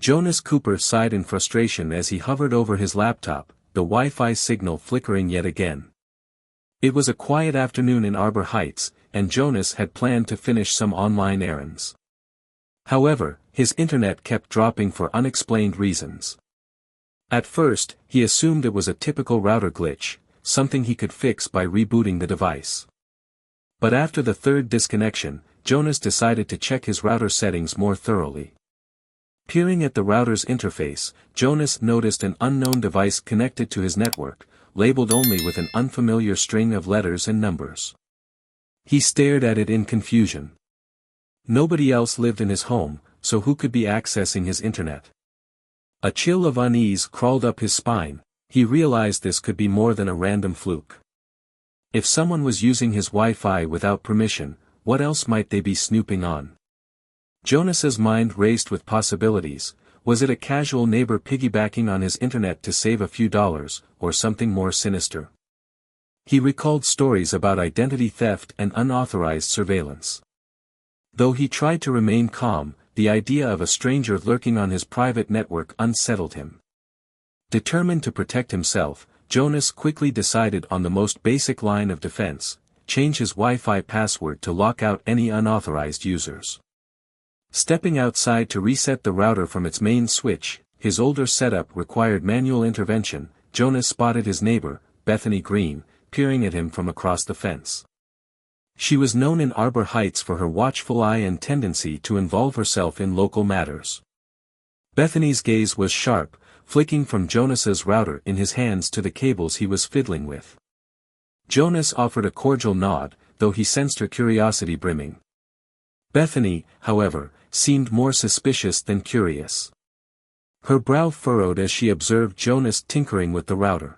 Jonas Cooper sighed in frustration as he hovered over his laptop, the Wi-Fi signal flickering yet again. It was a quiet afternoon in Arbor Heights, and Jonas had planned to finish some online errands. However, his internet kept dropping for unexplained reasons. At first, he assumed it was a typical router glitch, something he could fix by rebooting the device. But after the third disconnection, Jonas decided to check his router settings more thoroughly. Peering at the router's interface, Jonas noticed an unknown device connected to his network, labeled only with an unfamiliar string of letters and numbers. He stared at it in confusion. Nobody else lived in his home, so who could be accessing his internet? A chill of unease crawled up his spine. He realized this could be more than a random fluke. If someone was using his Wi-Fi without permission, what else might they be snooping on? Jonas's mind raced with possibilities. Was it a casual neighbor piggybacking on his internet to save a few dollars, or something more sinister? He recalled stories about identity theft and unauthorized surveillance. Though he tried to remain calm, the idea of a stranger lurking on his private network unsettled him. Determined to protect himself, Jonas quickly decided on the most basic line of defense: change his Wi-Fi password to lock out any unauthorized users. Stepping outside to reset the router from its main switch, his older setup required manual intervention. Jonas spotted his neighbor, Bethany Green, peering at him from across the fence. She was known in Arbor Heights for her watchful eye and tendency to involve herself in local matters. Bethany's gaze was sharp, flicking from Jonas's router in his hands to the cables he was fiddling with. Jonas offered a cordial nod, though he sensed her curiosity brimming. Bethany, however, seemed more suspicious than curious. Her brow furrowed as she observed Jonas tinkering with the router.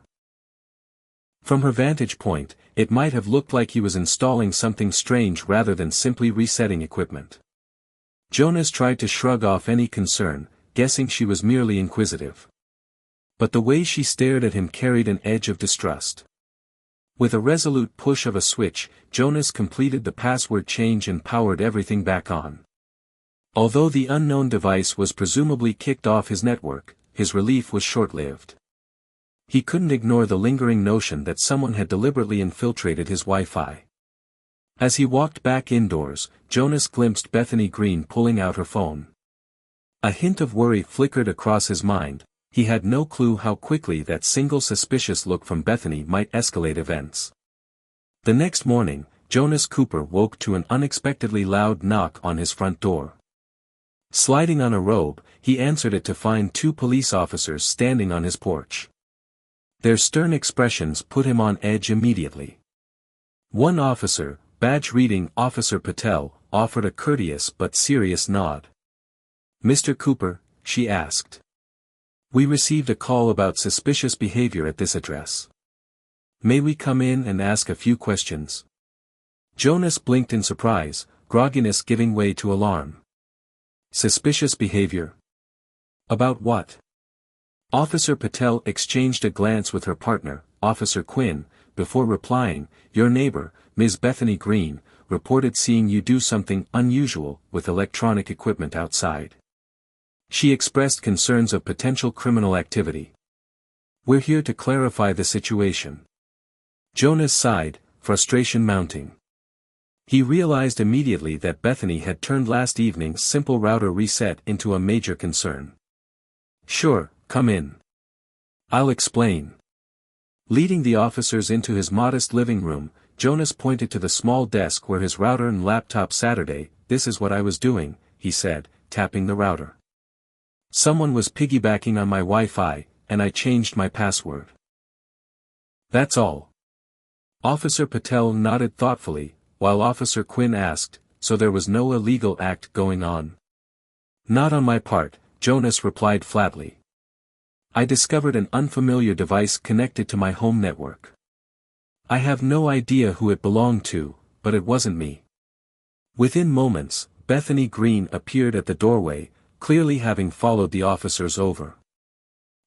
From her vantage point, it might have looked like he was installing something strange rather than simply resetting equipment. Jonas tried to shrug off any concern, guessing she was merely inquisitive. But the way she stared at him carried an edge of distrust. With a resolute push of a switch, Jonas completed the password change and powered everything back on. Although the unknown device was presumably kicked off his network, his relief was short-lived. He couldn't ignore the lingering notion that someone had deliberately infiltrated his Wi-Fi. As he walked back indoors, Jonas glimpsed Bethany Green pulling out her phone. A hint of worry flickered across his mind. He had no clue how quickly that single suspicious look from Bethany might escalate events. The next morning, Jonas Cooper woke to an unexpectedly loud knock on his front door. Sliding on a robe, he answered it to find two police officers standing on his porch. Their stern expressions put him on edge immediately. One officer, badge reading Officer Patel, offered a courteous but serious nod. "Mr. Cooper," she asked. "We received a call about suspicious behavior at this address. May we come in and ask a few questions?" Jonas blinked in surprise, grogginess giving way to alarm. Suspicious behavior? About what? Officer Patel exchanged a glance with her partner, Officer Quinn, before replying. "Your neighbor, Ms. Bethany Green, reported seeing you do something unusual with electronic equipment outside. She expressed concerns of potential criminal activity. We're here to clarify the situation." Jonas sighed, frustration mounting. He realized immediately that Bethany had turned last evening's simple router reset into a major concern. "Sure, come in. I'll explain." Leading the officers into his modest living room, Jonas pointed to the small desk where his router and laptop Saturday. "This is what I was doing," he said, tapping the router. "Someone was piggybacking on my Wi-Fi, and I changed my password. That's all." Officer Patel nodded thoughtfully, while Officer Quinn asked, "So there was no illegal act going on?" "Not on my part," Jonas replied flatly. "I discovered an unfamiliar device connected to my home network. I have no idea who it belonged to, but it wasn't me." Within moments, Bethany Green appeared at the doorway, clearly having followed the officers over.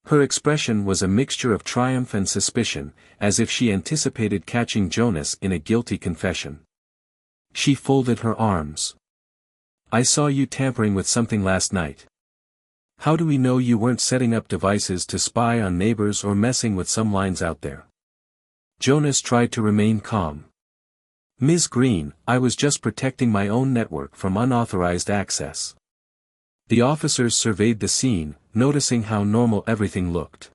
Her expression was a mixture of triumph and suspicion, as if she anticipated catching Jonas in a guilty confession. She folded her arms. "I saw you tampering with something last night. How do we know you weren't setting up devices to spy on neighbors or messing with some lines out there? Jonas tried to remain calm. Ms. Green, I was just protecting my own network from unauthorized access. The officers surveyed the scene, noticing how normal everything looked.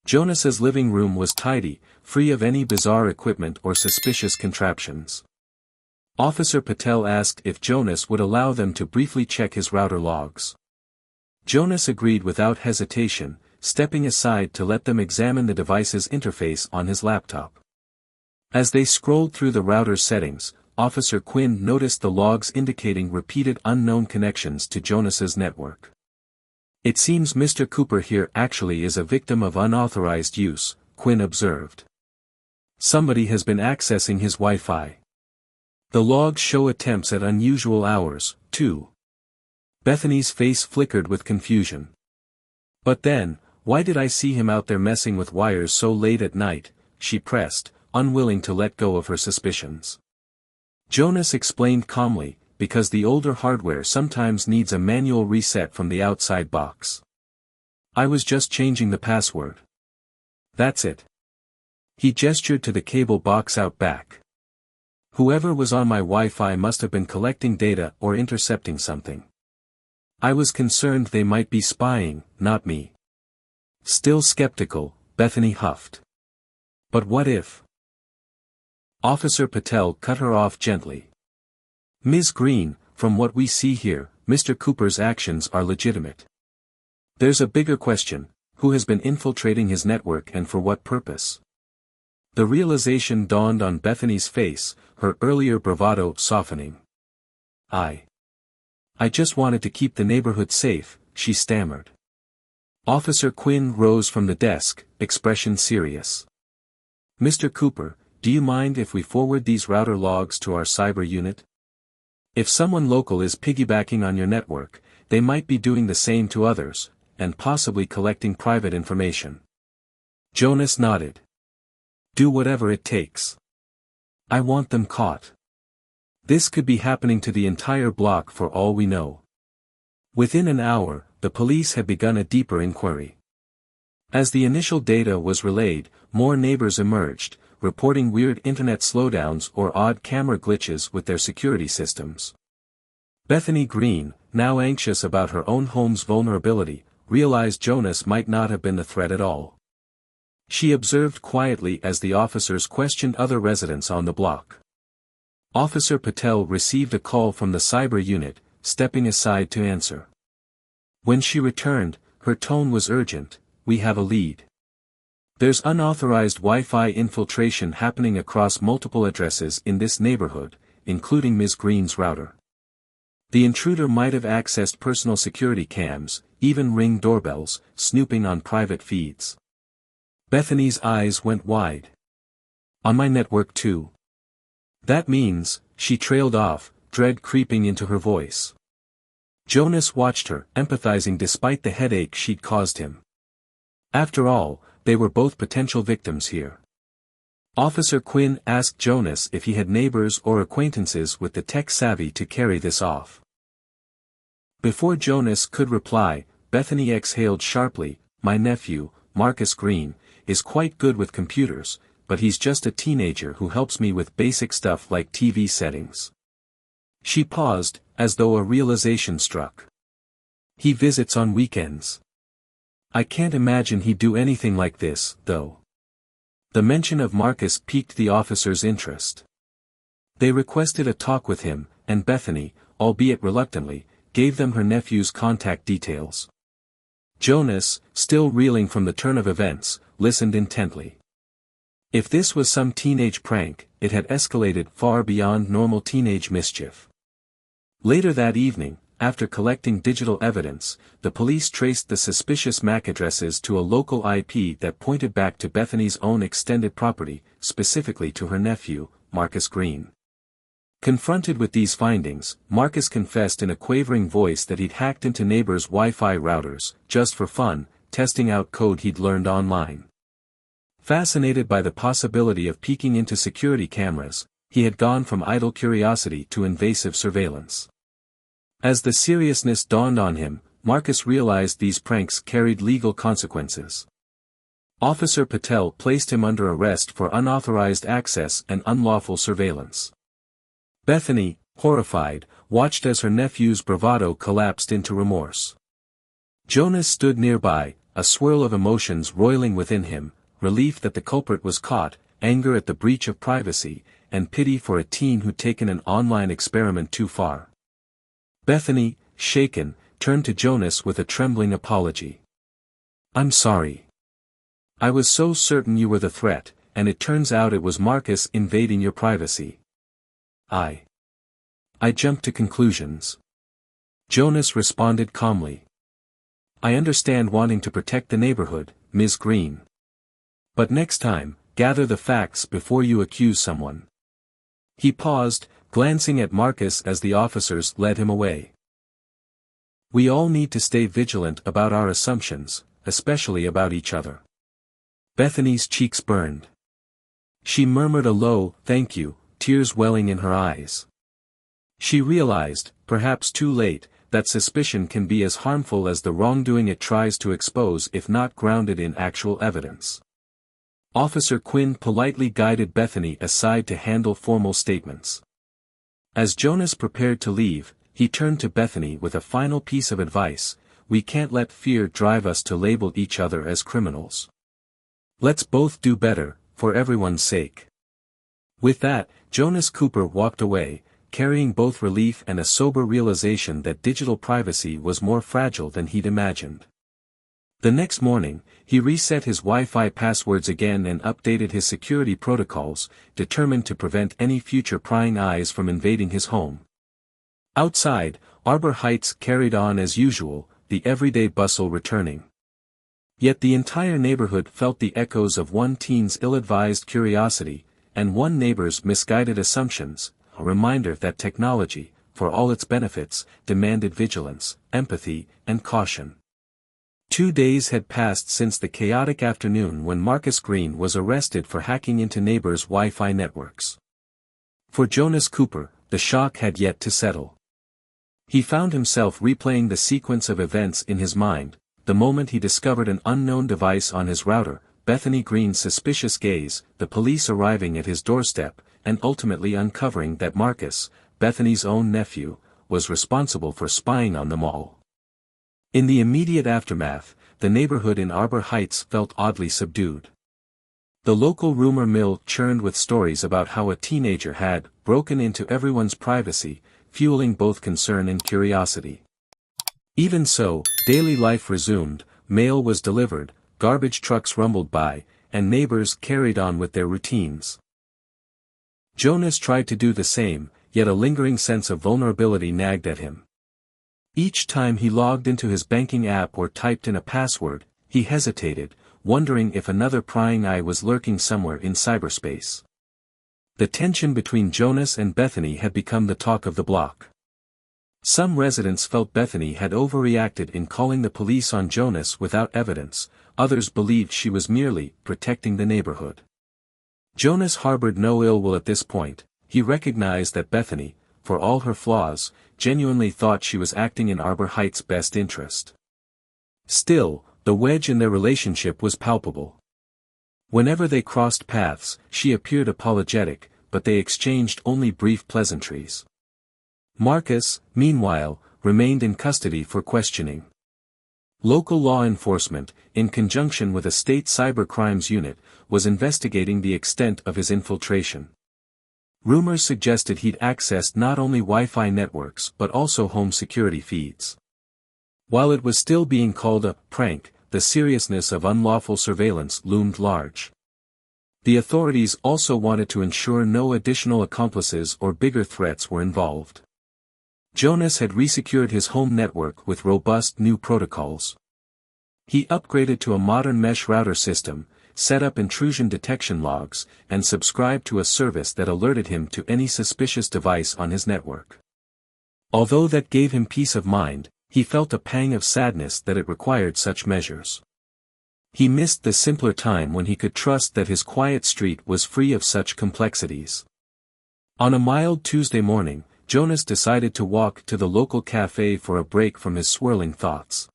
Jonas's living room was tidy, free of any bizarre equipment or suspicious contraptions. Officer Patel asked if Jonas would allow them to briefly check his router logs. Jonas agreed without hesitation, stepping aside to let them examine the device's interface on his laptop. As they scrolled through the router's settings, Officer Quinn noticed the logs indicating repeated unknown connections to Jonas's network. It seems Mr. Cooper here actually is a victim of unauthorized use, Quinn observed. Somebody has been accessing his Wi-Fi. The logs show attempts at unusual hours, too. Bethany's face flickered with confusion. But then, why did I see him out there messing with wires so late at night, she pressed, unwilling to let go of her suspicions. Jonas explained calmly, because the older hardware sometimes needs a manual reset from the outside box. I was just changing the password. That's it. He gestured to the cable box out back. Whoever was on my Wi-Fi must have been collecting data or intercepting something. I was concerned they might be spying, not me. Still skeptical, Bethany huffed. But what if? Officer Patel cut her off gently. Ms. Green, from what we see here, Mr. Cooper's actions are legitimate. There's a bigger question, who has been infiltrating his network and for what purpose? The realization dawned on Bethany's face, her earlier bravado softening. I just wanted to keep the neighborhood safe, she stammered. Officer Quinn rose from the desk, expression serious. Mr. Cooper, do you mind if we forward these router logs to our cyber unit? If someone local is piggybacking on your network, they might be doing the same to others, and possibly collecting private information. Jonas nodded. Do whatever it takes. I want them caught. This could be happening to the entire block for all we know. Within an hour, the police had begun a deeper inquiry. As the initial data was relayed, more neighbors emerged, reporting weird internet slowdowns or odd camera glitches with their security systems. Bethany Green, now anxious about her own home's vulnerability, realized Jonas might not have been the threat at all. She observed quietly as the officers questioned other residents on the block. Officer Patel received a call from the cyber unit, stepping aside to answer. When she returned, her tone was urgent. We have a lead. There's unauthorized Wi-Fi infiltration happening across multiple addresses in this neighborhood, including Ms. Green's router. The intruder might have accessed personal security cams, even Ring doorbells, snooping on private feeds. Bethany's eyes went wide. On my network too. That means, she trailed off, dread creeping into her voice. Jonas watched her, empathizing despite the headache she'd caused him. After all, they were both potential victims here. Officer Quinn asked Jonas if he had neighbors or acquaintances with the tech savvy to carry this off. Before Jonas could reply, Bethany exhaled sharply. My nephew, Marcus Green, is quite good with computers, but he's just a teenager who helps me with basic stuff like TV settings. She paused, as though a realization struck. He visits on weekends. I can't imagine he'd do anything like this, though. The mention of Marcus piqued the officers' interest. They requested a talk with him, and Bethany, albeit reluctantly, gave them her nephew's contact details. Jonas, still reeling from the turn of events, listened intently. If this was some teenage prank, it had escalated far beyond normal teenage mischief. Later that evening, after collecting digital evidence, the police traced the suspicious MAC addresses to a local IP that pointed back to Bethany's own extended property, specifically to her nephew, Marcus Green. Confronted with these findings, Marcus confessed in a quavering voice that he'd hacked into neighbors' Wi-Fi routers, just for fun, testing out code he'd learned online. Fascinated by the possibility of peeking into security cameras, he had gone from idle curiosity to invasive surveillance. As the seriousness dawned on him, Marcus realized these pranks carried legal consequences. Officer Patel placed him under arrest for unauthorized access and unlawful surveillance. Bethany, horrified, watched as her nephew's bravado collapsed into remorse. Jonas stood nearby, a swirl of emotions roiling within him, relief that the culprit was caught, anger at the breach of privacy, and pity for a teen who'd taken an online experiment too far. Bethany, shaken, turned to Jonas with a trembling apology. "I'm sorry. I was so certain you were the threat, and it turns out it was Marcus invading your privacy. I jumped to conclusions." Jonas responded calmly. "I understand wanting to protect the neighborhood, Ms. Green. But next time, gather the facts before you accuse someone." He paused, glancing at Marcus as the officers led him away. "We all need to stay vigilant about our assumptions, especially about each other." Bethany's cheeks burned. She murmured a low, "Thank you," tears welling in her eyes. She realized, perhaps too late, that suspicion can be as harmful as the wrongdoing it tries to expose if not grounded in actual evidence. Officer Quinn politely guided Bethany aside to handle formal statements. As Jonas prepared to leave, he turned to Bethany with a final piece of advice: "We can't let fear drive us to label each other as criminals. Let's both do better, for everyone's sake." With that, Jonas Cooper walked away, carrying both relief and a sober realization that digital privacy was more fragile than he'd imagined. The next morning, he reset his Wi-Fi passwords again and updated his security protocols, determined to prevent any future prying eyes from invading his home. Outside, Arbor Heights carried on as usual, the everyday bustle returning. Yet the entire neighborhood felt the echoes of one teen's ill-advised curiosity, and one neighbor's misguided assumptions, a reminder that technology, for all its benefits, demanded vigilance, empathy, and caution. 2 days had passed since the chaotic afternoon when Marcus Green was arrested for hacking into neighbors' Wi-Fi networks. For Jonas Cooper, the shock had yet to settle. He found himself replaying the sequence of events in his mind: the moment he discovered an unknown device on his router, Bethany Green's suspicious gaze, the police arriving at his doorstep, and ultimately uncovering that Marcus, Bethany's own nephew, was responsible for spying on them all. In the immediate aftermath, the neighborhood in Arbor Heights felt oddly subdued. The local rumor mill churned with stories about how a teenager had broken into everyone's privacy, fueling both concern and curiosity. Even so, daily life resumed, mail was delivered, garbage trucks rumbled by, and neighbors carried on with their routines. Jonas tried to do the same, yet a lingering sense of vulnerability nagged at him. Each time he logged into his banking app or typed in a password, he hesitated, wondering if another prying eye was lurking somewhere in cyberspace. The tension between Jonas and Bethany had become the talk of the block. Some residents felt Bethany had overreacted in calling the police on Jonas without evidence, others believed she was merely protecting the neighborhood. Jonas harbored no ill will at this point. He recognized that Bethany, for all her flaws, genuinely thought she was acting in Arbor Heights' best interest. Still, the wedge in their relationship was palpable. Whenever they crossed paths, she appeared apologetic, but they exchanged only brief pleasantries. Marcus, meanwhile, remained in custody for questioning. Local law enforcement, in conjunction with a state cybercrimes unit, was investigating the extent of his infiltration. Rumors suggested he'd accessed not only Wi-Fi networks but also home security feeds. While it was still being called a prank, the seriousness of unlawful surveillance loomed large. The authorities also wanted to ensure no additional accomplices or bigger threats were involved. Jonas had resecured his home network with robust new protocols. He upgraded to a modern mesh router system, set up intrusion detection logs, and subscribed to a service that alerted him to any suspicious device on his network. Although that gave him peace of mind, he felt a pang of sadness that it required such measures. He missed the simpler time when he could trust that his quiet street was free of such complexities. On a mild Tuesday morning, Jonas decided to walk to the local cafe for a break from his swirling thoughts.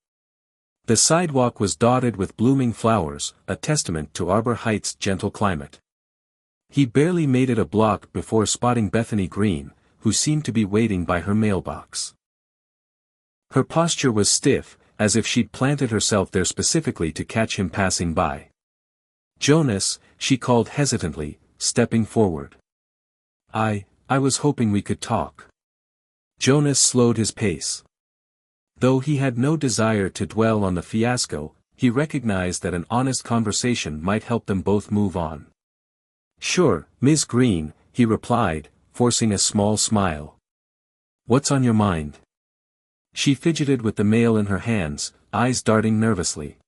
The sidewalk was dotted with blooming flowers, a testament to Arbor Heights' gentle climate. He barely made it a block before spotting Bethany Green, who seemed to be waiting by her mailbox. Her posture was stiff, as if she'd planted herself there specifically to catch him passing by. "Jonas," she called hesitantly, stepping forward. I was hoping we could talk." Jonas slowed his pace. Though he had no desire to dwell on the fiasco, he recognized that an honest conversation might help them both move on. "Sure, Ms. Green," he replied, forcing a small smile. "What's on your mind?" She fidgeted with the mail in her hands, eyes darting nervously.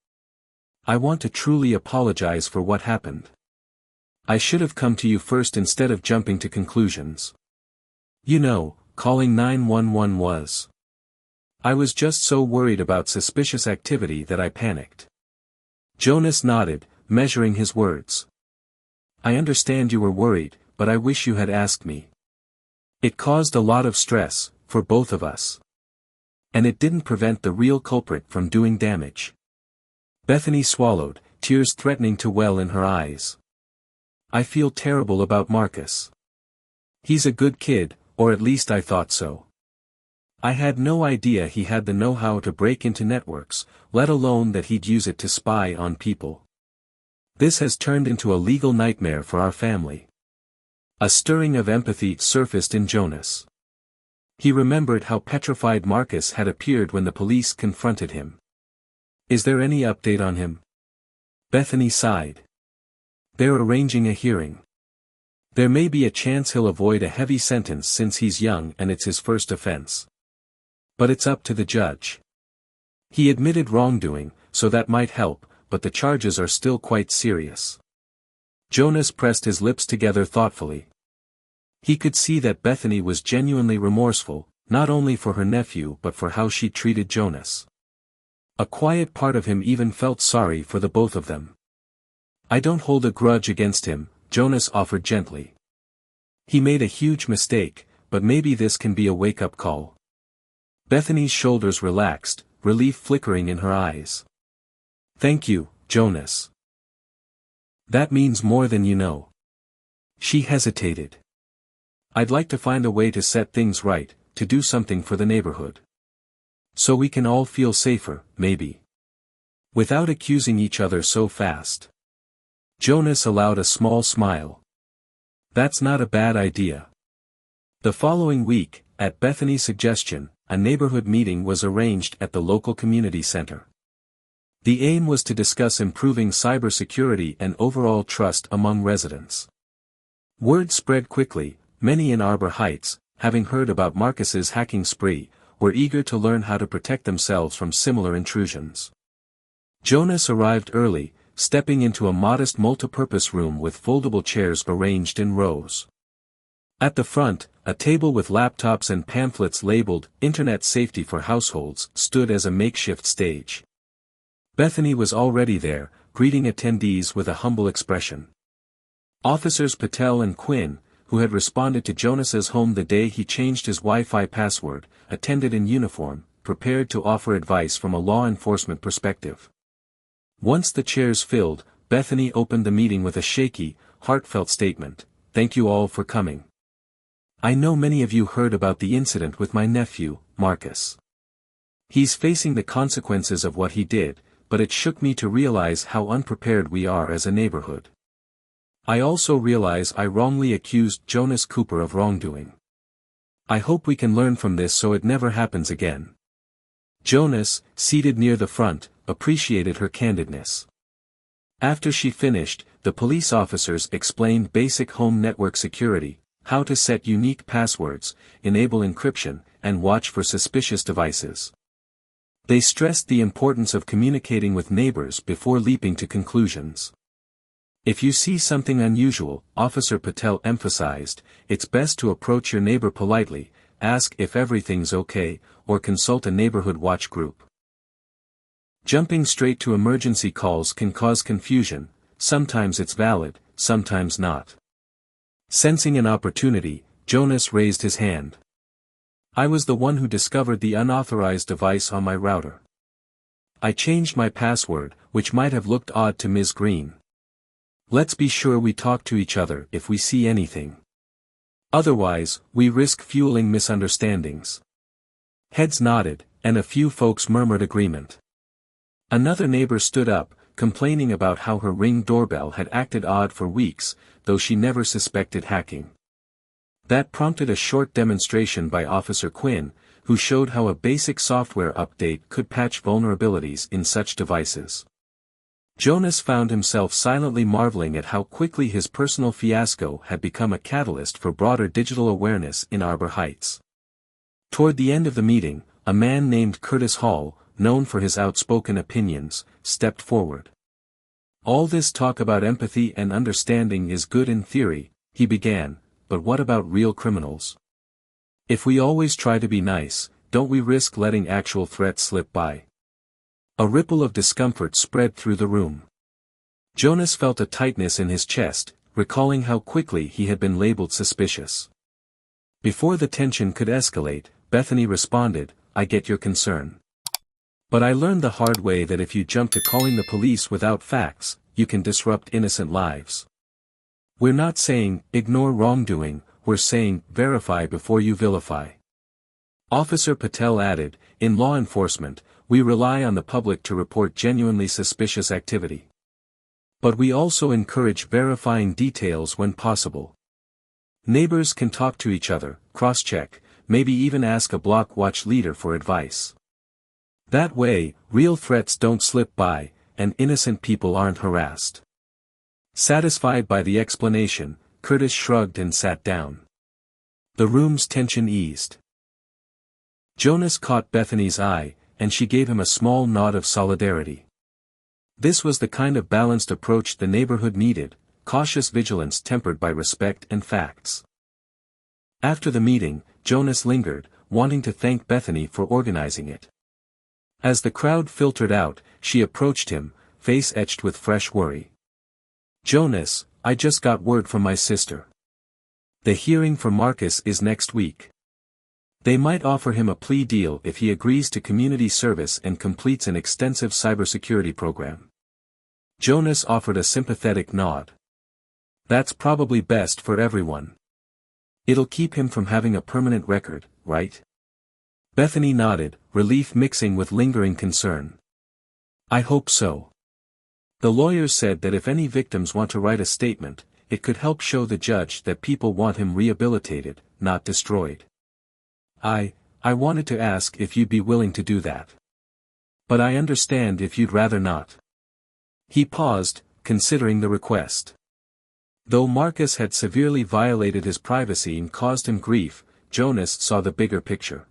"I want to truly apologize for what happened. I should have come to you first instead of jumping to conclusions. You know, calling 911 was. I was just so worried about suspicious activity that I panicked." Jonas nodded, measuring his words. "I understand you were worried, but I wish you had asked me. It caused a lot of stress, for both of us. And it didn't prevent the real culprit from doing damage." Bethany swallowed, tears threatening to well in her eyes. "I feel terrible about Marcus. He's a good kid, or at least I thought so. I had no idea he had the know-how to break into networks, let alone that he'd use it to spy on people. This has turned into a legal nightmare for our family." A stirring of empathy surfaced in Jonas. He remembered how petrified Marcus had appeared when the police confronted him. "Is there any update on him?" Bethany sighed. "They're arranging a hearing. There may be a chance he'll avoid a heavy sentence since he's young and it's his first offense. But it's up to the judge. He admitted wrongdoing, so that might help, but the charges are still quite serious." Jonas pressed his lips together thoughtfully. He could see that Bethany was genuinely remorseful, not only for her nephew but for how she treated Jonas. A quiet part of him even felt sorry for the both of them. "I don't hold a grudge against him," Jonas offered gently. "He made a huge mistake, but maybe this can be a wake-up call." Bethany's shoulders relaxed, relief flickering in her eyes. "Thank you, Jonas. That means more than you know." She hesitated. "I'd like to find a way to set things right, to do something for the neighborhood. So we can all feel safer, maybe. Without accusing each other so fast." Jonas allowed a small smile. "That's not a bad idea." The following week, at Bethany's suggestion, a neighborhood meeting was arranged at the local community center. The aim was to discuss improving cybersecurity and overall trust among residents. Word spread quickly. Many in Arbor Heights, having heard about Marcus's hacking spree, were eager to learn how to protect themselves from similar intrusions. Jonas arrived early, stepping into a modest multipurpose room with foldable chairs arranged in rows. At the front, a table with laptops and pamphlets labeled "Internet Safety for Households" stood as a makeshift stage. Bethany was already there, greeting attendees with a humble expression. Officers Patel and Quinn, who had responded to Jonas's home the day he changed his Wi-Fi password, attended in uniform, prepared to offer advice from a law enforcement perspective. Once the chairs filled, Bethany opened the meeting with a shaky, heartfelt statement. "Thank you all for coming. I know many of you heard about the incident with my nephew, Marcus. He's facing the consequences of what he did, but it shook me to realize how unprepared we are as a neighborhood. I also realize I wrongly accused Jonas Cooper of wrongdoing. I hope we can learn from this so it never happens again." Jonas, seated near the front, appreciated her candidness. After she finished, the police officers explained basic home network security, how to set unique passwords, enable encryption, and watch for suspicious devices. They stressed the importance of communicating with neighbors before leaping to conclusions. "If you see something unusual," Officer Patel emphasized, "it's best to approach your neighbor politely, ask if everything's okay, or consult a neighborhood watch group. Jumping straight to emergency calls can cause confusion, sometimes it's valid, sometimes not." Sensing an opportunity, Jonas raised his hand. I was the one who discovered the unauthorized device on my router. I changed my password, which might have looked odd to Ms. Green. Let's be sure we talk to each other if we see anything. Otherwise, we risk fueling misunderstandings." Heads nodded, and a few folks murmured agreement. Another neighbor stood up, complaining about how her Ring doorbell had acted odd for weeks, though she never suspected hacking. That prompted a short demonstration by Officer Quinn, who showed how a basic software update could patch vulnerabilities in such devices. Jonas found himself silently marveling at how quickly his personal fiasco had become a catalyst for broader digital awareness in Arbor Heights. Toward the end of the meeting, a man named Curtis Hall, known for his outspoken opinions, stepped forward. "All this talk about empathy and understanding is good in theory," he began, "but what about real criminals? If we always try to be nice, don't we risk letting actual threats slip by?" A ripple of discomfort spread through the room. Jonas felt a tightness in his chest, recalling how quickly he had been labeled suspicious. Before the tension could escalate, Bethany responded, "I get your concern. But I learned the hard way that if you jump to calling the police without facts, you can disrupt innocent lives. We're not saying, ignore wrongdoing, we're saying, verify before you vilify." Officer Patel added, "In law enforcement, we rely on the public to report genuinely suspicious activity. But we also encourage verifying details when possible. Neighbors can talk to each other, cross-check, maybe even ask a block watch leader for advice. That way, real threats don't slip by, and innocent people aren't harassed." Satisfied by the explanation, Curtis shrugged and sat down. The room's tension eased. Jonas caught Bethany's eye, and she gave him a small nod of solidarity. This was the kind of balanced approach the neighborhood needed, cautious vigilance tempered by respect and facts. After the meeting, Jonas lingered, wanting to thank Bethany for organizing it. As the crowd filtered out, she approached him, face etched with fresh worry. "Jonas, I just got word from my sister. The hearing for Marcus is next week. They might offer him a plea deal if he agrees to community service and completes an extensive cybersecurity program." Jonas offered a sympathetic nod. "That's probably best for everyone. It'll keep him from having a permanent record, right?" Bethany nodded, relief mixing with lingering concern. "I hope so. The lawyers said that if any victims want to write a statement, it could help show the judge that people want him rehabilitated, not destroyed. I wanted to ask if you'd be willing to do that. But I understand if you'd rather not." He paused, considering the request. Though Marcus had severely violated his privacy and caused him grief, Jonas saw the bigger picture.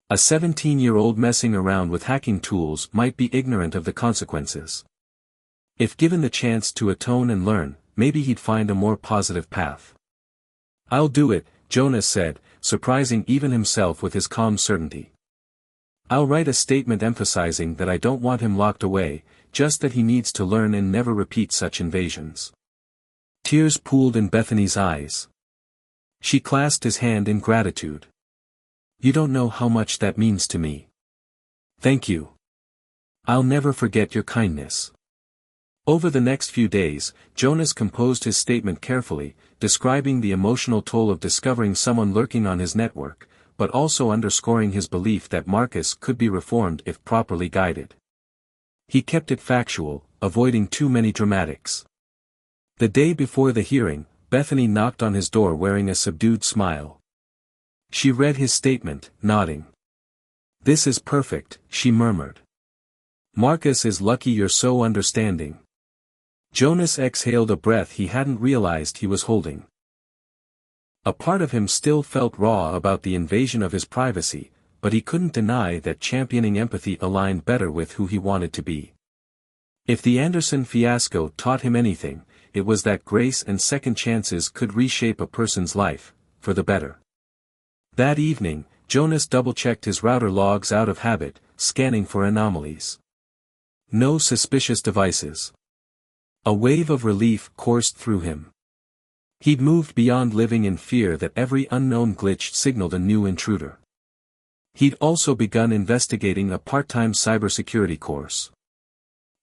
A 17-year-old messing around with hacking tools might be ignorant of the consequences. If given the chance to atone and learn, maybe he'd find a more positive path. "I'll do it," Jonas said, surprising even himself with his calm certainty. "I'll write a statement emphasizing that I don't want him locked away, just that he needs to learn and never repeat such invasions." Tears pooled in Bethany's eyes. She clasped his hand in gratitude. "You don't know how much that means to me. Thank you. I'll never forget your kindness." Over the next few days, Jonas composed his statement carefully, describing the emotional toll of discovering someone lurking on his network, but also underscoring his belief that Marcus could be reformed if properly guided. He kept it factual, avoiding too many dramatics. The day before the hearing, Bethany knocked on his door wearing a subdued smile. She read his statement, nodding. "This is perfect," she murmured. "Marcus is lucky you're so understanding." Jonas exhaled a breath he hadn't realized he was holding. A part of him still felt raw about the invasion of his privacy, but he couldn't deny that championing empathy aligned better with who he wanted to be. If the Anderson fiasco taught him anything, it was that grace and second chances could reshape a person's life, for the better. That evening, Jonas double-checked his router logs out of habit, scanning for anomalies. No suspicious devices. A wave of relief coursed through him. He'd moved beyond living in fear that every unknown glitch signaled a new intruder. He'd also begun investigating a part-time cybersecurity course.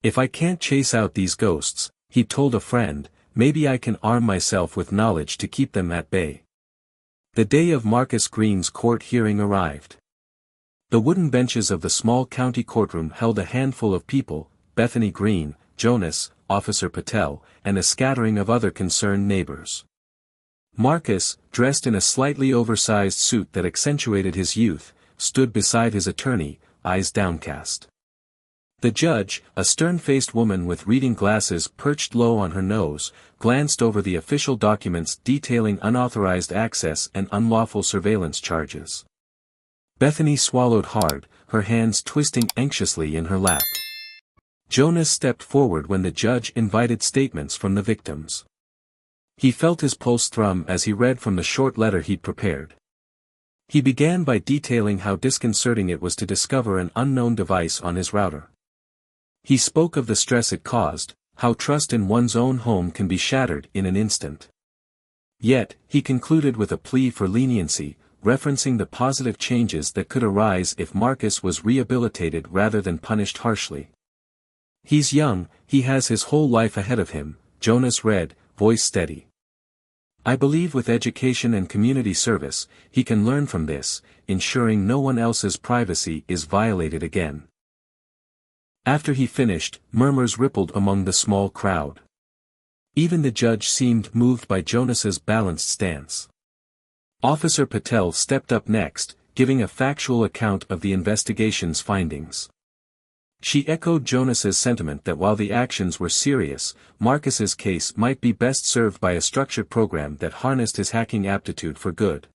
If I can't chase out these ghosts, he told a friend, maybe I can arm myself with knowledge to keep them at bay. The day of Marcus Green's court hearing arrived. The wooden benches of the small county courtroom held a handful of people, Bethany Green, Jonas, Officer Patel, and a scattering of other concerned neighbors. Marcus, dressed in a slightly oversized suit that accentuated his youth, stood beside his attorney, eyes downcast. The judge, a stern-faced woman with reading glasses perched low on her nose, glanced over the official documents detailing unauthorized access and unlawful surveillance charges. Bethany swallowed hard, her hands twisting anxiously in her lap. Jonas stepped forward when the judge invited statements from the victims. He felt his pulse thrum as he read from the short letter he'd prepared. He began by detailing how disconcerting it was to discover an unknown device on his router. He spoke of the stress it caused, how trust in one's own home can be shattered in an instant. Yet, he concluded with a plea for leniency, referencing the positive changes that could arise if Marcus was rehabilitated rather than punished harshly. He's young, he has his whole life ahead of him, Jonas read, voice steady. I believe with education and community service, he can learn from this, ensuring no one else's privacy is violated again. After he finished, murmurs rippled among the small crowd. Even the judge seemed moved by Jonas's balanced stance. Officer Patel stepped up next, giving a factual account of the investigation's findings. She echoed Jonas's sentiment that while the actions were serious, Marcus's case might be best served by a structured program that harnessed his hacking aptitude for good.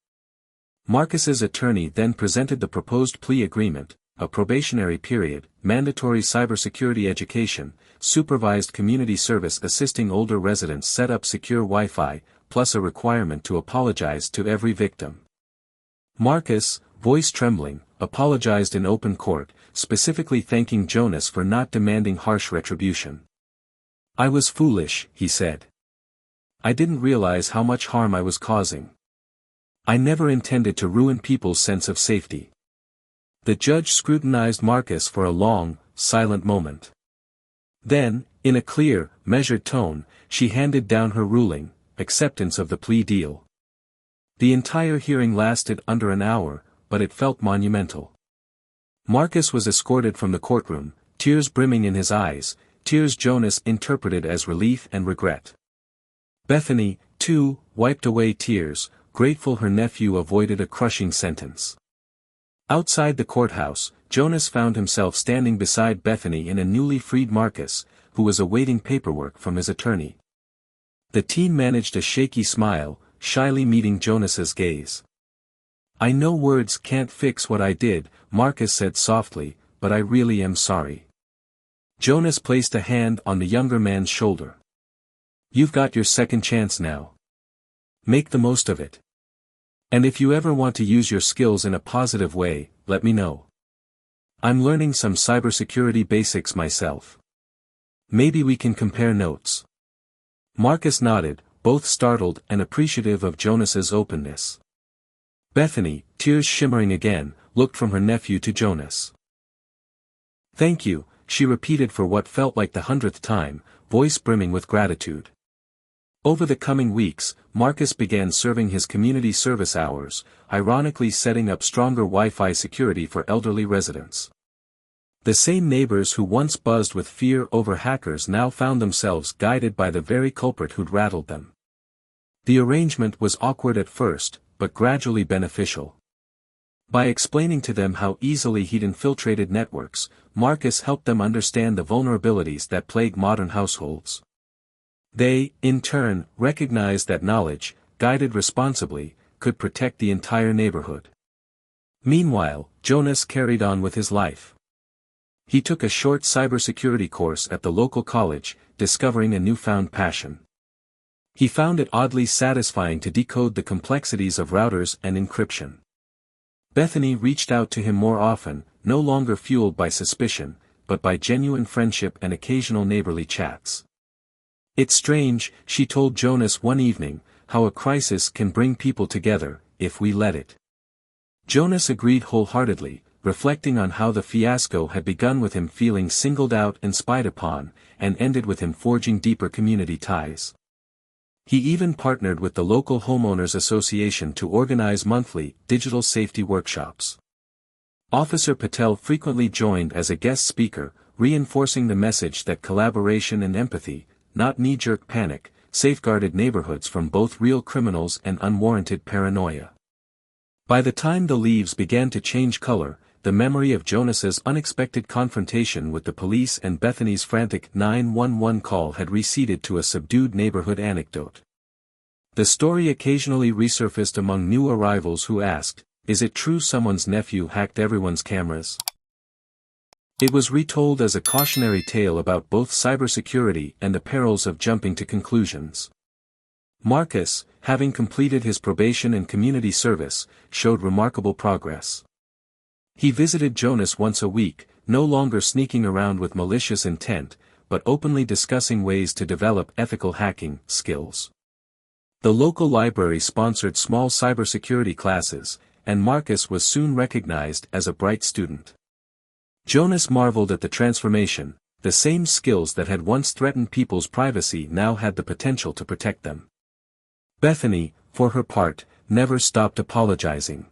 Marcus's attorney then presented the proposed plea agreement, a probationary period, mandatory cybersecurity education, supervised community service assisting older residents set up secure Wi-Fi, plus a requirement to apologize to every victim. Marcus, voice trembling, apologized in open court, specifically thanking Jonas for not demanding harsh retribution. I was foolish, he said. I didn't realize how much harm I was causing. I never intended to ruin people's sense of safety. The judge scrutinized Marcus for a long, silent moment. Then, in a clear, measured tone, she handed down her ruling, acceptance of the plea deal. The entire hearing lasted under an hour, but it felt monumental. Marcus was escorted from the courtroom, tears brimming in his eyes, tears Jonas interpreted as relief and regret. Bethany, too, wiped away tears, grateful her nephew avoided a crushing sentence. Outside the courthouse, Jonas found himself standing beside Bethany and a newly freed Marcus, who was awaiting paperwork from his attorney. The teen managed a shaky smile, shyly meeting Jonas's gaze. I know words can't fix what I did, Marcus said softly, but I really am sorry. Jonas placed a hand on the younger man's shoulder. You've got your second chance now. Make the most of it. And if you ever want to use your skills in a positive way, let me know. I'm learning some cybersecurity basics myself. Maybe we can compare notes. Marcus nodded, both startled and appreciative of Jonas's openness. Bethany, tears shimmering again, looked from her nephew to Jonas. Thank you, she repeated for what felt like the 100th time, voice brimming with gratitude. Over the coming weeks, Marcus began serving his community service hours, ironically setting up stronger Wi-Fi security for elderly residents. The same neighbors who once buzzed with fear over hackers now found themselves guided by the very culprit who'd rattled them. The arrangement was awkward at first, but gradually beneficial. By explaining to them how easily he'd infiltrated networks, Marcus helped them understand the vulnerabilities that plague modern households. They, in turn, recognized that knowledge, guided responsibly, could protect the entire neighborhood. Meanwhile, Jonas carried on with his life. He took a short cybersecurity course at the local college, discovering a newfound passion. He found it oddly satisfying to decode the complexities of routers and encryption. Bethany reached out to him more often, no longer fueled by suspicion, but by genuine friendship and occasional neighborly chats. It's strange, she told Jonas one evening, how a crisis can bring people together, if we let it. Jonas agreed wholeheartedly, reflecting on how the fiasco had begun with him feeling singled out and spied upon, and ended with him forging deeper community ties. He even partnered with the local homeowners association to organize monthly, digital safety workshops. Officer Patel frequently joined as a guest speaker, reinforcing the message that collaboration and empathy, not knee-jerk panic, safeguarded neighborhoods from both real criminals and unwarranted paranoia. By the time the leaves began to change color, the memory of Jonas's unexpected confrontation with the police and Bethany's frantic 911 call had receded to a subdued neighborhood anecdote. The story occasionally resurfaced among new arrivals who asked, "Is it true someone's nephew hacked everyone's cameras?" It was retold as a cautionary tale about both cybersecurity and the perils of jumping to conclusions. Marcus, having completed his probation and community service, showed remarkable progress. He visited Jonas once a week, no longer sneaking around with malicious intent, but openly discussing ways to develop ethical hacking skills. The local library sponsored small cybersecurity classes, and Marcus was soon recognized as a bright student. Jonas marveled at the transformation. The same skills that had once threatened people's privacy now had the potential to protect them. Bethany, for her part, never stopped apologizing.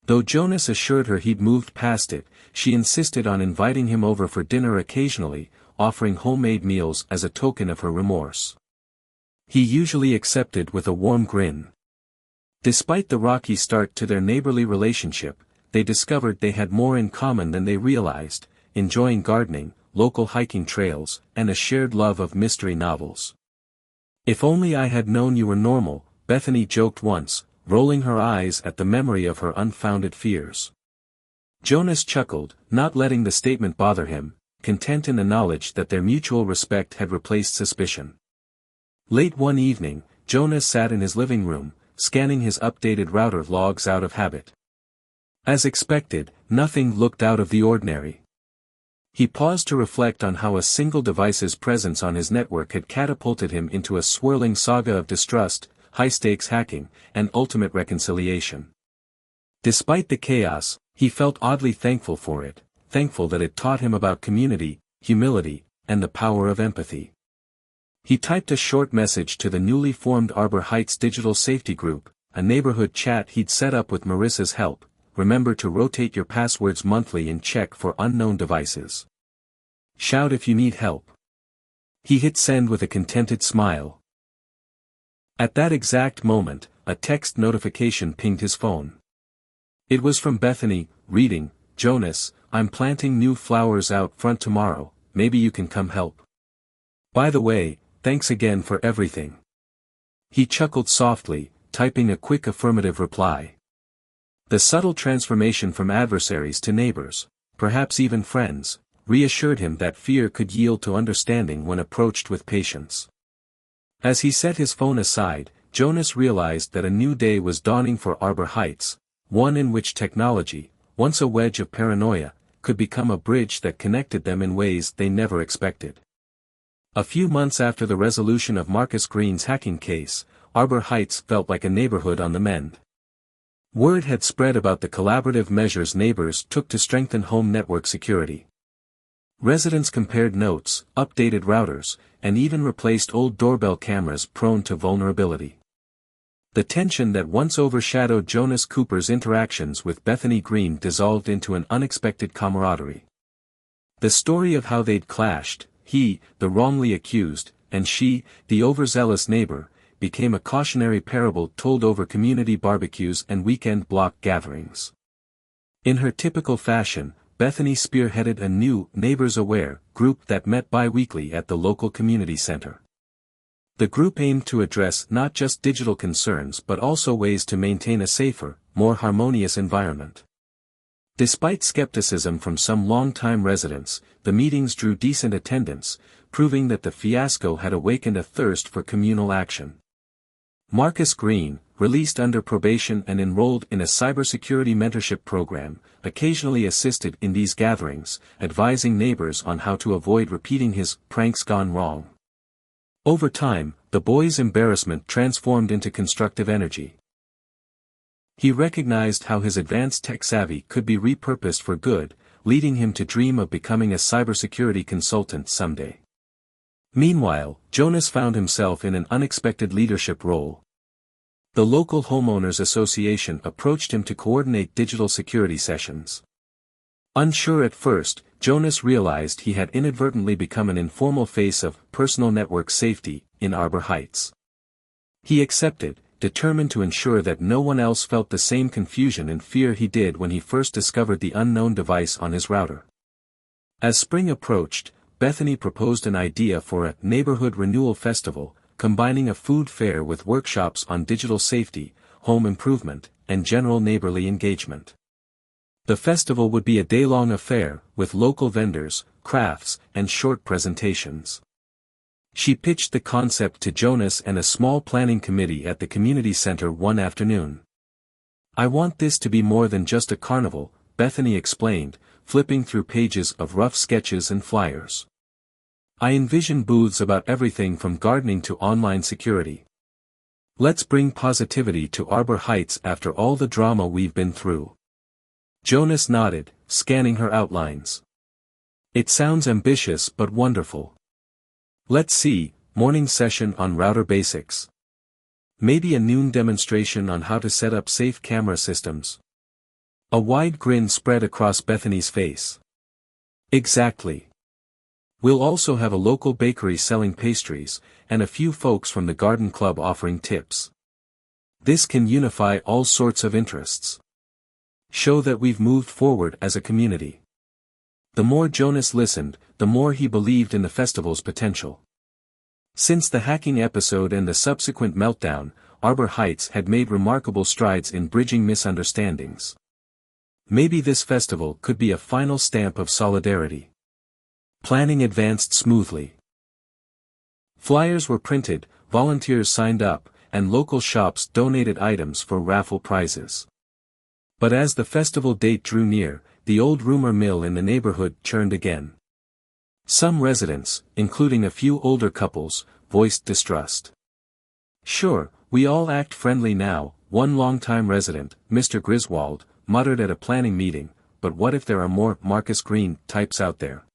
Though Jonas assured her he'd moved past it, she insisted on inviting him over for dinner occasionally, offering homemade meals as a token of her remorse. He usually accepted with a warm grin. Despite the rocky start to their neighborly relationship, they discovered they had more in common than they realized, enjoying gardening, local hiking trails, and a shared love of mystery novels. "If only I had known you were normal," Bethany joked once, rolling her eyes at the memory of her unfounded fears. Jonas chuckled, not letting the statement bother him, content in the knowledge that their mutual respect had replaced suspicion. Late one evening, Jonas sat in his living room, scanning his updated router logs out of habit. As expected, nothing looked out of the ordinary. He paused to reflect on how a single device's presence on his network had catapulted him into a swirling saga of distrust, high-stakes hacking, and ultimate reconciliation. Despite the chaos, he felt oddly thankful for it, thankful that it taught him about community, humility, and the power of empathy. He typed a short message to the newly formed Arbor Heights Digital Safety Group, a neighborhood chat he'd set up with Marissa's help. "Remember to rotate your passwords monthly and check for unknown devices. Shout if you need help." He hit send with a contented smile. At that exact moment, a text notification pinged his phone. It was from Bethany, reading, "Jonas, I'm planting new flowers out front tomorrow, maybe you can come help. By the way, thanks again for everything." He chuckled softly, typing a quick affirmative reply. The subtle transformation from adversaries to neighbors, perhaps even friends, reassured him that fear could yield to understanding when approached with patience. As he set his phone aside, Jonas realized that a new day was dawning for Arbor Heights, one in which technology, once a wedge of paranoia, could become a bridge that connected them in ways they never expected. A few months after the resolution of Marcus Green's hacking case, Arbor Heights felt like a neighborhood on the mend. Word had spread about the collaborative measures neighbors took to strengthen home network security. Residents compared notes, updated routers, and even replaced old doorbell cameras prone to vulnerability. The tension that once overshadowed Jonas Cooper's interactions with Bethany Green dissolved into an unexpected camaraderie. The story of how they'd clashed, he, the wrongly accused, and she, the overzealous neighbor, became a cautionary parable told over community barbecues and weekend block gatherings. In her typical fashion, Bethany spearheaded a new Neighbors Aware group that met bi-weekly at the local community center. The group aimed to address not just digital concerns but also ways to maintain a safer, more harmonious environment. Despite skepticism from some longtime residents, the meetings drew decent attendance, proving that the fiasco had awakened a thirst for communal action. Marcus Green, released under probation and enrolled in a cybersecurity mentorship program, occasionally assisted in these gatherings, advising neighbors on how to avoid repeating his pranks gone wrong. Over time, the boys' embarrassment transformed into constructive energy. He recognized how his advanced tech savvy could be repurposed for good, leading him to dream of becoming a cybersecurity consultant someday. Meanwhile, Jonas found himself in an unexpected leadership role. The local homeowners association approached him to coordinate digital security sessions. Unsure at first, Jonas realized he had inadvertently become an informal face of personal network safety in Arbor Heights. He accepted, determined to ensure that no one else felt the same confusion and fear he did when he first discovered the unknown device on his router. As spring approached, Bethany proposed an idea for a neighborhood renewal festival, combining a food fair with workshops on digital safety, home improvement, and general neighborly engagement. The festival would be a day-long affair, with local vendors, crafts, and short presentations. She pitched the concept to Jonas and a small planning committee at the community center one afternoon. "I want this to be more than just a carnival," Bethany explained, flipping through pages of rough sketches and flyers. "I envision booths about everything from gardening to online security. Let's bring positivity to Arbor Heights after all the drama we've been through." Jonas nodded, scanning her outlines. "It sounds ambitious but wonderful. Let's see, morning session on router basics. Maybe a noon demonstration on how to set up safe camera systems." A wide grin spread across Bethany's face. "Exactly. We'll also have a local bakery selling pastries, and a few folks from the garden club offering tips. This can unify all sorts of interests. Show that we've moved forward as a community." The more Jonas listened, the more he believed in the festival's potential. Since the hacking episode and the subsequent meltdown, Arbor Heights had made remarkable strides in bridging misunderstandings. Maybe this festival could be a final stamp of solidarity. Planning advanced smoothly. Flyers were printed, volunteers signed up, and local shops donated items for raffle prizes. But as the festival date drew near, the old rumor mill in the neighborhood churned again. Some residents, including a few older couples, voiced distrust. "Sure, we all act friendly now," one longtime resident, Mr. Griswold, muttered at a planning meeting, "but what if there are more Marcus Green types out there?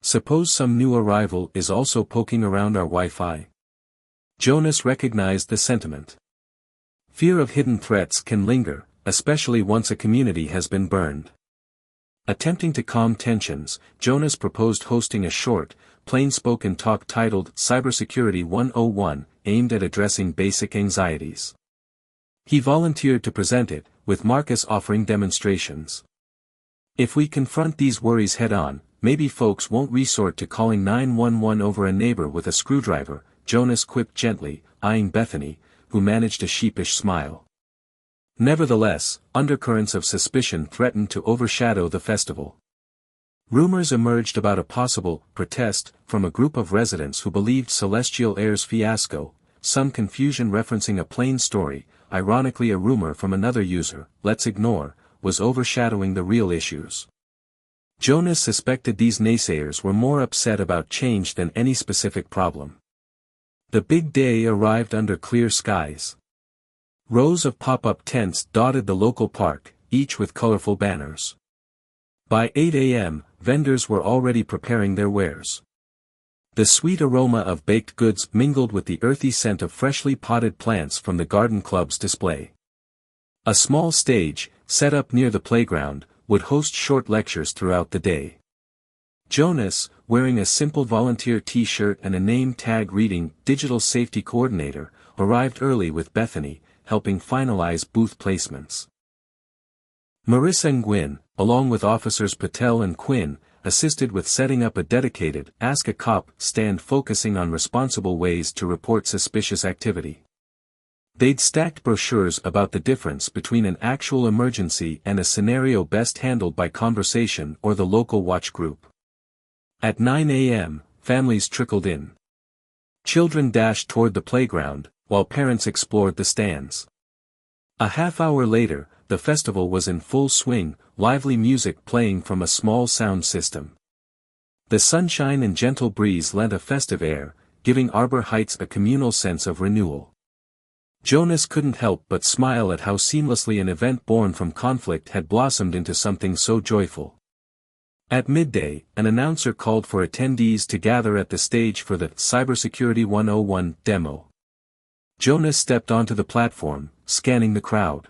Suppose some new arrival is also poking around our Wi-Fi?" Jonas recognized the sentiment. Fear of hidden threats can linger, especially once a community has been burned. Attempting to calm tensions, Jonas proposed hosting a short, plain-spoken talk titled Cybersecurity 101, aimed at addressing basic anxieties. He volunteered to present it, with Marcus offering demonstrations. "If we confront these worries head-on, maybe folks won't resort to calling 911 over a neighbor with a screwdriver," Jonas quipped gently, eyeing Bethany, who managed a sheepish smile. Nevertheless, undercurrents of suspicion threatened to overshadow the festival. Rumors emerged about a possible protest from a group of residents who believed Celestial Air's fiasco, some confusion referencing a plain story, ironically a rumor from another user, "Let's ignore," was overshadowing the real issues. Jonas suspected these naysayers were more upset about change than any specific problem. The big day arrived under clear skies. Rows of pop-up tents dotted the local park, each with colorful banners. By 8 a.m., vendors were already preparing their wares. The sweet aroma of baked goods mingled with the earthy scent of freshly potted plants from the garden club's display. A small stage, set up near the playground, would host short lectures throughout the day. Jonas, wearing a simple volunteer t-shirt and a name tag reading Digital Safety Coordinator, arrived early with Bethany, helping finalize booth placements. Marissa and Gwyn, along with officers Patel and Quinn, assisted with setting up a dedicated Ask a Cop stand focusing on responsible ways to report suspicious activity. They'd stacked brochures about the difference between an actual emergency and a scenario best handled by conversation or the local watch group. At 9 a.m., families trickled in. Children dashed toward the playground, while parents explored the stands. A half hour later, the festival was in full swing, lively music playing from a small sound system. The sunshine and gentle breeze lent a festive air, giving Arbor Heights a communal sense of renewal. Jonas couldn't help but smile at how seamlessly an event born from conflict had blossomed into something so joyful. At midday, an announcer called for attendees to gather at the stage for the Cybersecurity 101 demo. Jonas stepped onto the platform, scanning the crowd.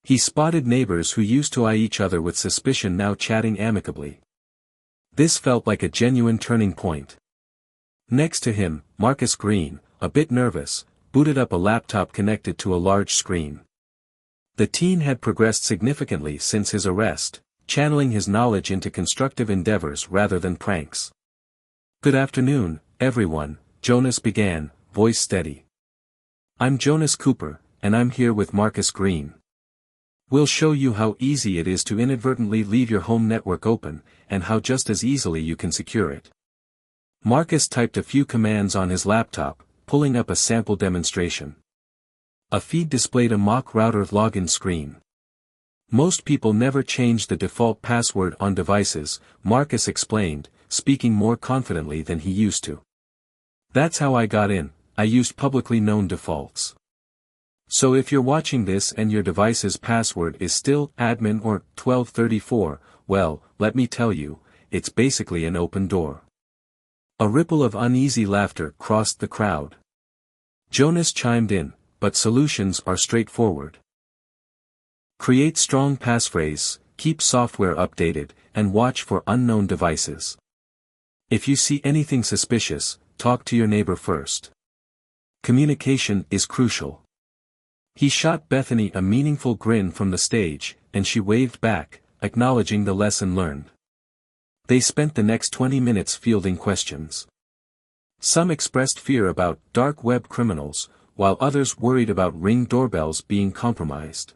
He spotted neighbors who used to eye each other with suspicion now chatting amicably. This felt like a genuine turning point. Next to him, Marcus Green, a bit nervous, booted up a laptop connected to a large screen. The teen had progressed significantly since his arrest, channeling his knowledge into constructive endeavors rather than pranks. "Good afternoon, everyone," Jonas began, voice steady. "I'm Jonas Cooper, and I'm here with Marcus Green. We'll show you how easy it is to inadvertently leave your home network open, and how just as easily you can secure it." Marcus typed a few commands on his laptop, pulling up a sample demonstration. A feed displayed a mock router login screen. "Most people never change the default password on devices," Marcus explained, speaking more confidently than he used to. "That's how I got in. I used publicly known defaults. So if you're watching this and your device's password is still admin or 1234, well, let me tell you, it's basically an open door." A ripple of uneasy laughter crossed the crowd. Jonas chimed in, "But solutions are straightforward. Create strong passphrase, keep software updated, and watch for unknown devices. If you see anything suspicious, talk to your neighbor first. Communication is crucial." He shot Bethany a meaningful grin from the stage, and she waved back, acknowledging the lesson learned. They spent the next 20 minutes fielding questions. Some expressed fear about dark web criminals, while others worried about Ring doorbells being compromised.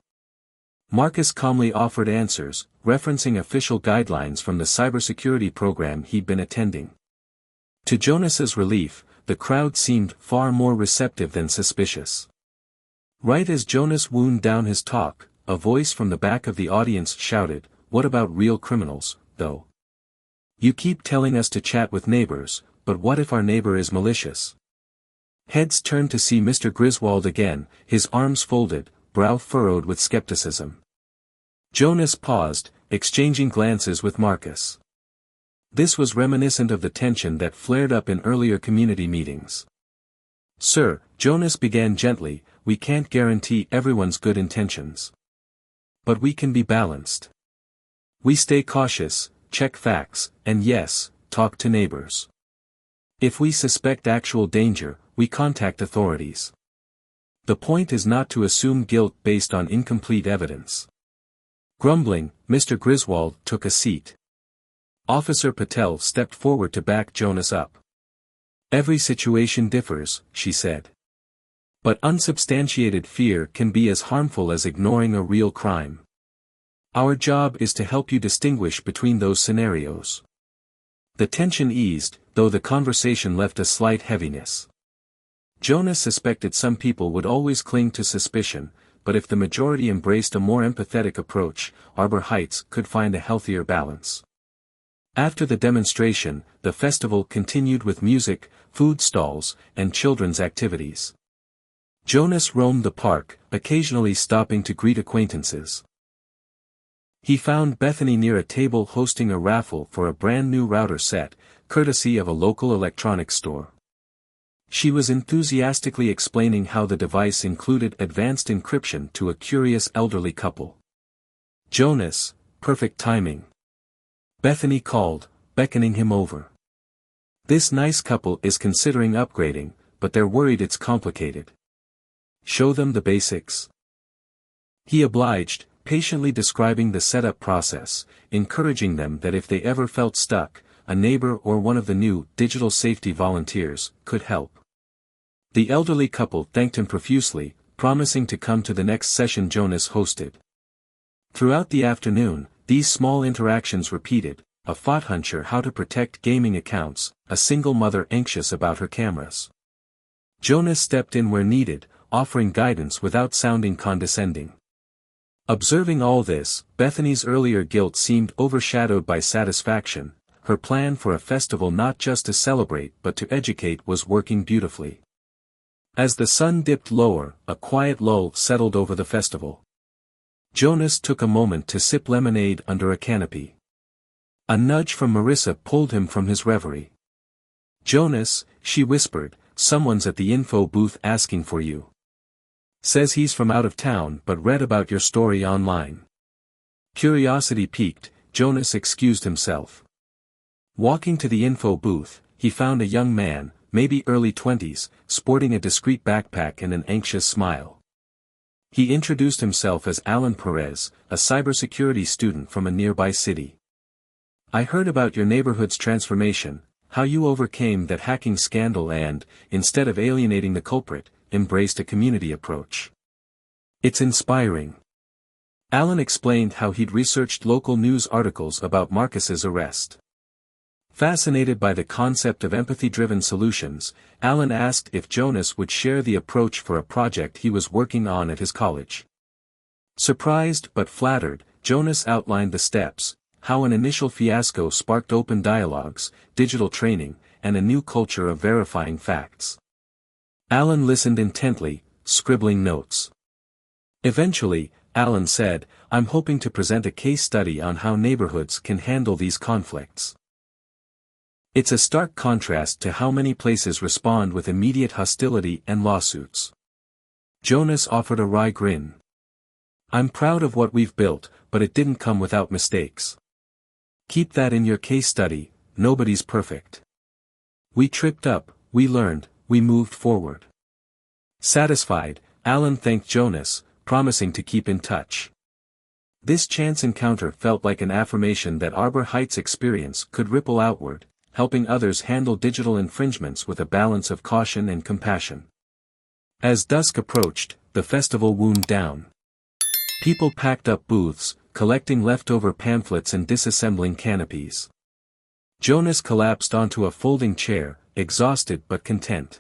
Marcus calmly offered answers, referencing official guidelines from the cybersecurity program he'd been attending. To Jonas's relief, the crowd seemed far more receptive than suspicious. Right as Jonas wound down his talk, a voice from the back of the audience shouted, "What about real criminals, though? You keep telling us to chat with neighbors, but what if our neighbor is malicious?" Heads turned to see Mr. Griswold again, his arms folded, brow furrowed with skepticism. Jonas paused, exchanging glances with Marcus. This was reminiscent of the tension that flared up in earlier community meetings. "Sir," Jonas began gently, "we can't guarantee everyone's good intentions. But we can be balanced. We stay cautious, check facts, and yes, talk to neighbors. If we suspect actual danger, we contact authorities. The point is not to assume guilt based on incomplete evidence." Grumbling, Mr. Griswold took a seat. Officer Patel stepped forward to back Jonas up. "Every situation differs," she said. "But unsubstantiated fear can be as harmful as ignoring a real crime. Our job is to help you distinguish between those scenarios." The tension eased, though the conversation left a slight heaviness. Jonas suspected some people would always cling to suspicion, but if the majority embraced a more empathetic approach, Arbor Heights could find a healthier balance. After the demonstration, the festival continued with music, food stalls, and children's activities. Jonas roamed the park, occasionally stopping to greet acquaintances. He found Bethany near a table hosting a raffle for a brand new router set, courtesy of a local electronics store. She was enthusiastically explaining how the device included advanced encryption to a curious elderly couple. "Jonas, perfect timing." Bethany called, beckoning him over. "This nice couple is considering upgrading, but they're worried it's complicated. Show them the basics." He obliged, patiently describing the setup process, encouraging them that if they ever felt stuck, a neighbor or one of the new digital safety volunteers could help. The elderly couple thanked him profusely, promising to come to the next session Jonas hosted. Throughout the afternoon, these small interactions repeated, a fothuncher how to protect gaming accounts, a single mother anxious about her cameras. Jonas stepped in where needed, offering guidance without sounding condescending. Observing all this, Bethany's earlier guilt seemed overshadowed by satisfaction. Her plan for a festival not just to celebrate but to educate was working beautifully. As the sun dipped lower, a quiet lull settled over the festival. Jonas took a moment to sip lemonade under a canopy. A nudge from Marissa pulled him from his reverie. "Jonas," she whispered, "someone's at the info booth asking for you. Says he's from out of town but read about your story online." Curiosity piqued, Jonas excused himself. Walking to the info booth, he found a young man, maybe early 20s, sporting a discreet backpack and an anxious smile. He introduced himself as Alan Perez, a cybersecurity student from a nearby city. "I heard about your neighborhood's transformation, how you overcame that hacking scandal and, instead of alienating the culprit, embraced a community approach. It's inspiring." Alan explained how he'd researched local news articles about Marcus's arrest. Fascinated by the concept of empathy-driven solutions, Alan asked if Jonas would share the approach for a project he was working on at his college. Surprised but flattered, Jonas outlined the steps, how an initial fiasco sparked open dialogues, digital training, and a new culture of verifying facts. Alan listened intently, scribbling notes. Eventually, Alan said, "I'm hoping to present a case study on how neighborhoods can handle these conflicts. It's a stark contrast to how many places respond with immediate hostility and lawsuits." Jonas offered a wry grin. "I'm proud of what we've built, but it didn't come without mistakes. Keep that in your case study, nobody's perfect. We tripped up, we learned, we moved forward." Satisfied, Alan thanked Jonas, promising to keep in touch. This chance encounter felt like an affirmation that Arbor Heights' experience could ripple outward, helping others handle digital infringements with a balance of caution and compassion. As dusk approached, the festival wound down. People packed up booths, collecting leftover pamphlets and disassembling canopies. Jonas collapsed onto a folding chair, exhausted but content.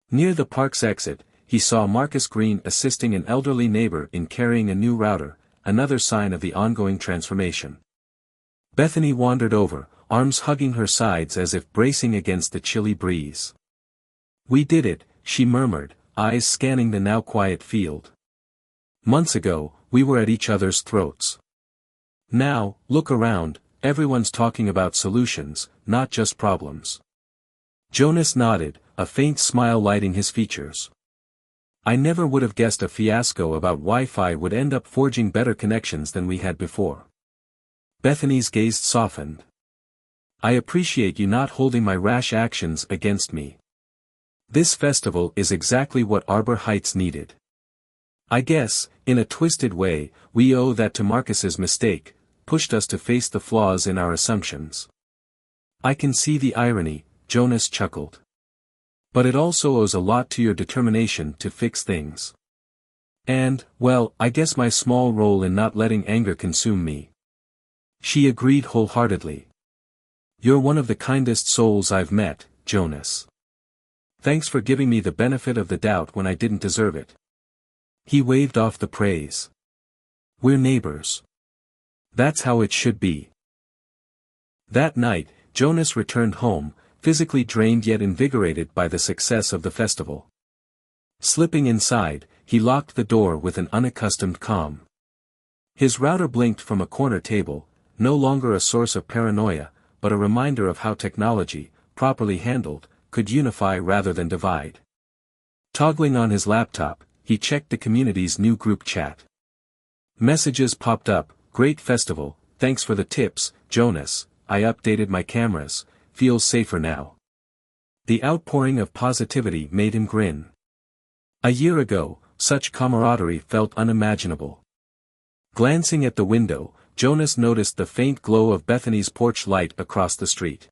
Near the park's exit, he saw Marcus Green assisting an elderly neighbor in carrying a new router, another sign of the ongoing transformation. Bethany wandered over, arms hugging her sides as if bracing against the chilly breeze. "We did it," she murmured, eyes scanning the now quiet field. "Months ago, we were at each other's throats. Now, look around, everyone's talking about solutions, not just problems." Jonas nodded, a faint smile lighting his features. "I never would have guessed a fiasco about Wi-Fi would end up forging better connections than we had before." Bethany's gaze softened. "I appreciate you not holding my rash actions against me. This festival is exactly what Arbor Heights needed. I guess, in a twisted way, we owe that to Marcus's mistake, pushed us to face the flaws in our assumptions." "I can see the irony," Jonas chuckled. "But it also owes a lot to your determination to fix things. And, well, I guess my small role in not letting anger consume me." She agreed wholeheartedly. "You're one of the kindest souls I've met, Jonas. Thanks for giving me the benefit of the doubt when I didn't deserve it." He waved off the praise. "We're neighbors. That's how it should be." That night, Jonas returned home, physically drained yet invigorated by the success of the festival. Slipping inside, he locked the door with an unaccustomed calm. His router blinked from a corner table, no longer a source of paranoia, but a reminder of how technology, properly handled, could unify rather than divide. Toggling on his laptop, he checked the community's new group chat. Messages popped up, "Great festival, thanks for the tips, Jonas, I updated my cameras, feels safer now." The outpouring of positivity made him grin. A year ago, such camaraderie felt unimaginable. Glancing at the window, Jonas noticed the faint glow of Bethany's porch light across the street.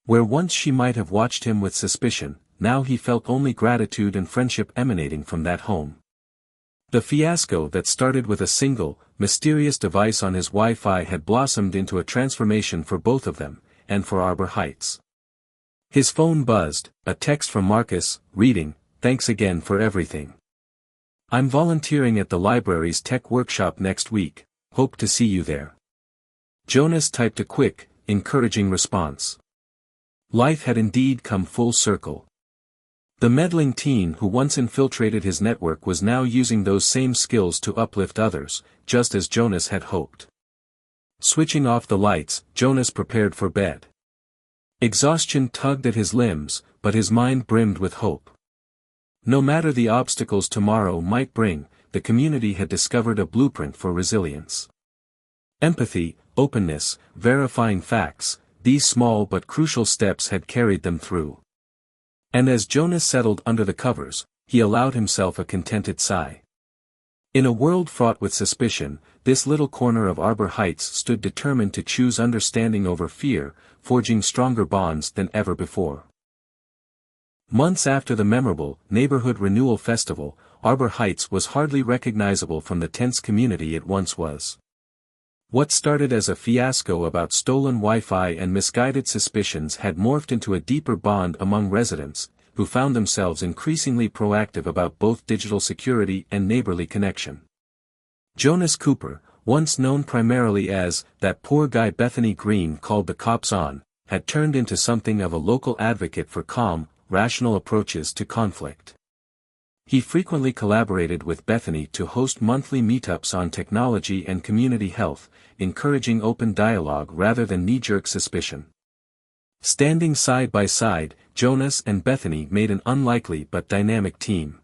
Where once she might have watched him with suspicion, now he felt only gratitude and friendship emanating from that home. The fiasco that started with a single, mysterious device on his Wi-Fi had blossomed into a transformation for both of them, and for Arbor Heights. His phone buzzed, a text from Marcus, reading, "Thanks again for everything. I'm volunteering at the library's tech workshop next week, hope to see you there." Jonas typed a quick, encouraging response. Life had indeed come full circle. The meddling teen who once infiltrated his network was now using those same skills to uplift others, just as Jonas had hoped. Switching off the lights, Jonas prepared for bed. Exhaustion tugged at his limbs, but his mind brimmed with hope. No matter the obstacles tomorrow might bring, the community had discovered a blueprint for resilience. Empathy, openness, verifying facts, these small but crucial steps had carried them through. And as Jonas settled under the covers, he allowed himself a contented sigh. In a world fraught with suspicion, this little corner of Arbor Heights stood determined to choose understanding over fear, forging stronger bonds than ever before. Months after the memorable Neighborhood Renewal Festival, Arbor Heights was hardly recognizable from the tense community it once was. What started as a fiasco about stolen Wi-Fi and misguided suspicions had morphed into a deeper bond among residents, who found themselves increasingly proactive about both digital security and neighborly connection. Jonas Cooper, once known primarily as "that poor guy Bethany Green called the cops on," had turned into something of a local advocate for calm, rational approaches to conflict. He frequently collaborated with Bethany to host monthly meetups on technology and community health, encouraging open dialogue rather than knee-jerk suspicion. Standing side by side, Jonas and Bethany made an unlikely but dynamic team.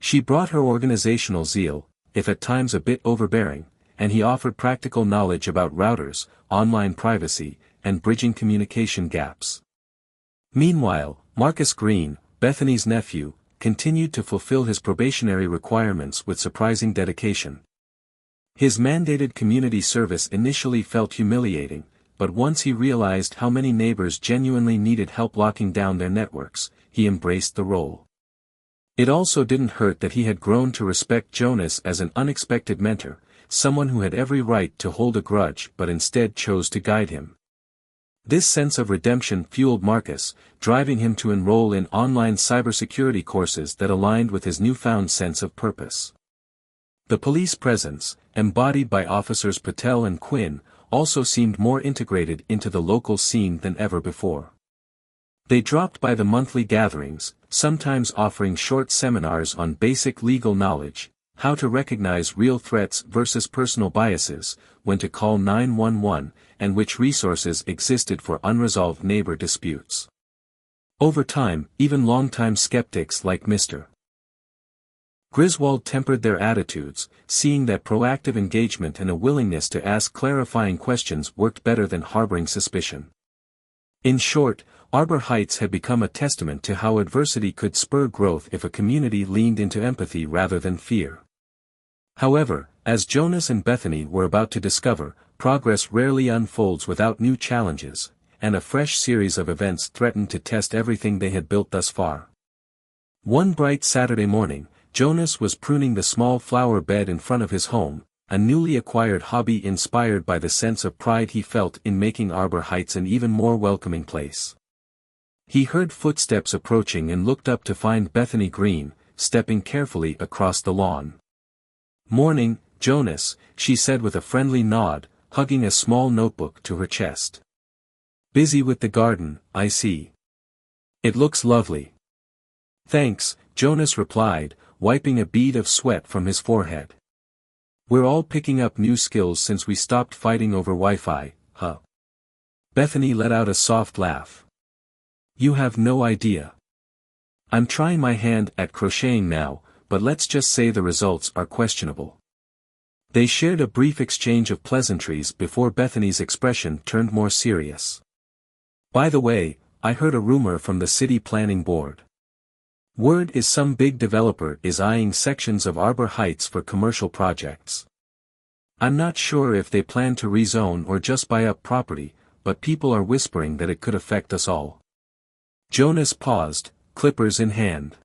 She brought her organizational zeal, if at times a bit overbearing, and he offered practical knowledge about routers, online privacy, and bridging communication gaps. Meanwhile, Marcus Green, Bethany's nephew, continued to fulfill his probationary requirements with surprising dedication. His mandated community service initially felt humiliating, but once he realized how many neighbors genuinely needed help locking down their networks, he embraced the role. It also didn't hurt that he had grown to respect Jonas as an unexpected mentor, someone who had every right to hold a grudge but instead chose to guide him. This sense of redemption fueled Marcus, driving him to enroll in online cybersecurity courses that aligned with his newfound sense of purpose. The police presence, embodied by Officers Patel and Quinn, also seemed more integrated into the local scene than ever before. They dropped by the monthly gatherings, sometimes offering short seminars on basic legal knowledge, how to recognize real threats versus personal biases, when to call 911, and which resources existed for unresolved neighbor disputes. Over time, even longtime skeptics like Mr. Griswold tempered their attitudes, seeing that proactive engagement and a willingness to ask clarifying questions worked better than harboring suspicion. In short, Arbor Heights had become a testament to how adversity could spur growth if a community leaned into empathy rather than fear. However, as Jonas and Bethany were about to discover, progress rarely unfolds without new challenges, and a fresh series of events threatened to test everything they had built thus far. One bright Saturday morning, Jonas was pruning the small flower bed in front of his home, a newly acquired hobby inspired by the sense of pride he felt in making Arbor Heights an even more welcoming place. He heard footsteps approaching and looked up to find Bethany Green, stepping carefully across the lawn. "Morning, Jonas," she said with a friendly nod, hugging a small notebook to her chest. "Busy with the garden, I see. It looks lovely." "Thanks," Jonas replied, wiping a bead of sweat from his forehead. "We're all picking up new skills since we stopped fighting over Wi-Fi, huh?" Bethany let out a soft laugh. "You have no idea. I'm trying my hand at crocheting now, but let's just say the results are questionable." They shared a brief exchange of pleasantries before Bethany's expression turned more serious. "By the way, I heard a rumor from the city planning board. Word is some big developer is eyeing sections of Arbor Heights for commercial projects. I'm not sure if they plan to rezone or just buy up property, but people are whispering that it could affect us all." Jonas paused, clippers in hand.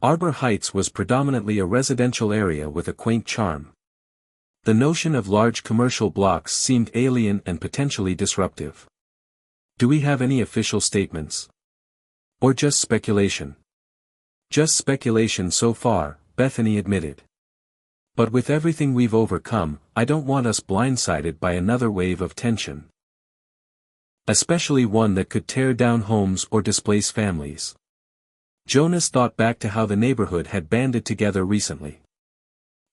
Arbor Heights was predominantly a residential area with a quaint charm. The notion of large commercial blocks seemed alien and potentially disruptive. "Do we have any official statements? Or just speculation?" "Just speculation so far," Bethany admitted. "But with everything we've overcome, I don't want us blindsided by another wave of tension. Especially one that could tear down homes or displace families." Jonas thought back to how the neighborhood had banded together recently.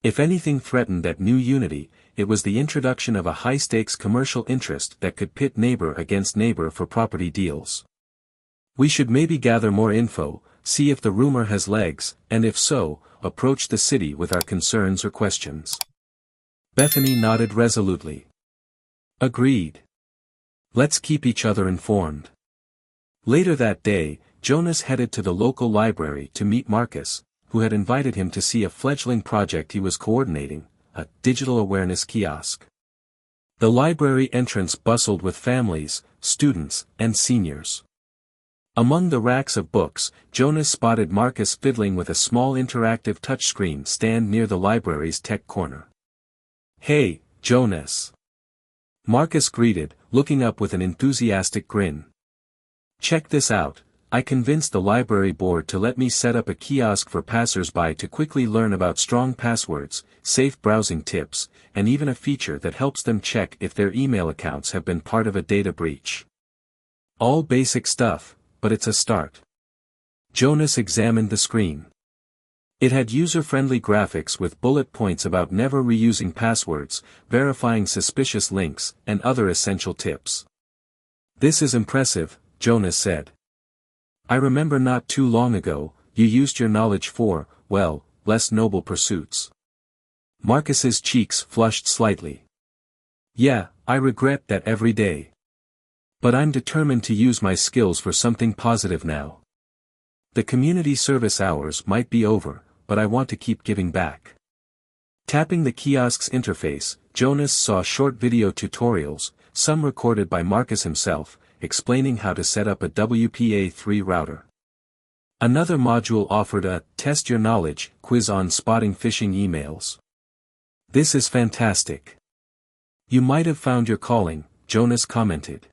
If anything threatened that new unity, it was the introduction of a high-stakes commercial interest that could pit neighbor against neighbor for property deals. We should maybe gather more info, see if the rumor has legs, and if so, approach the city with our concerns or questions. Bethany nodded resolutely. Agreed. Let's keep each other informed. Later that day, Jonas headed to the local library to meet Marcus, who had invited him to see a fledgling project he was coordinating, a digital awareness kiosk. The library entrance bustled with families, students, and seniors. Among the racks of books, Jonas spotted Marcus fiddling with a small interactive touchscreen stand near the library's tech corner. "Hey, Jonas." Marcus greeted, looking up with an enthusiastic grin. "Check this out. I convinced the library board to let me set up a kiosk for passers-by to quickly learn about strong passwords, safe browsing tips, and even a feature that helps them check if their email accounts have been part of a data breach. All basic stuff, but it's a start." Jonas examined the screen. It had user-friendly graphics with bullet points about never reusing passwords, verifying suspicious links, and other essential tips. "This is impressive," Jonas said. "I remember not too long ago, you used your knowledge for, well, less noble pursuits." Marcus's cheeks flushed slightly. "Yeah, I regret that every day. But I'm determined to use my skills for something positive now. The community service hours might be over, but I want to keep giving back." Tapping the kiosk's interface, Jonas saw short video tutorials, some recorded by Marcus himself, explaining how to set up a WPA3 router. Another module offered a "Test Your Knowledge" quiz on spotting phishing emails. "This is fantastic. You might have found your calling," Jonas commented.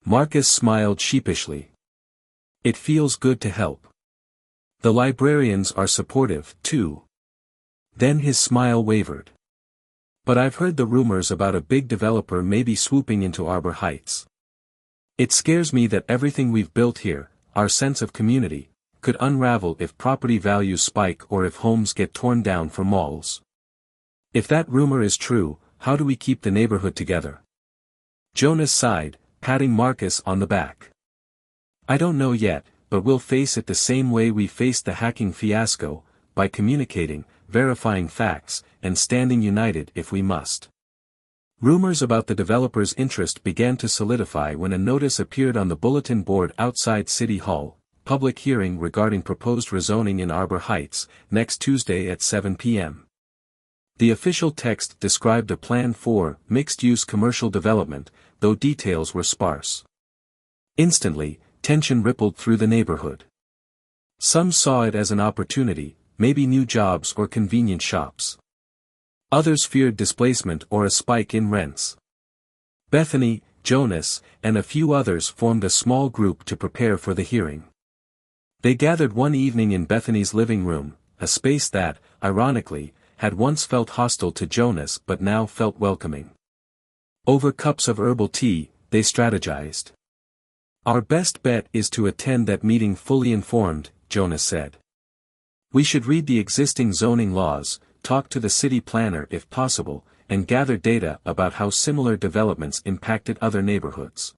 Marcus smiled sheepishly. "It feels good to help. The librarians are supportive, too." Then his smile wavered. "But I've heard the rumors about a big developer maybe swooping into Arbor Heights. It scares me that everything we've built here, our sense of community, could unravel if property values spike or if homes get torn down for malls. If that rumor is true, how do we keep the neighborhood together?" Jonas sighed, patting Marcus on the back. "I don't know yet, but we'll face it the same way we faced the hacking fiasco, by communicating, verifying facts, and standing united if we must." Rumors about the developer's interest began to solidify when a notice appeared on the bulletin board outside City Hall: "Public hearing regarding proposed rezoning in Arbor Heights, next Tuesday at 7 p.m. The official text described a plan for mixed-use commercial development, though details were sparse. Instantly, tension rippled through the neighborhood. Some saw it as an opportunity, maybe new jobs or convenient shops. Others feared displacement or a spike in rents. Bethany, Jonas, and a few others formed a small group to prepare for the hearing. They gathered one evening in Bethany's living room, a space that, ironically, had once felt hostile to Jonas but now felt welcoming. Over cups of herbal tea, they strategized. "Our best bet is to attend that meeting fully informed," Jonas said. "We should read the existing zoning laws, talk to the city planner if possible, and gather data about how similar developments impacted other neighborhoods."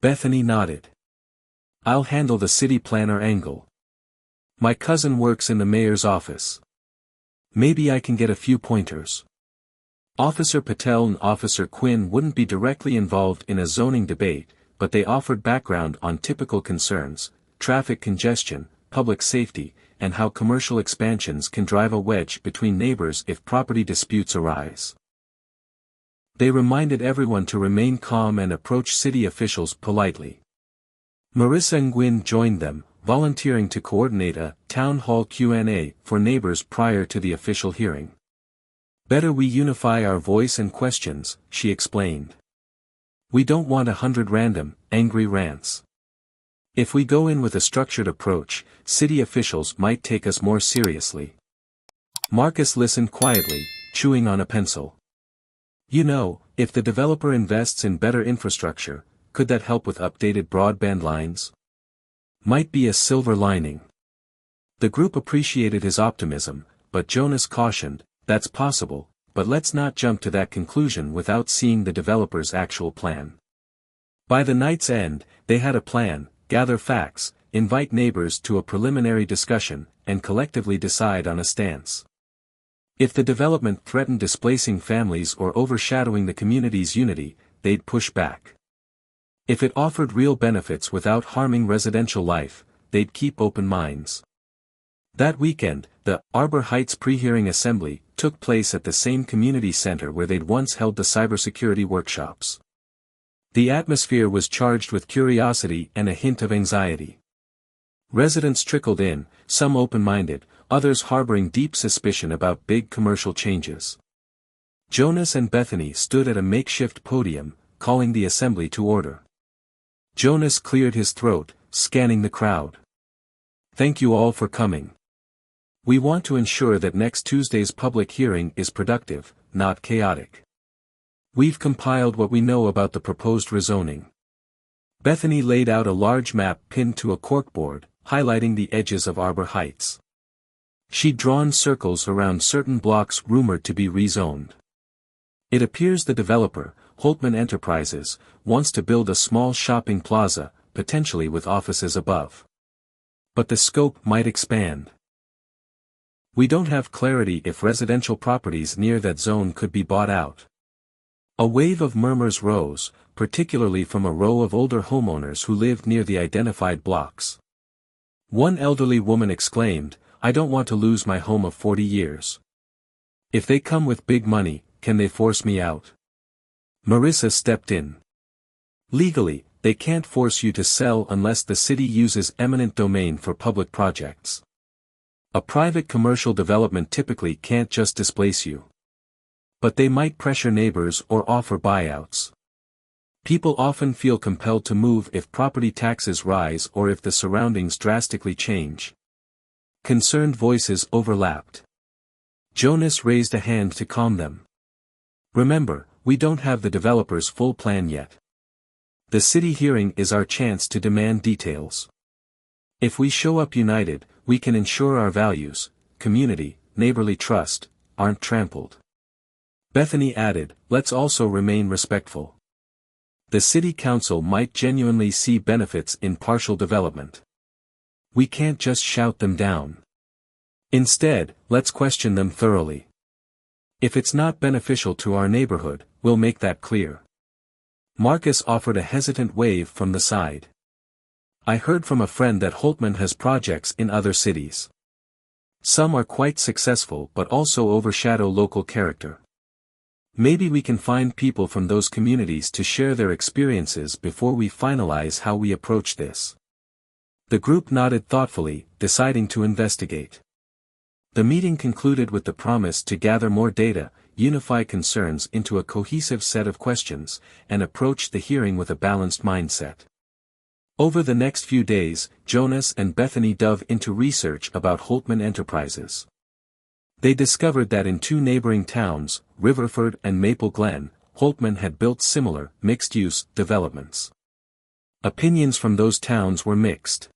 Bethany nodded. "I'll handle the city planner angle. My cousin works in the mayor's office. Maybe I can get a few pointers." Officer Patel and Officer Quinn wouldn't be directly involved in a zoning debate, but they offered background on typical concerns: traffic congestion, public safety, and how commercial expansions can drive a wedge between neighbors if property disputes arise. They reminded everyone to remain calm and approach city officials politely. Marissa Nguyen joined them, volunteering to coordinate a town hall Q&A for neighbors prior to the official hearing. "Better we unify our voice and questions," she explained. "We don't want 100 random, angry rants. If we go in with a structured approach, city officials might take us more seriously." Marcus listened quietly, chewing on a pencil. "You know, if the developer invests in better infrastructure, could that help with updated broadband lines?" might be a silver lining. The group appreciated his optimism, but Jonas cautioned, that's possible, but let's not jump to that conclusion without seeing the developer's actual plan. By the night's end, they had a plan: gather facts, invite neighbors to a preliminary discussion, and collectively decide on a stance. If the development threatened displacing families or overshadowing the community's unity, they'd push back. If it offered real benefits without harming residential life, they'd keep open minds. That weekend, the Arbor Heights pre-hearing assembly took place at the same community center where they'd once held the cybersecurity workshops. The atmosphere was charged with curiosity and a hint of anxiety. Residents trickled in, some open-minded, others harboring deep suspicion about big commercial changes. Jonas and Bethany stood at a makeshift podium, calling the assembly to order. Jonas cleared his throat, scanning the crowd. "Thank you all for coming. We want to ensure that next Tuesday's public hearing is productive, not chaotic. We've compiled what we know about the proposed rezoning." Bethany laid out a large map pinned to a corkboard, highlighting the edges of Arbor Heights. She'd drawn circles around certain blocks rumored to be rezoned. It appears the developer, Holtman Enterprises, wants to build a small shopping plaza, potentially with offices above. But the scope might expand. We don't have clarity if residential properties near that zone could be bought out. A wave of murmurs rose, particularly from a row of older homeowners who lived near the identified blocks. One elderly woman exclaimed, "I don't want to lose my home of 40 years. If they come with big money, can they force me out?" Marissa stepped in. "Legally, they can't force you to sell unless the city uses eminent domain for public projects. A private commercial development typically can't just displace you. But they might pressure neighbors or offer buyouts. People often feel compelled to move if property taxes rise or if the surroundings drastically change." Concerned voices overlapped. Jonas raised a hand to calm them. "Remember, we don't have the developer's full plan yet. The city hearing is our chance to demand details. If we show up united, we can ensure our values, community, neighborly trust, aren't trampled." Bethany added, "Let's also remain respectful. The city council might genuinely see benefits in partial development. We can't just shout them down. Instead, let's question them thoroughly. If it's not beneficial to our neighborhood, we'll make that clear." Marcus offered a hesitant wave from the side. "I heard from a friend that Holtman has projects in other cities. Some are quite successful but also overshadow local character. Maybe we can find people from those communities to share their experiences before we finalize how we approach this." The group nodded thoughtfully, deciding to investigate. The meeting concluded with the promise to gather more data, unify concerns into a cohesive set of questions, and approach the hearing with a balanced mindset. Over the next few days, Jonas and Bethany dove into research about Holtman Enterprises. They discovered that in two neighboring towns, Riverford and Maple Glen, Holtman had built similar, mixed-use, developments. Opinions from those towns were mixed.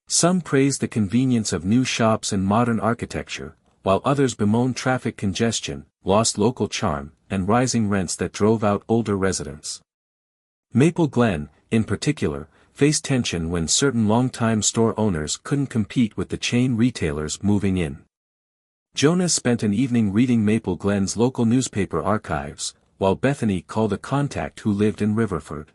Some praised the convenience of new shops and modern architecture, while others bemoaned traffic congestion, lost local charm, and rising rents that drove out older residents. Maple Glen, in particular, faced tension when certain longtime store owners couldn't compete with the chain retailers moving in. Jonas spent an evening reading Maple Glen's local newspaper archives, while Bethany called a contact who lived in Riverford.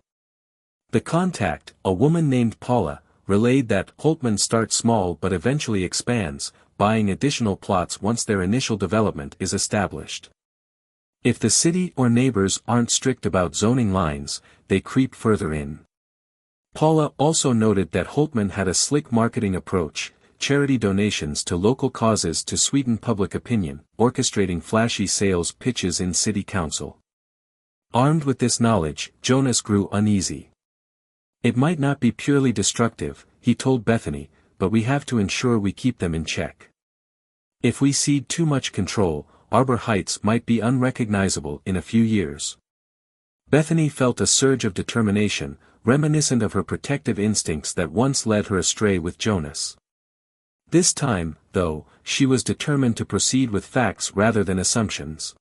The contact, a woman named Paula, relayed that Holtman starts small but eventually expands, buying additional plots once their initial development is established. If the city or neighbors aren't strict about zoning lines, they creep further in. Paula also noted that Holtman had a slick marketing approach, charity donations to local causes to sweeten public opinion, orchestrating flashy sales pitches in city council. Armed with this knowledge, Jonas grew uneasy. "It might not be purely destructive," he told Bethany, "but we have to ensure we keep them in check. If we cede too much control, Arbor Heights might be unrecognizable in a few years." Bethany felt a surge of determination, reminiscent of her protective instincts that once led her astray with Jonas. This time, though, she was determined to proceed with facts rather than assumptions.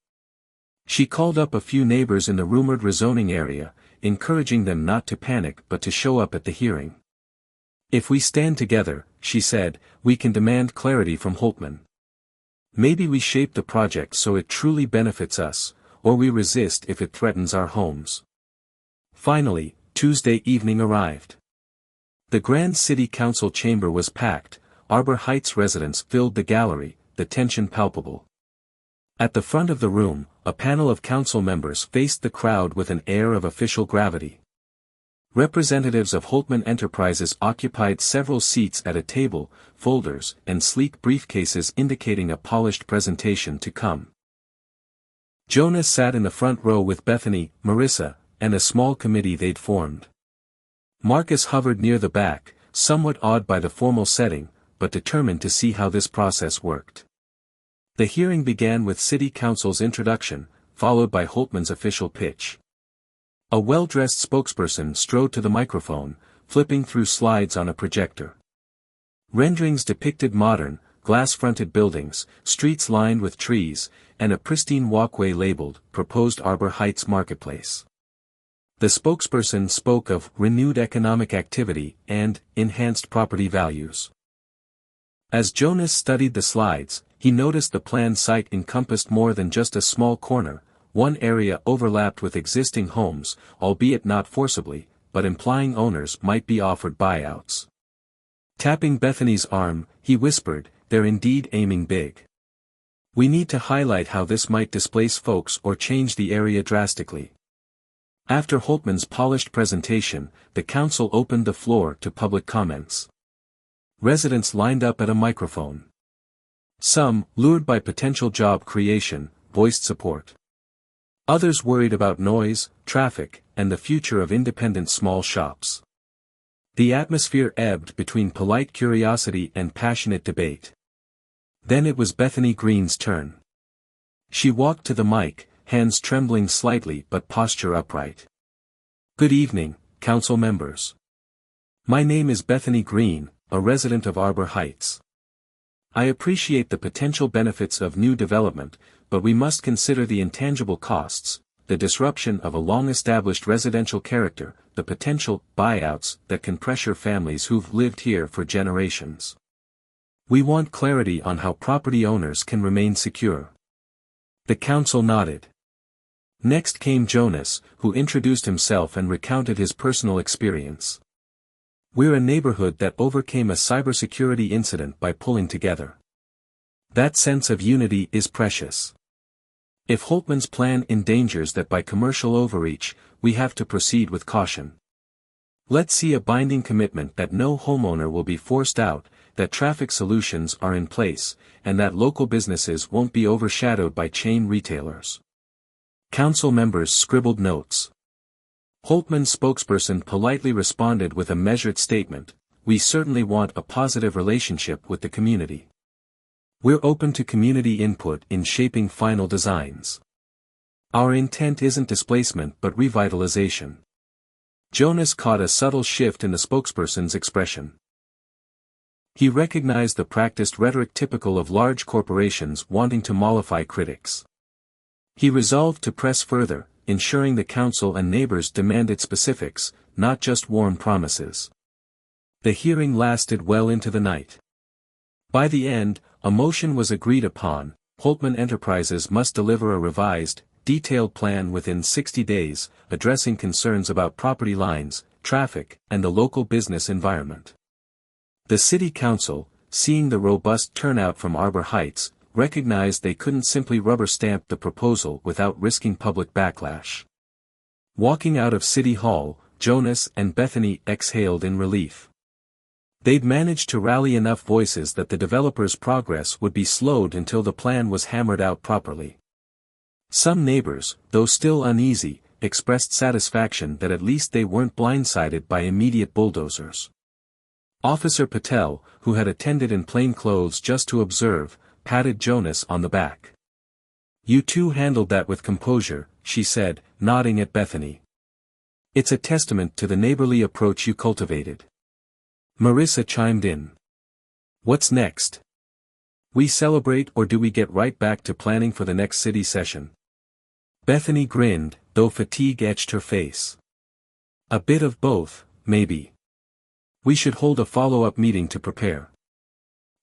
She called up a few neighbors in the rumored rezoning area, encouraging them not to panic but to show up at the hearing. "If we stand together," she said, "we can demand clarity from Holtman. Maybe we shape the project so it truly benefits us, or we resist if it threatens our homes." Finally, Tuesday evening arrived. The Grand City Council chamber was packed. Arbor Heights residents filled the gallery, the tension palpable. At the front of the room, a panel of council members faced the crowd with an air of official gravity. Representatives of Holtman Enterprises occupied several seats at a table, folders and sleek briefcases indicating a polished presentation to come. Jonas sat in the front row with Bethany, Marissa, and a small committee they'd formed. Marcus hovered near the back, somewhat awed by the formal setting, but determined to see how this process worked. The hearing began with City Council's introduction, followed by Holtman's official pitch. A well-dressed spokesperson strode to the microphone, flipping through slides on a projector. Renderings depicted modern, glass-fronted buildings, streets lined with trees, and a pristine walkway labeled, "Proposed Arbor Heights Marketplace." The spokesperson spoke of renewed economic activity and enhanced property values. As Jonas studied the slides, he noticed the planned site encompassed more than just a small corner. One area overlapped with existing homes, albeit not forcibly, but implying owners might be offered buyouts. Tapping Bethany's arm, he whispered, "They're indeed aiming big. We need to highlight how this might displace folks or change the area drastically." After Holtman's polished presentation, the council opened the floor to public comments. Residents lined up at a microphone. Some, lured by potential job creation, voiced support. Others worried about noise, traffic, and the future of independent small shops. The atmosphere ebbed between polite curiosity and passionate debate. Then it was Bethany Green's turn. She walked to the mic, hands trembling slightly but posture upright. "Good evening, council members. My name is Bethany Green, a resident of Arbor Heights. I appreciate the potential benefits of new development, but we must consider the intangible costs, the disruption of a long-established residential character, the potential buyouts that can pressure families who've lived here for generations. We want clarity on how property owners can remain secure." The council nodded. Next came Jonas, who introduced himself and recounted his personal experience. "We're a neighborhood that overcame a cybersecurity incident by pulling together. That sense of unity is precious. If Holtman's plan endangers that by commercial overreach, we have to proceed with caution. Let's see a binding commitment that no homeowner will be forced out, that traffic solutions are in place, and that local businesses won't be overshadowed by chain retailers." Council members scribbled notes. Holtman's spokesperson politely responded with a measured statement, "We certainly want a positive relationship with the community. We're open to community input in shaping final designs. Our intent isn't displacement but revitalization." Jonas caught a subtle shift in the spokesperson's expression. He recognized the practiced rhetoric typical of large corporations wanting to mollify critics. He resolved to press further, ensuring the council and neighbors demanded specifics, not just warm promises. The hearing lasted well into the night. By the end, a motion was agreed upon: Holtman Enterprises must deliver a revised, detailed plan within 60 days, addressing concerns about property lines, traffic, and the local business environment. The city council, seeing the robust turnout from Arbor Heights, recognized they couldn't simply rubber stamp the proposal without risking public backlash. Walking out of City Hall, Jonas and Bethany exhaled in relief. They'd managed to rally enough voices that the developer's progress would be slowed until the plan was hammered out properly. Some neighbors, though still uneasy, expressed satisfaction that at least they weren't blindsided by immediate bulldozers. Officer Patel, who had attended in plain clothes just to observe, patted Jonas on the back. "You two handled that with composure," she said, nodding at Bethany. It's a testament to the neighborly approach you cultivated. Marissa chimed in. What's next? We celebrate, or do we get right back to planning for the next city session? Bethany grinned, though fatigue etched her face. A bit of both, maybe. We should hold a follow-up meeting to prepare.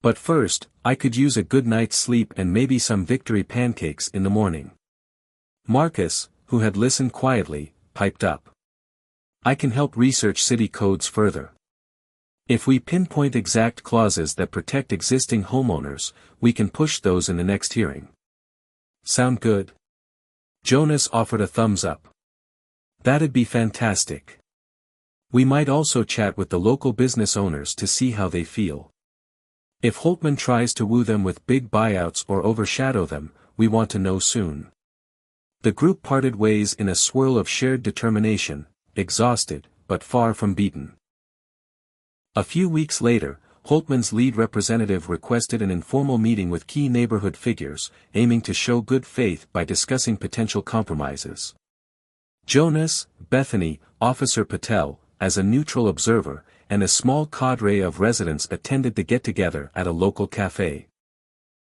But first, I could use a good night's sleep and maybe some victory pancakes in the morning. Marcus, who had listened quietly, piped up. I can help research city codes further. If we pinpoint exact clauses that protect existing homeowners, we can push those in the next hearing. Sound good? Jonas offered a thumbs up. That'd be fantastic. We might also chat with the local business owners to see how they feel. If Holtman tries to woo them with big buyouts or overshadow them, we want to know soon. The group parted ways in a swirl of shared determination, exhausted, but far from beaten. A few weeks later, Holtman's lead representative requested an informal meeting with key neighborhood figures, aiming to show good faith by discussing potential compromises. Jonas, Bethany, Officer Patel, as a neutral observer, and a small cadre of residents attended the get-together at a local cafe.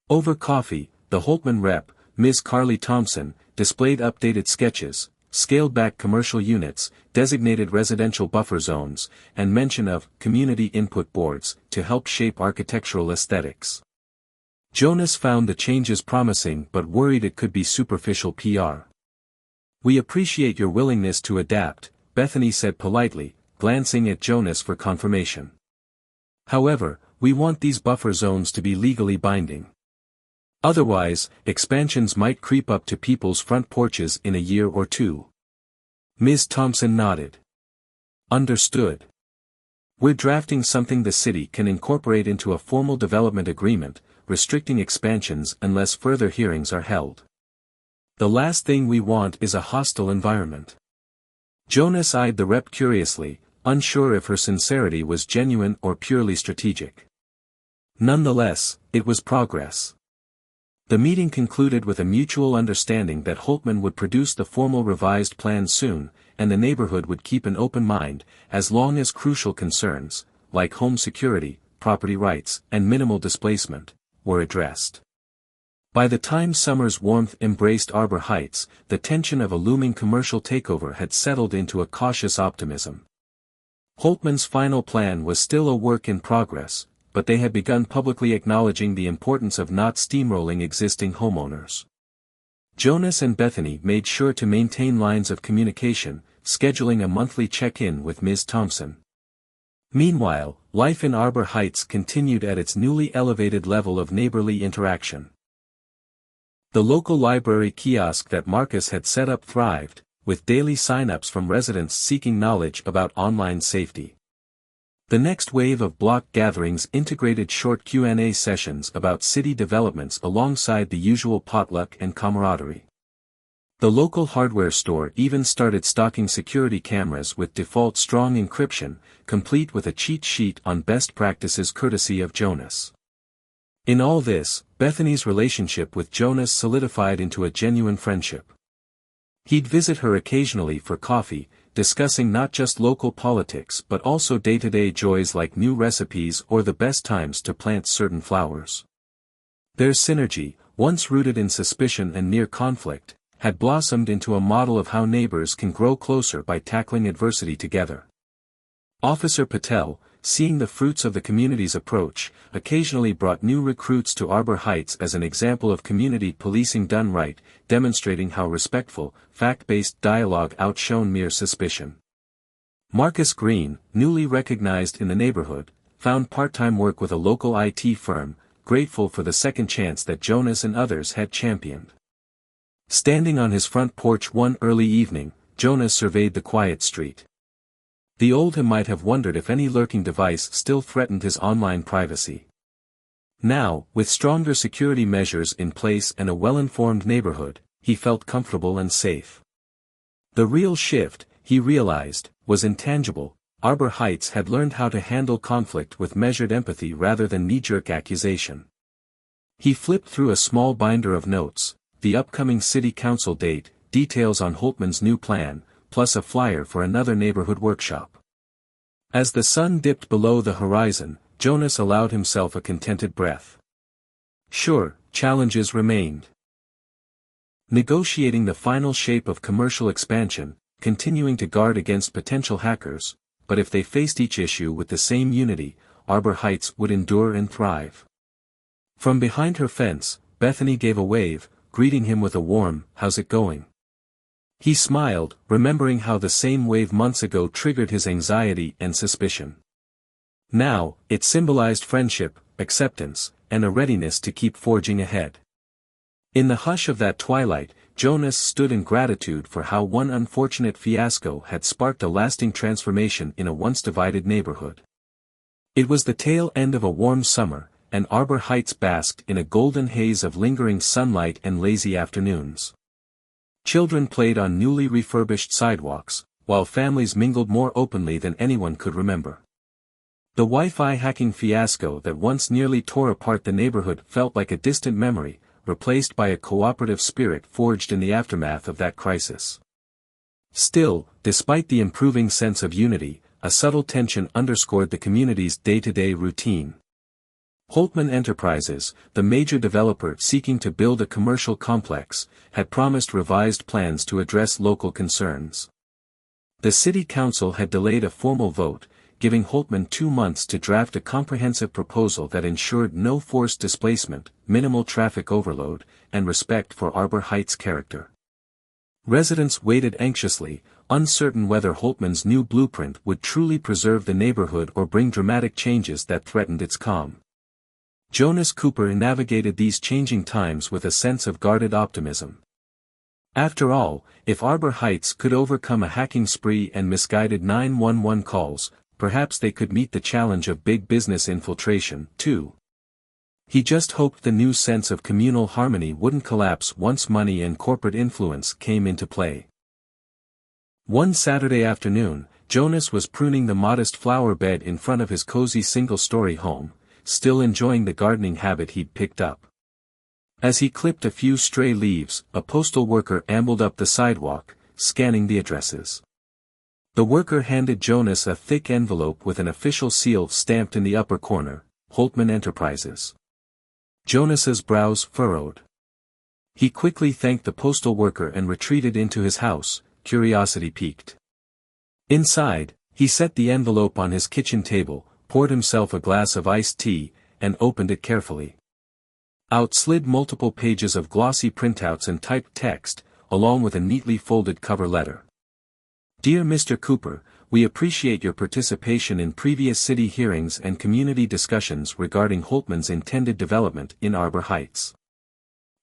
Over coffee, the Holtman rep, Ms. Carly Thompson, displayed updated sketches, scaled-back commercial units, designated residential buffer zones, and mention of community input boards to help shape architectural aesthetics. Jonas found the changes promising but worried it could be superficial PR. We appreciate your willingness to adapt, Bethany said politely, glancing at Jonas for confirmation. However, we want these buffer zones to be legally binding. Otherwise, expansions might creep up to people's front porches in a year or two. Ms. Thompson nodded. Understood. We're drafting something the city can incorporate into a formal development agreement, restricting expansions unless further hearings are held. The last thing we want is a hostile environment. Jonas eyed the rep curiously, unsure if her sincerity was genuine or purely strategic. Nonetheless, it was progress. The meeting concluded with a mutual understanding that Holtman would produce the formal revised plan soon, and the neighborhood would keep an open mind, as long as crucial concerns, like home security, property rights, and minimal displacement, were addressed. By the time summer's warmth embraced Arbor Heights, the tension of a looming commercial takeover had settled into a cautious optimism. Holtman's final plan was still a work in progress, but they had begun publicly acknowledging the importance of not steamrolling existing homeowners. Jonas and Bethany made sure to maintain lines of communication, scheduling a monthly check-in with Ms. Thompson. Meanwhile, life in Arbor Heights continued at its newly elevated level of neighborly interaction. The local library kiosk that Marcus had set up thrived, with daily sign-ups from residents seeking knowledge about online safety. The next wave of block gatherings integrated short Q&A sessions about city developments alongside the usual potluck and camaraderie. The local hardware store even started stocking security cameras with default strong encryption, complete with a cheat sheet on best practices courtesy of Jonas. In all this, Bethany's relationship with Jonas solidified into a genuine friendship. He'd visit her occasionally for coffee, discussing not just local politics but also day-to-day joys like new recipes or the best times to plant certain flowers. Their synergy, once rooted in suspicion and near conflict, had blossomed into a model of how neighbors can grow closer by tackling adversity together. Officer Patel, seeing the fruits of the community's approach, occasionally brought new recruits to Arbor Heights as an example of community policing done right, demonstrating how respectful, fact-based dialogue outshone mere suspicion. Marcus Green, newly recognized in the neighborhood, found part-time work with a local IT firm, grateful for the second chance that Jonas and others had championed. Standing on his front porch one early evening, Jonas surveyed the quiet street. The old him might have wondered if any lurking device still threatened his online privacy. Now, with stronger security measures in place and a well-informed neighborhood, he felt comfortable and safe. The real shift, he realized, was intangible. Arbor Heights had learned how to handle conflict with measured empathy rather than knee-jerk accusation. He flipped through a small binder of notes, the upcoming city council date, details on Holtman's new plan, plus a flyer for another neighborhood workshop. As the sun dipped below the horizon, Jonas allowed himself a contented breath. Sure, challenges remained. Negotiating the final shape of commercial expansion, continuing to guard against potential hackers, but if they faced each issue with the same unity, Arbor Heights would endure and thrive. From behind her fence, Bethany gave a wave, greeting him with a warm, "How's it going?" He smiled, remembering how the same wave months ago triggered his anxiety and suspicion. Now, it symbolized friendship, acceptance, and a readiness to keep forging ahead. In the hush of that twilight, Jonas stood in gratitude for how one unfortunate fiasco had sparked a lasting transformation in a once divided neighborhood. It was the tail end of a warm summer, and Arbor Heights basked in a golden haze of lingering sunlight and lazy afternoons. Children played on newly refurbished sidewalks, while families mingled more openly than anyone could remember. The Wi-Fi hacking fiasco that once nearly tore apart the neighborhood felt like a distant memory, replaced by a cooperative spirit forged in the aftermath of that crisis. Still, despite the improving sense of unity, a subtle tension underscored the community's day-to-day routine. Holtman Enterprises, the major developer seeking to build a commercial complex, had promised revised plans to address local concerns. The city council had delayed a formal vote, giving Holtman 2 months to draft a comprehensive proposal that ensured no forced displacement, minimal traffic overload, and respect for Arbor Heights' character. Residents waited anxiously, uncertain whether Holtman's new blueprint would truly preserve the neighborhood or bring dramatic changes that threatened its calm. Jonas Cooper navigated these changing times with a sense of guarded optimism. After all, if Arbor Heights could overcome a hacking spree and misguided 911 calls, perhaps they could meet the challenge of big business infiltration, too. He just hoped the new sense of communal harmony wouldn't collapse once money and corporate influence came into play. One Saturday afternoon, Jonas was pruning the modest flower bed in front of his cozy single-story home, still enjoying the gardening habit he'd picked up. As he clipped a few stray leaves, a postal worker ambled up the sidewalk, scanning the addresses. The worker handed Jonas a thick envelope with an official seal stamped in the upper corner, Holtman Enterprises. Jonas's brows furrowed. He quickly thanked the postal worker and retreated into his house, curiosity piqued. Inside, he set the envelope on his kitchen table, poured himself a glass of iced tea, and opened it carefully. Out slid multiple pages of glossy printouts and typed text, along with a neatly folded cover letter. Dear Mr. Cooper, we appreciate your participation in previous city hearings and community discussions regarding Holtman's intended development in Arbor Heights.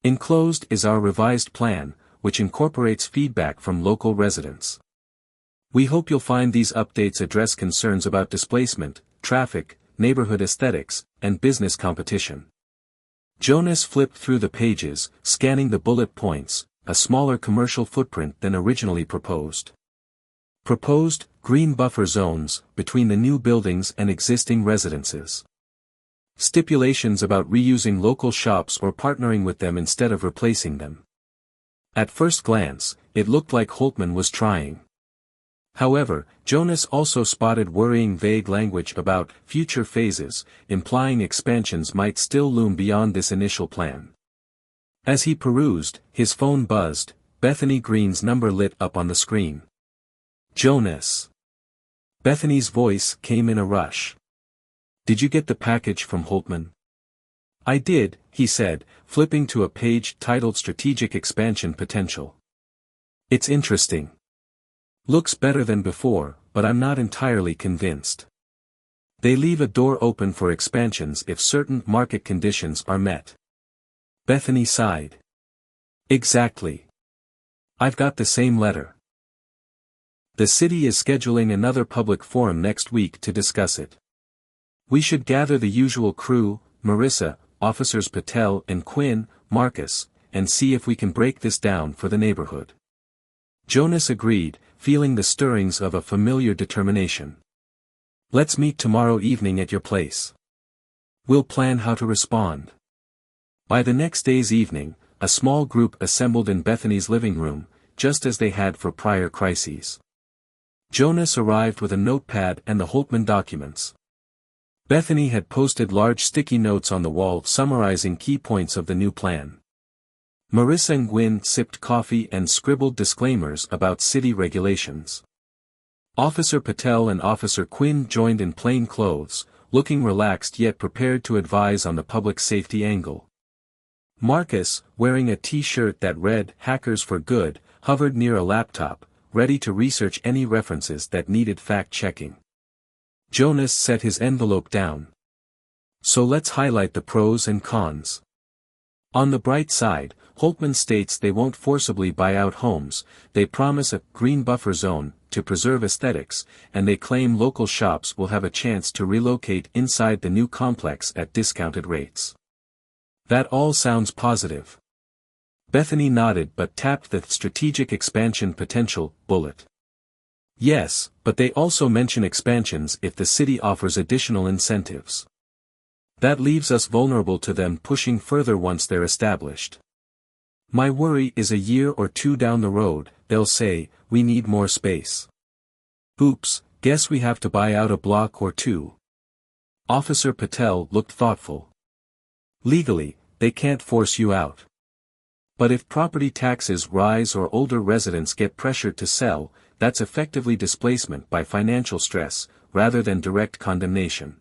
Enclosed is our revised plan, which incorporates feedback from local residents. We hope you'll find these updates address concerns about displacement, traffic, neighborhood aesthetics, and business competition. Jonas flipped through the pages, scanning the bullet points, a smaller commercial footprint than originally proposed. Proposed, green buffer zones, between the new buildings and existing residences. Stipulations about reusing local shops or partnering with them instead of replacing them. At first glance, it looked like Holtman was trying. However, Jonas also spotted worrying vague language about future phases, implying expansions might still loom beyond this initial plan. As he perused, his phone buzzed, Bethany Green's number lit up on the screen. Jonas. Bethany's voice came in a rush. Did you get the package from Holtman? I did, he said, flipping to a page titled Strategic Expansion Potential. It's interesting. Looks better than before, but I'm not entirely convinced. They leave a door open for expansions if certain market conditions are met. Bethany sighed. Exactly. I've got the same letter. The city is scheduling another public forum next week to discuss it. We should gather the usual crew, Marissa, Officers Patel and Quinn, Marcus, and see if we can break this down for the neighborhood. Jonas agreed, feeling the stirrings of a familiar determination. Let's meet tomorrow evening at your place. We'll plan how to respond. By the next day's evening, a small group assembled in Bethany's living room, just as they had for prior crises. Jonas arrived with a notepad and the Holtman documents. Bethany had posted large sticky notes on the wall summarizing key points of the new plan. Marissa and Gwyn sipped coffee and scribbled disclaimers about city regulations. Officer Patel and Officer Quinn joined in plain clothes, looking relaxed yet prepared to advise on the public safety angle. Marcus, wearing a t-shirt that read "Hackers for Good," hovered near a laptop, ready to research any references that needed fact-checking. Jonas set his envelope down. So let's highlight the pros and cons. On the bright side, Holtman states they won't forcibly buy out homes, they promise a green buffer zone to preserve aesthetics, and they claim local shops will have a chance to relocate inside the new complex at discounted rates. That all sounds positive. Bethany nodded but tapped the strategic expansion potential bullet. Yes, but they also mention expansions if the city offers additional incentives. That leaves us vulnerable to them pushing further once they're established. My worry is a year or two down the road, they'll say, "We need more space." Oops, guess we have to buy out a block or two. Officer Patel looked thoughtful. Legally, they can't force you out. But if property taxes rise or older residents get pressured to sell, that's effectively displacement by financial stress, rather than direct condemnation.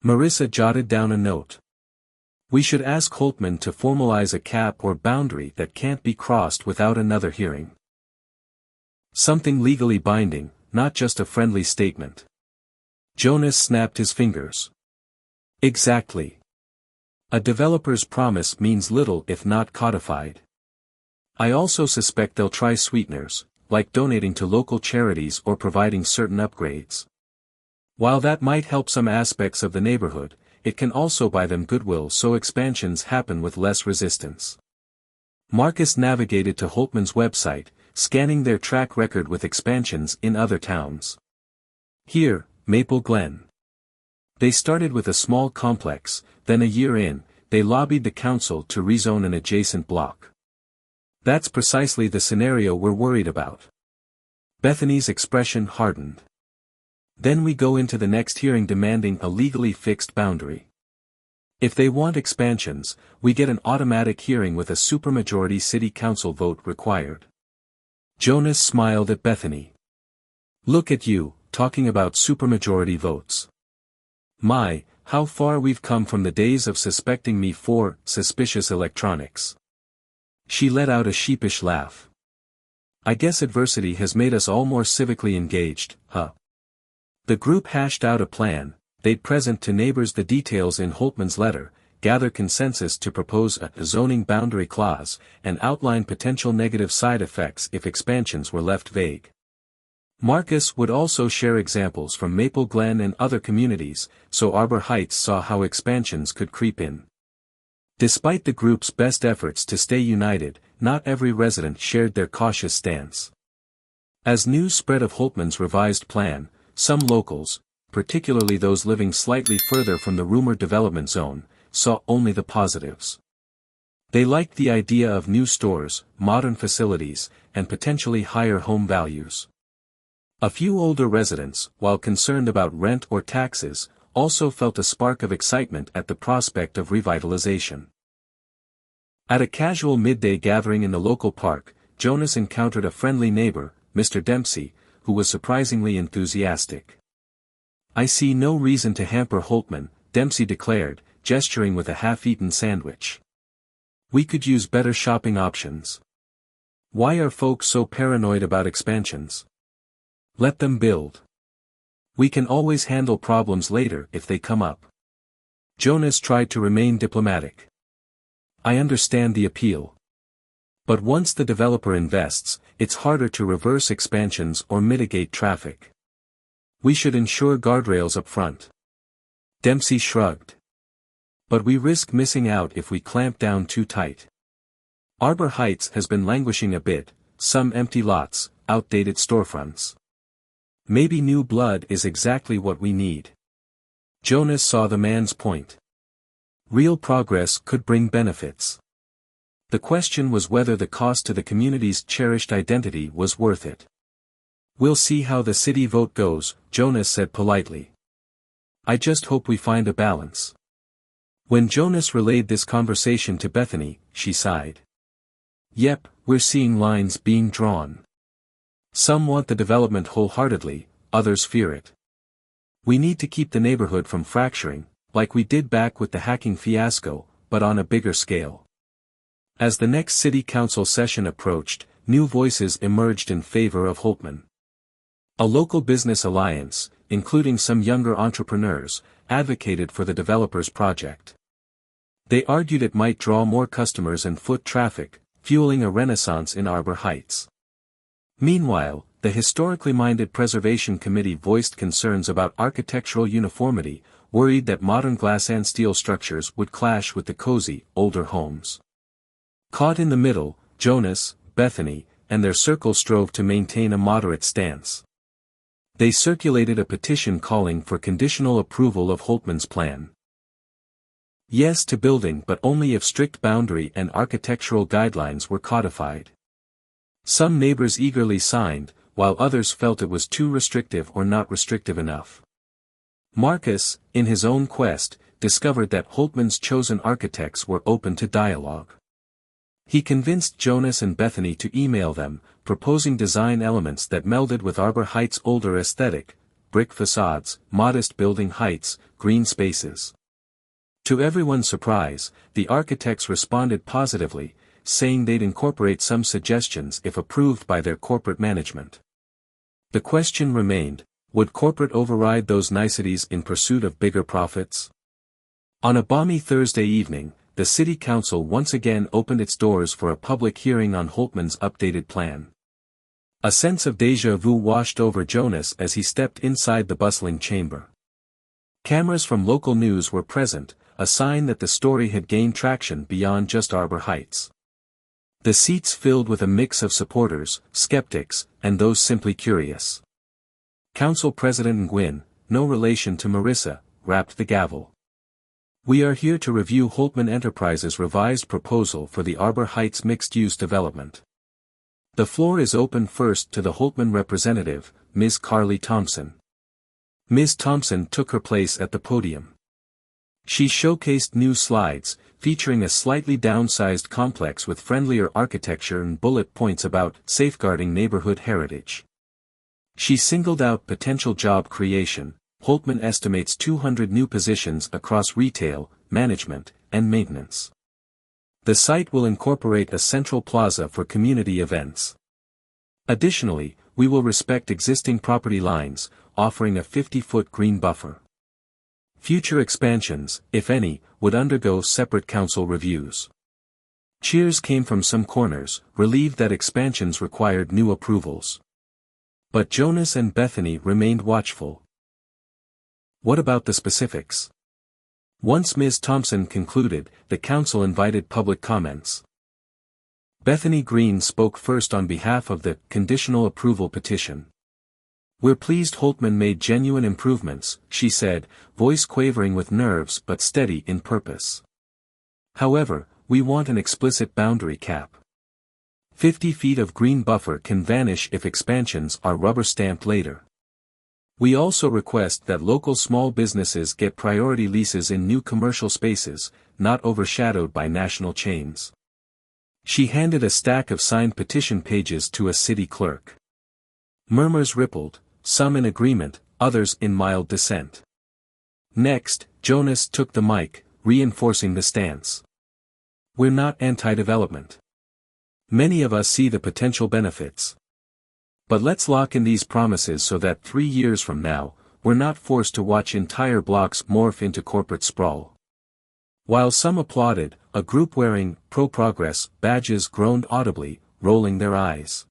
Marissa jotted down a note. We should ask Holtman to formalize a cap or boundary that can't be crossed without another hearing. Something legally binding, not just a friendly statement. Jonas snapped his fingers. Exactly. A developer's promise means little if not codified. I also suspect they'll try sweeteners, like donating to local charities or providing certain upgrades. While that might help some aspects of the neighborhood, it can also buy them goodwill so expansions happen with less resistance. Marcus navigated to Holtman's website, scanning their track record with expansions in other towns. Here, Maple Glen. They started with a small complex, then a year in, they lobbied the council to rezone an adjacent block. That's precisely the scenario we're worried about. Bethany's expression hardened. Then we go into the next hearing demanding a legally fixed boundary. If they want expansions, we get an automatic hearing with a supermajority city council vote required. Jonas smiled at Bethany. Look at you, talking about supermajority votes. My, how far we've come from the days of suspecting me for suspicious electronics. She let out a sheepish laugh. I guess adversity has made us all more civically engaged, huh? The group hashed out a plan. They'd present to neighbors the details in Holtman's letter, gather consensus to propose a zoning boundary clause, and outline potential negative side effects if expansions were left vague. Marcus would also share examples from Maple Glen and other communities, so Arbor Heights saw how expansions could creep in. Despite the group's best efforts to stay united, not every resident shared their cautious stance. As news spread of Holtman's revised plan, some locals, particularly those living slightly further from the rumored development zone, saw only the positives. They liked the idea of new stores, modern facilities, and potentially higher home values. A few older residents, while concerned about rent or taxes, also felt a spark of excitement at the prospect of revitalization. At a casual midday gathering in the local park, Jonas encountered a friendly neighbor, Mr. Dempsey, who was surprisingly enthusiastic. I see no reason to hamper Holtman, Dempsey declared, gesturing with a half-eaten sandwich. We could use better shopping options. Why are folks so paranoid about expansions? Let them build. We can always handle problems later if they come up. Jonas tried to remain diplomatic. I understand the appeal. But once the developer invests, it's harder to reverse expansions or mitigate traffic. We should ensure guardrails up front. Dempsey shrugged. But we risk missing out if we clamp down too tight. Arbor Heights has been languishing a bit, some empty lots, outdated storefronts. Maybe new blood is exactly what we need. Jonas saw the man's point. Real progress could bring benefits. The question was whether the cost to the community's cherished identity was worth it. "We'll see how the city vote goes," Jonas said politely. "I just hope we find a balance." When Jonas relayed this conversation to Bethany, she sighed. "Yep, we're seeing lines being drawn. Some want the development wholeheartedly, others fear it. We need to keep the neighborhood from fracturing, like we did back with the hacking fiasco, but on a bigger scale." As the next city council session approached, new voices emerged in favor of Holtman. A local business alliance, including some younger entrepreneurs, advocated for the developer's project. They argued it might draw more customers and foot traffic, fueling a renaissance in Arbor Heights. Meanwhile, the historically minded Preservation Committee voiced concerns about architectural uniformity, worried that modern glass and steel structures would clash with the cozy, older homes. Caught in the middle, Jonas, Bethany, and their circle strove to maintain a moderate stance. They circulated a petition calling for conditional approval of Holtman's plan. Yes to building, but only if strict boundary and architectural guidelines were codified. Some neighbors eagerly signed, while others felt it was too restrictive or not restrictive enough. Marcus, in his own quest, discovered that Holtman's chosen architects were open to dialogue. He convinced Jonas and Bethany to email them, proposing design elements that melded with Arbor Heights' older aesthetic: brick facades, modest building heights, green spaces. To everyone's surprise, the architects responded positively, saying they'd incorporate some suggestions if approved by their corporate management. The question remained, would corporate override those niceties in pursuit of bigger profits? On a balmy Thursday evening, the city council once again opened its doors for a public hearing on Holtman's updated plan. A sense of déjà vu washed over Jonas as he stepped inside the bustling chamber. Cameras from local news were present, a sign that the story had gained traction beyond just Arbor Heights. The seats filled with a mix of supporters, skeptics, and those simply curious. Council President Nguyen, no relation to Marissa, rapped the gavel. "We are here to review Holtman Enterprises' revised proposal for the Arbor Heights mixed-use development. The floor is open first to the Holtman representative, Ms. Carly Thompson." Ms. Thompson took her place at the podium. She showcased new slides, featuring a slightly downsized complex with friendlier architecture and bullet points about safeguarding neighborhood heritage. She singled out potential job creation. Holtman estimates 200 new positions across retail, management, and maintenance. The site will incorporate a central plaza for community events. Additionally, we will respect existing property lines, offering a 50-foot green buffer. Future expansions, if any, would undergo separate council reviews. Cheers came from some corners, relieved that expansions required new approvals. But Jonas and Bethany remained watchful. What about the specifics? Once Ms. Thompson concluded, the council invited public comments. Bethany Green spoke first on behalf of the conditional approval petition. "We're pleased Holtman made genuine improvements," she said, voice quavering with nerves but steady in purpose. "However, we want an explicit boundary cap. 50 feet of green buffer can vanish if expansions are rubber-stamped later. We also request that local small businesses get priority leases in new commercial spaces, not overshadowed by national chains." She handed a stack of signed petition pages to a city clerk. Murmurs rippled, some in agreement, others in mild dissent. Next, Jonas took the mic, reinforcing the stance. "We're not anti-development. Many of us see the potential benefits. But let's lock in these promises so that 3 years from now, we're not forced to watch entire blocks morph into corporate sprawl." While some applauded, a group wearing pro-progress badges groaned audibly, rolling their eyes.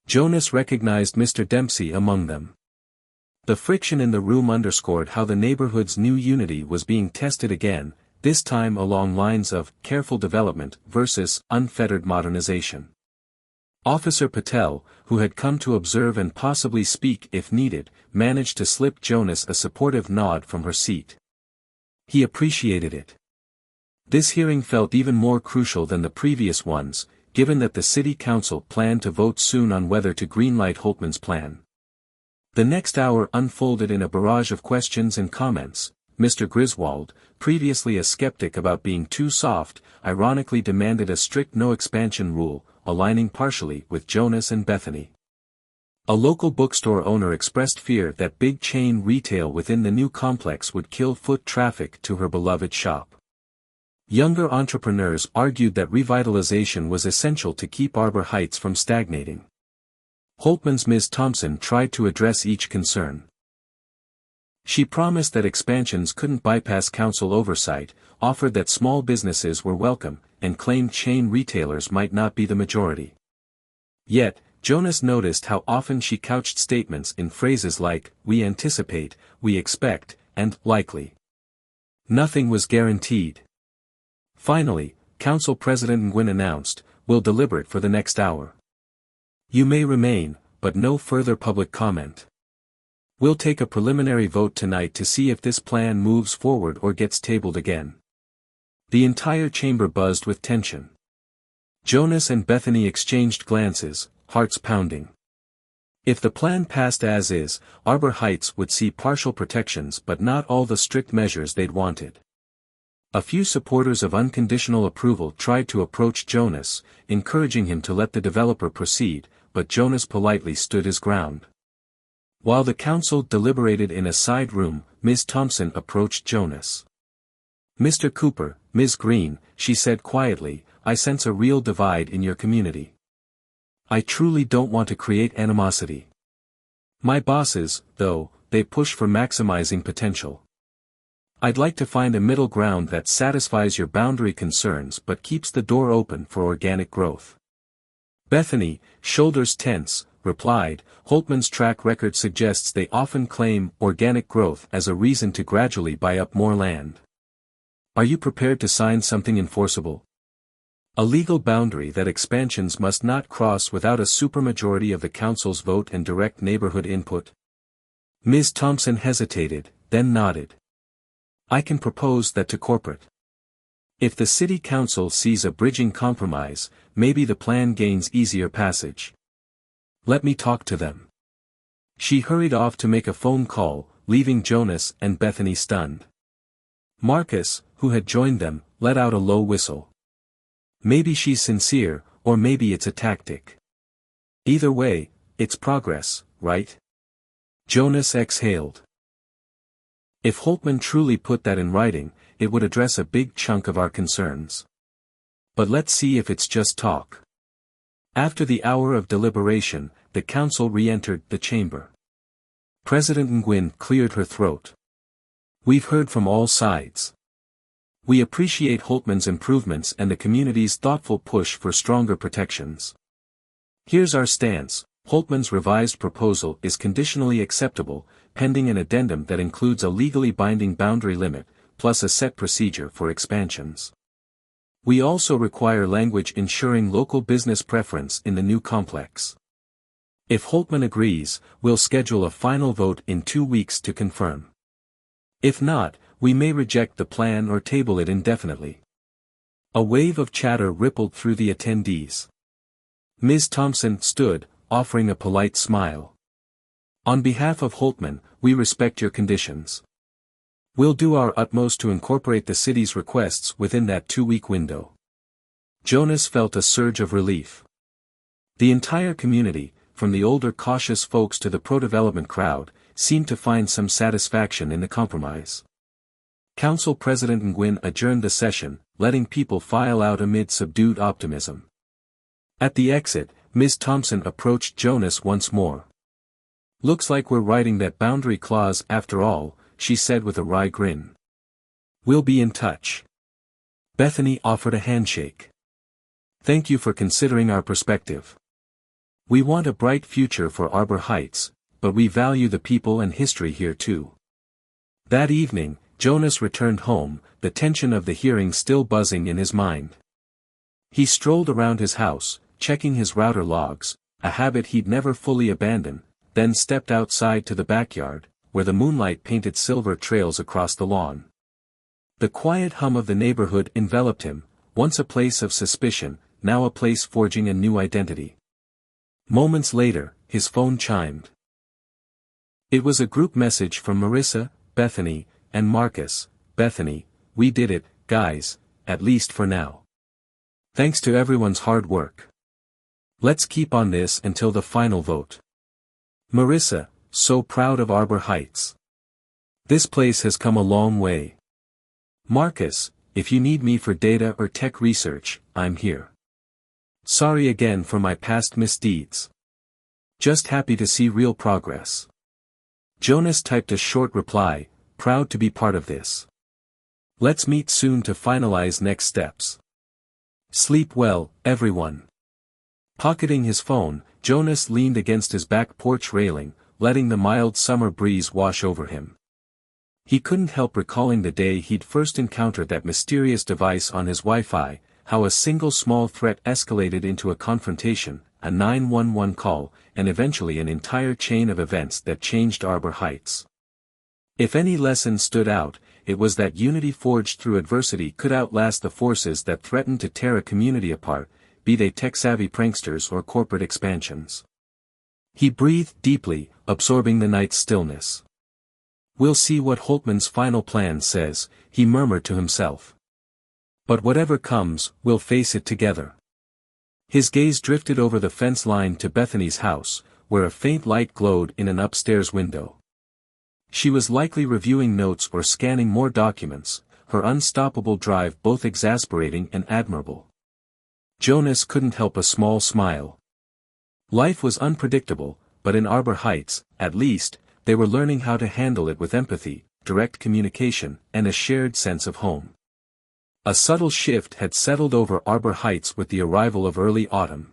Jonas recognized Mr. Dempsey among them. The friction in the room underscored how the neighborhood's new unity was being tested again, this time along lines of careful development versus unfettered modernization. Officer Patel, who had come to observe and possibly speak if needed, managed to slip Jonas a supportive nod from her seat. He appreciated it. This hearing felt even more crucial than the previous ones, given that the city council planned to vote soon on whether to greenlight Holtman's plan. The next hour unfolded in a barrage of questions and comments. Mr. Griswold, previously a skeptic about being too soft, ironically demanded a strict no-expansion rule, aligning partially with Jonas and Bethany. A local bookstore owner expressed fear that big chain retail within the new complex would kill foot traffic to her beloved shop. Younger entrepreneurs argued that revitalization was essential to keep Arbor Heights from stagnating. Holtman's Ms. Thompson tried to address each concern. She promised that expansions couldn't bypass council oversight, offered that small businesses were welcome, and claimed chain retailers might not be the majority. Yet, Jonas noticed how often she couched statements in phrases like, "we anticipate," "we expect," and "likely." Nothing was guaranteed. Finally, Council President Nguyen announced, "We'll deliberate for the next hour. You may remain, but no further public comment. We'll take a preliminary vote tonight to see if this plan moves forward or gets tabled again." The entire chamber buzzed with tension. Jonas and Bethany exchanged glances, hearts pounding. If the plan passed as is, Arbor Heights would see partial protections but not all the strict measures they'd wanted. A few supporters of unconditional approval tried to approach Jonas, encouraging him to let the developer proceed, but Jonas politely stood his ground. While the council deliberated in a side room, Ms. Thompson approached Jonas. "Mr. Cooper, Ms. Green," she said quietly, "I sense a real divide in your community. I truly don't want to create animosity. My bosses, though, they push for maximizing potential. I'd like to find a middle ground that satisfies your boundary concerns but keeps the door open for organic growth." Bethany, shoulders tense, replied, "Holtman's track record suggests they often claim organic growth as a reason to gradually buy up more land. Are you prepared to sign something enforceable? A legal boundary that expansions must not cross without a supermajority of the council's vote and direct neighborhood input?" Ms. Thompson hesitated, then nodded. "I can propose that to corporate. If the city council sees a bridging compromise, maybe the plan gains easier passage. Let me talk to them." She hurried off to make a phone call, leaving Jonas and Bethany stunned. Marcus, who had joined them, let out a low whistle. Maybe she's sincere, or maybe it's a tactic. Either way, it's progress, right? Jonas exhaled. If Holtman truly put that in writing, it would address a big chunk of our concerns. But let's see if it's just talk. After the hour of deliberation, the council re-entered the chamber. President Nguyen cleared her throat. "We've heard from all sides. We appreciate Holtman's improvements and the community's thoughtful push for stronger protections. Here's our stance: Holtman's revised proposal is conditionally acceptable, pending an addendum that includes a legally binding boundary limit, plus a set procedure for expansions. We also require language ensuring local business preference in the new complex. If Holtman agrees, we'll schedule a final vote in 2 weeks to confirm. If not, we may reject the plan or table it indefinitely." A wave of chatter rippled through the attendees. Ms. Thompson stood, offering a polite smile. "On behalf of Holtman, we respect your conditions. We'll do our utmost to incorporate the city's requests within that 2-week window." Jonas felt a surge of relief. The entire community, from the older cautious folks to the pro-development crowd, seemed to find some satisfaction in the compromise. Council President Nguyen adjourned the session, letting people file out amid subdued optimism. At the exit, Ms. Thompson approached Jonas once more. "Looks like we're writing that boundary clause after all," she said with a wry grin. "We'll be in touch." Bethany offered a handshake. "Thank you for considering our perspective. We want a bright future for Arbor Heights, but we value the people and history here too." That evening, Jonas returned home, the tension of the hearing still buzzing in his mind. He strolled around his house, checking his router logs, a habit he'd never fully abandoned, then stepped outside to the backyard, where the moonlight painted silver trails across the lawn. The quiet hum of the neighborhood enveloped him, once a place of suspicion, now a place forging a new identity. Moments later, his phone chimed. It was a group message from Marissa, Bethany, and Marcus. Bethany, we did it, guys, at least for now. Thanks to everyone's hard work. Let's keep on this until the final vote. Marissa, so proud of Arbor Heights. This place has come a long way. Marcus, if you need me for data or tech research, I'm here. Sorry again for my past misdeeds. Just happy to see real progress. Jonas typed a short reply, proud to be part of this. Let's meet soon to finalize next steps. Sleep well, everyone. Pocketing his phone, Jonas leaned against his back porch railing, letting the mild summer breeze wash over him. He couldn't help recalling the day he'd first encountered that mysterious device on his Wi-Fi, how a single small threat escalated into a confrontation, a 911 call, and eventually an entire chain of events that changed Arbor Heights. If any lesson stood out, it was that unity forged through adversity could outlast the forces that threatened to tear a community apart, be they tech-savvy pranksters or corporate expansions. He breathed deeply, absorbing the night's stillness. We'll see what Holtman's final plan says, he murmured to himself. But whatever comes, we'll face it together. His gaze drifted over the fence line to Bethany's house, where a faint light glowed in an upstairs window. She was likely reviewing notes or scanning more documents, her unstoppable drive both exasperating and admirable. Jonas couldn't help a small smile. Life was unpredictable, but in Arbor Heights, at least, they were learning how to handle it with empathy, direct communication, and a shared sense of home. A subtle shift had settled over Arbor Heights with the arrival of early autumn.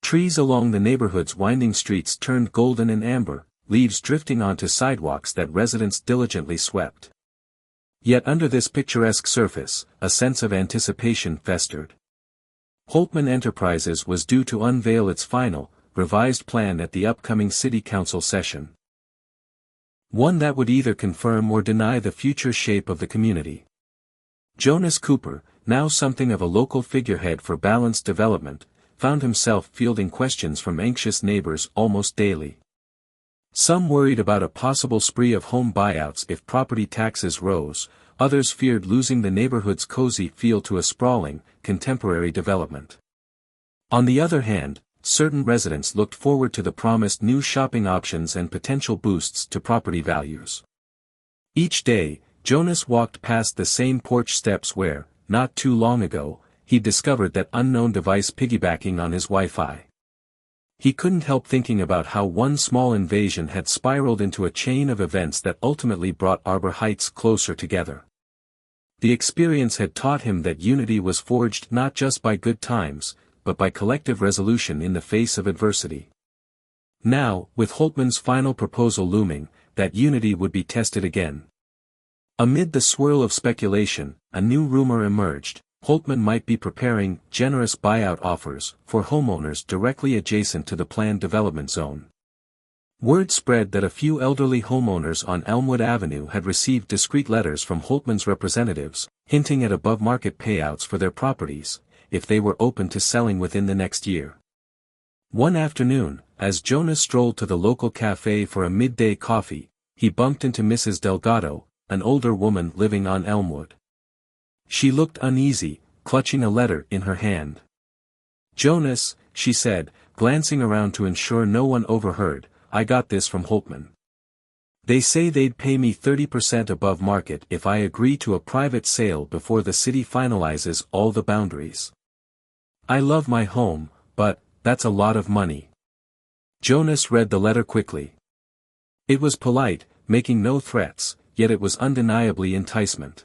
Trees along the neighborhood's winding streets turned golden and amber, leaves drifting onto sidewalks that residents diligently swept. Yet under this picturesque surface, a sense of anticipation festered. Holtman Enterprises was due to unveil its final, revised plan at the upcoming city council session. One that would either confirm or deny the future shape of the community. Jonas Cooper, now something of a local figurehead for balanced development, found himself fielding questions from anxious neighbors almost daily. Some worried about a possible spree of home buyouts if property taxes rose, others feared losing the neighborhood's cozy feel to a sprawling, contemporary development. On the other hand, certain residents looked forward to the promised new shopping options and potential boosts to property values. Each day, Jonas walked past the same porch steps where, not too long ago, he discovered that unknown device piggybacking on his Wi-Fi. He couldn't help thinking about how one small invasion had spiraled into a chain of events that ultimately brought Arbor Heights closer together. The experience had taught him that unity was forged not just by good times, but by collective resolution in the face of adversity. Now, with Holtman's final proposal looming, that unity would be tested again. Amid the swirl of speculation, a new rumor emerged: Holtman might be preparing generous buyout offers for homeowners directly adjacent to the planned development zone. Word spread that a few elderly homeowners on Elmwood Avenue had received discreet letters from Holtman's representatives, hinting at above-market payouts for their properties, if they were open to selling within the next year. One afternoon, as Jonas strolled to the local cafe for a midday coffee, he bumped into Mrs. Delgado, an older woman living on Elmwood. She looked uneasy, clutching a letter in her hand. "Jonas," she said, glancing around to ensure no one overheard, "I got this from Holtman. They say they'd pay me 30% above market if I agree to a private sale before the city finalizes all the boundaries. I love my home, but that's a lot of money." Jonas read the letter quickly. It was polite, making no threats, yet it was undeniably enticement.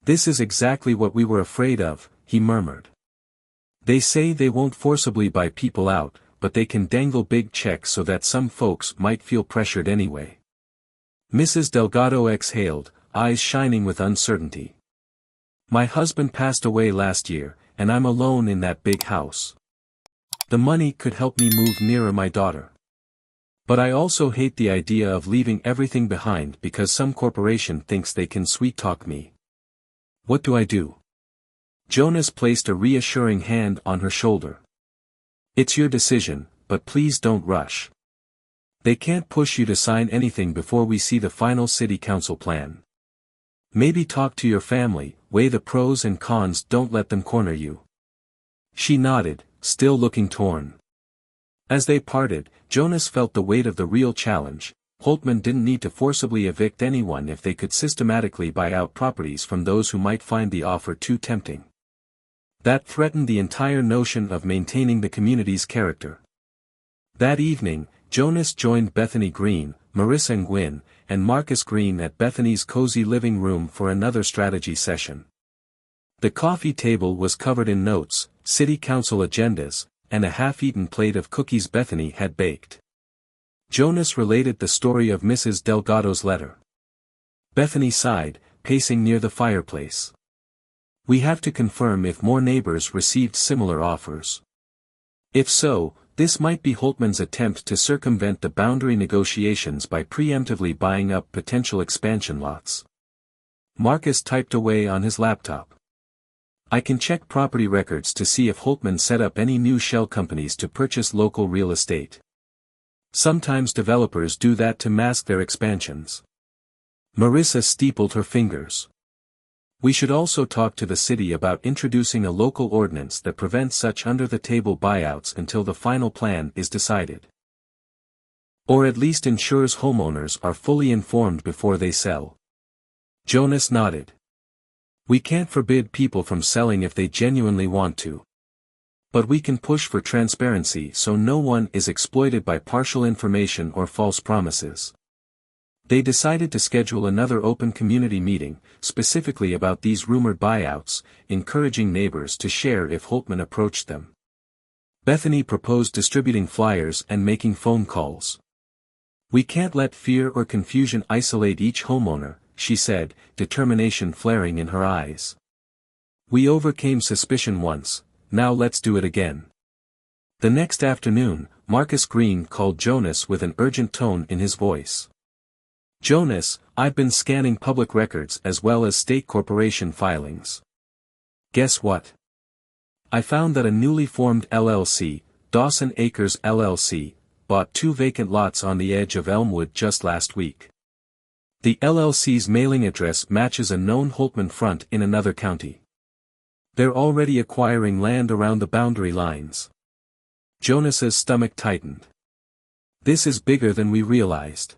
"This is exactly what we were afraid of," he murmured. "They say they won't forcibly buy people out, but they can dangle big checks so that some folks might feel pressured anyway." Mrs. Delgado exhaled, eyes shining with uncertainty. "My husband passed away last year, and I'm alone in that big house. The money could help me move nearer my daughter. But I also hate the idea of leaving everything behind because some corporation thinks they can sweet-talk me. What do I do? Jonas placed a reassuring hand on her shoulder. It's your decision, but please don't rush. They can't push you to sign anything before we see the final city council plan. Maybe talk to your family, weigh the pros and cons, don't let them corner you. She nodded, still looking torn. As they parted, Jonas felt the weight of the real challenge. Holtman didn't need to forcibly evict anyone if they could systematically buy out properties from those who might find the offer too tempting. That threatened the entire notion of maintaining the community's character. That evening, Jonas joined Bethany Green, Marissa Nguyen, and Marcus Green at Bethany's cozy living room for another strategy session. The coffee table was covered in notes, city council agendas, and a half-eaten plate of cookies Bethany had baked. Jonas related the story of Mrs. Delgado's letter. Bethany sighed, pacing near the fireplace. We have to confirm if more neighbors received similar offers. If so, this might be Holtman's attempt to circumvent the boundary negotiations by preemptively buying up potential expansion lots. Marcus typed away on his laptop. I can check property records to see if Holtman set up any new shell companies to purchase local real estate. Sometimes developers do that to mask their expansions. Marissa steepled her fingers. We should also talk to the city about introducing a local ordinance that prevents such under-the-table buyouts until the final plan is decided. Or at least ensures homeowners are fully informed before they sell. Jonas nodded. We can't forbid people from selling if they genuinely want to. But we can push for transparency so no one is exploited by partial information or false promises. They decided to schedule another open community meeting, specifically about these rumored buyouts, encouraging neighbors to share if Holtman approached them. Bethany proposed distributing flyers and making phone calls. We can't let fear or confusion isolate each homeowner, she said, determination flaring in her eyes. We overcame suspicion once, now let's do it again. The next afternoon, Marcus Green called Jonas with an urgent tone in his voice. Jonas, I've been scanning public records as well as state corporation filings. Guess what? I found that a newly formed LLC, Dawson Acres LLC, bought 2 vacant lots on the edge of Elmwood just last week. The LLC's mailing address matches a known Holtman front in another county. They're already acquiring land around the boundary lines. Jonas's stomach tightened. This is bigger than we realized.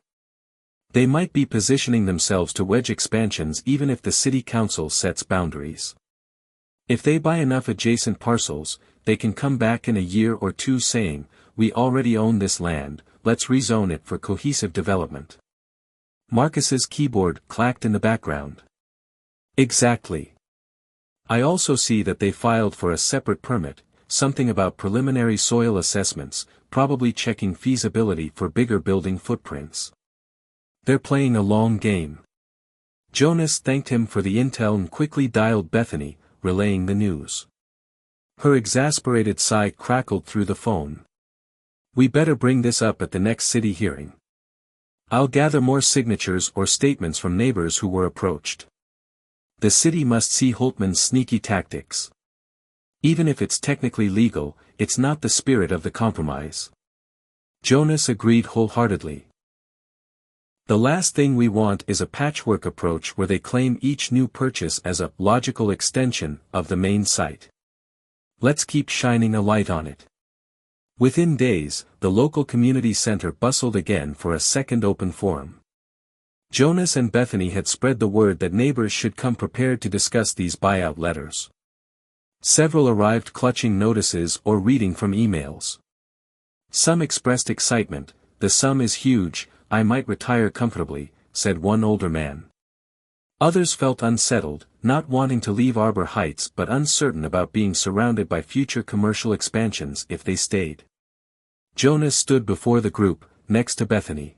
They might be positioning themselves to wedge expansions even if the city council sets boundaries. If they buy enough adjacent parcels, they can come back in a year or two saying, we already own this land, let's rezone it for cohesive development. Marcus's keyboard clacked in the background. Exactly. I also see that they filed for a separate permit, something about preliminary soil assessments, probably checking feasibility for bigger building footprints. They're playing a long game. Jonas thanked him for the intel and quickly dialed Bethany, relaying the news. Her exasperated sigh crackled through the phone. We better bring this up at the next city hearing. I'll gather more signatures or statements from neighbors who were approached. The city must see Holtman's sneaky tactics. Even if it's technically legal, it's not the spirit of the compromise. Jonas agreed wholeheartedly. The last thing we want is a patchwork approach where they claim each new purchase as a logical extension of the main site. Let's keep shining a light on it. Within days, the local community center bustled again for a second open forum. Jonas and Bethany had spread the word that neighbors should come prepared to discuss these buyout letters. Several arrived clutching notices or reading from emails. Some expressed excitement. The sum is huge, I might retire comfortably, said one older man. Others felt unsettled, not wanting to leave Arbor Heights but uncertain about being surrounded by future commercial expansions if they stayed. Jonas stood before the group, next to Bethany.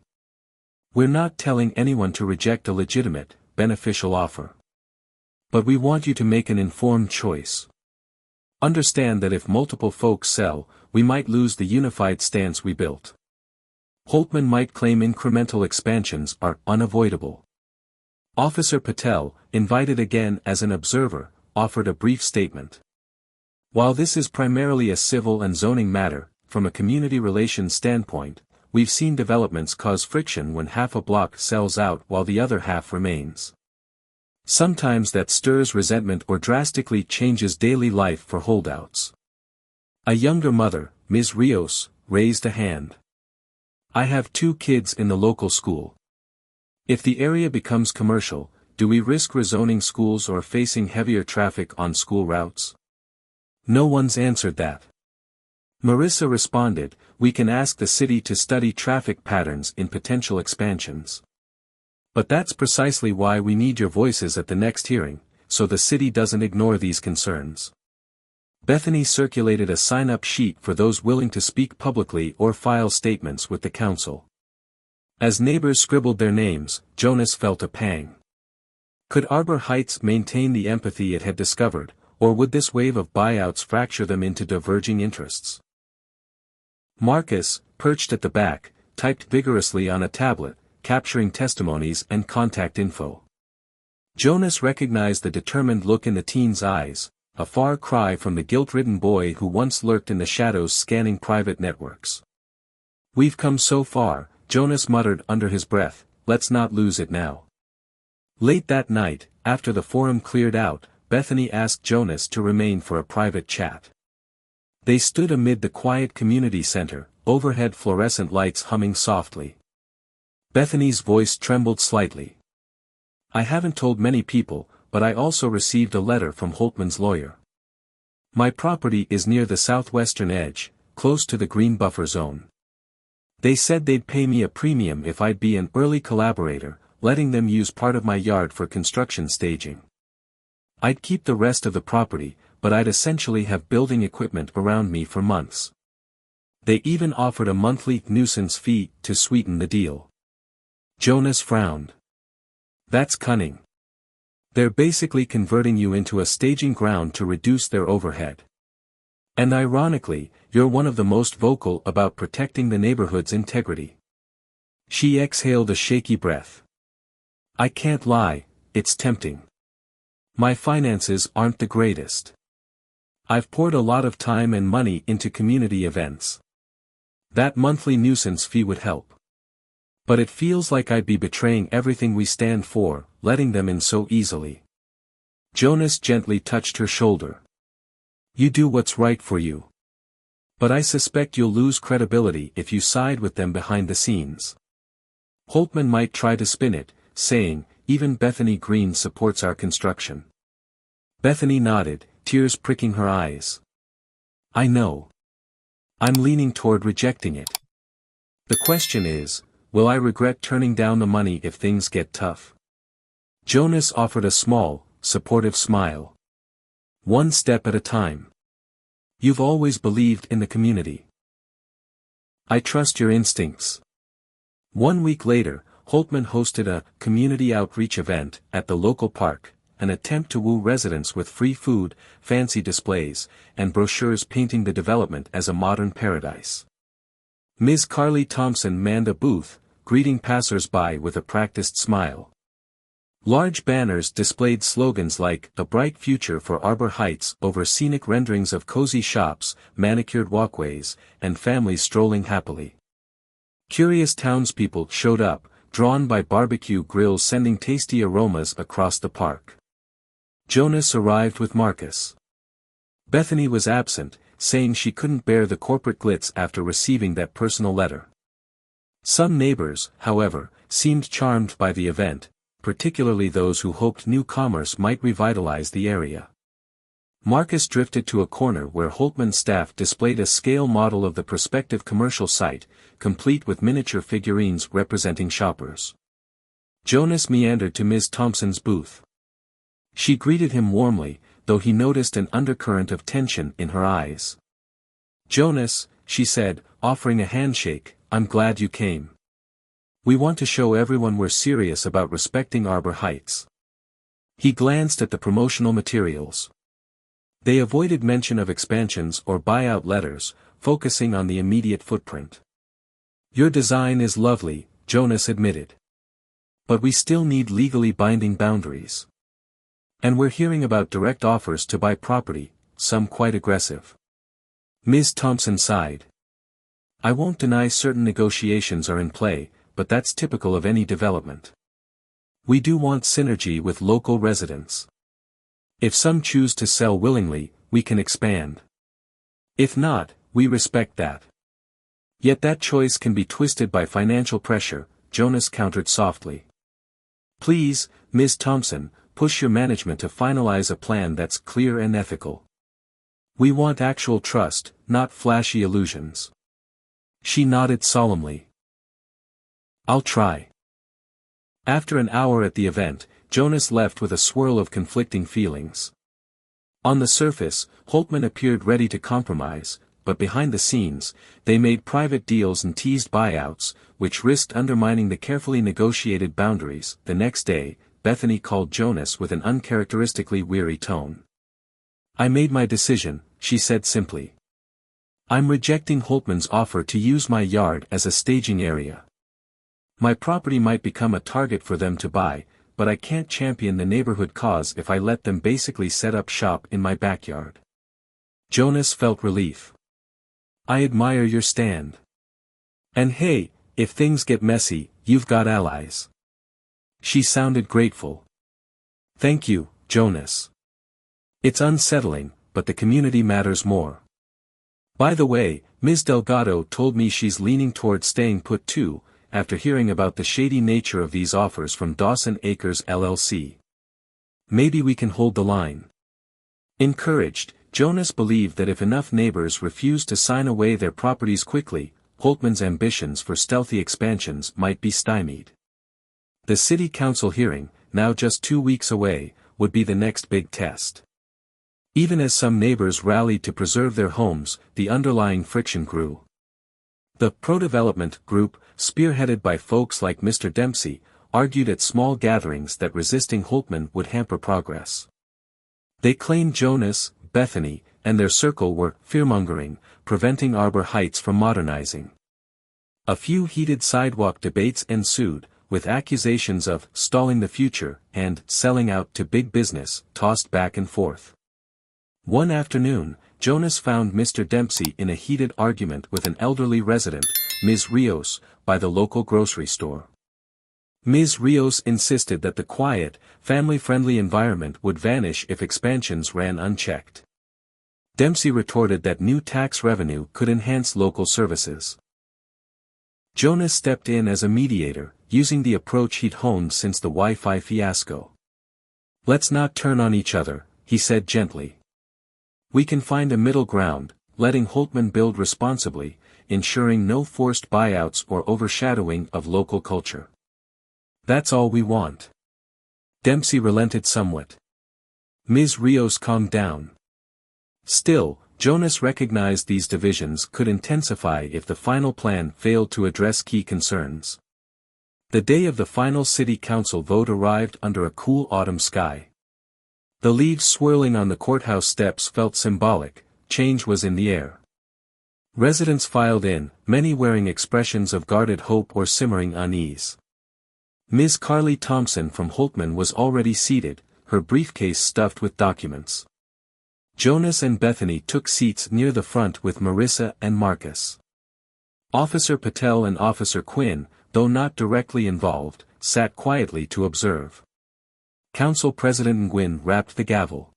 We're not telling anyone to reject a legitimate, beneficial offer. But we want you to make an informed choice. Understand that if multiple folks sell, we might lose the unified stance we built. Holtman might claim incremental expansions are unavoidable. Officer Patel, invited again as an observer, offered a brief statement. While this is primarily a civil and zoning matter, from a community relations standpoint, we've seen developments cause friction when half a block sells out while the other half remains. Sometimes that stirs resentment or drastically changes daily life for holdouts. A younger mother, Ms. Rios, raised a hand. I have 2 kids in the local school. If the area becomes commercial, do we risk rezoning schools or facing heavier traffic on school routes? No one's answered that. Marissa responded, we can ask the city to study traffic patterns in potential expansions. But that's precisely why we need your voices at the next hearing, so the city doesn't ignore these concerns. Bethany circulated a sign-up sheet for those willing to speak publicly or file statements with the council. As neighbors scribbled their names, Jonas felt a pang. Could Arbor Heights maintain the empathy it had discovered, or would this wave of buyouts fracture them into diverging interests? Marcus, perched at the back, typed vigorously on a tablet, capturing testimonies and contact info. Jonas recognized the determined look in the teen's eyes, a far cry from the guilt-ridden boy who once lurked in the shadows scanning private networks. We've come so far, Jonas muttered under his breath, let's not lose it now. Late that night, after the forum cleared out, Bethany asked Jonas to remain for a private chat. They stood amid the quiet community center, overhead fluorescent lights humming softly. Bethany's voice trembled slightly. I haven't told many people, but I also received a letter from Holtman's lawyer. My property is near the southwestern edge, close to the green buffer zone. They said they'd pay me a premium if I'd be an early collaborator, letting them use part of my yard for construction staging. I'd keep the rest of the property, but I'd essentially have building equipment around me for months. They even offered a monthly nuisance fee to sweeten the deal. Jonas frowned. That's cunning. They're basically converting you into a staging ground to reduce their overhead. And ironically, you're one of the most vocal about protecting the neighborhood's integrity. She exhaled a shaky breath. I can't lie, it's tempting. My finances aren't the greatest. I've poured a lot of time and money into community events. That monthly nuisance fee would help. But it feels like I'd be betraying everything we stand for, letting them in so easily. Jonas gently touched her shoulder. You do what's right for you. But I suspect you'll lose credibility if you side with them behind the scenes. Holtman might try to spin it, saying, even Bethany Green supports our construction. Bethany nodded, tears pricking her eyes. I know. I'm leaning toward rejecting it. The question is, will I regret turning down the money if things get tough? Jonas offered a small, supportive smile. One step at a time. You've always believed in the community. I trust your instincts. 1 week later, Holtman hosted a community outreach event at the local park, an attempt to woo residents with free food, fancy displays, and brochures painting the development as a modern paradise. Ms. Carly Thompson manned a booth, greeting passers-by with a practiced smile. Large banners displayed slogans like, a bright future for Arbor Heights over scenic renderings of cozy shops, manicured walkways, and families strolling happily. Curious townspeople showed up, drawn by barbecue grills sending tasty aromas across the park. Jonas arrived with Marcus. Bethany was absent, saying she couldn't bear the corporate glitz after receiving that personal letter. Some neighbors, however, seemed charmed by the event, particularly those who hoped new commerce might revitalize the area. Marcus drifted to a corner where Holtman's staff displayed a scale model of the prospective commercial site, complete with miniature figurines representing shoppers. Jonas meandered to Ms. Thompson's booth. She greeted him warmly, though he noticed an undercurrent of tension in her eyes. Jonas, she said, offering a handshake, I'm glad you came. We want to show everyone we're serious about respecting Arbor Heights. He glanced at the promotional materials. They avoided mention of expansions or buyout letters, focusing on the immediate footprint. Your design is lovely, Jonas admitted. But we still need legally binding boundaries. And we're hearing about direct offers to buy property, some quite aggressive. Ms. Thompson sighed. I won't deny certain negotiations are in play, but that's typical of any development. We do want synergy with local residents. If some choose to sell willingly, we can expand. If not, we respect that. Yet that choice can be twisted by financial pressure, Jonas countered softly. Please, Ms. Thompson, push your management to finalize a plan that's clear and ethical. We want actual trust, not flashy illusions. She nodded solemnly. I'll try. After an hour at the event, Jonas left with a swirl of conflicting feelings. On the surface, Holtman appeared ready to compromise, but behind the scenes, they made private deals and teased buyouts, which risked undermining the carefully negotiated boundaries. The next day, Bethany called Jonas with an uncharacteristically weary tone. I made my decision, she said simply. I'm rejecting Holtman's offer to use my yard as a staging area. My property might become a target for them to buy, but I can't champion the neighborhood cause if I let them basically set up shop in my backyard. Jonas felt relief. I admire your stand. And hey, if things get messy, you've got allies. She sounded grateful. Thank you, Jonas. It's unsettling, but the community matters more. By the way, Ms. Delgado told me she's leaning toward staying put too, after hearing about the shady nature of these offers from Dawson Acres LLC. Maybe we can hold the line. Encouraged, Jonas believed that if enough neighbors refused to sign away their properties quickly, Holtman's ambitions for stealthy expansions might be stymied. The city council hearing, now just 2 weeks away, would be the next big test. Even as some neighbors rallied to preserve their homes, the underlying friction grew. The pro-development group, spearheaded by folks like Mr. Dempsey, argued at small gatherings that resisting Holtman would hamper progress. They claimed Jonas, Bethany, and their circle were fearmongering, preventing Arbor Heights from modernizing. A few heated sidewalk debates ensued, with accusations of stalling the future and selling out to big business tossed back and forth. One afternoon, Jonas found Mr. Dempsey in a heated argument with an elderly resident, Ms. Rios, by the local grocery store. Ms. Rios insisted that the quiet, family-friendly environment would vanish if expansions ran unchecked. Dempsey retorted that new tax revenue could enhance local services. Jonas stepped in as a mediator, using the approach he'd honed since the Wi-Fi fiasco. Let's not turn on each other, he said gently. We can find a middle ground, letting Holtman build responsibly, ensuring no forced buyouts or overshadowing of local culture. That's all we want. Dempsey relented somewhat. Ms. Rios calmed down. Still, Jonas recognized these divisions could intensify if the final plan failed to address key concerns. The day of the final city council vote arrived under a cool autumn sky. The leaves swirling on the courthouse steps felt symbolic, change was in the air. Residents filed in, many wearing expressions of guarded hope or simmering unease. Ms. Carly Thompson from Holtman was already seated, her briefcase stuffed with documents. Jonas and Bethany took seats near the front with Marissa and Marcus. Officer Patel and Officer Quinn, though not directly involved, sat quietly to observe. Council President Nguyen rapped the gavel.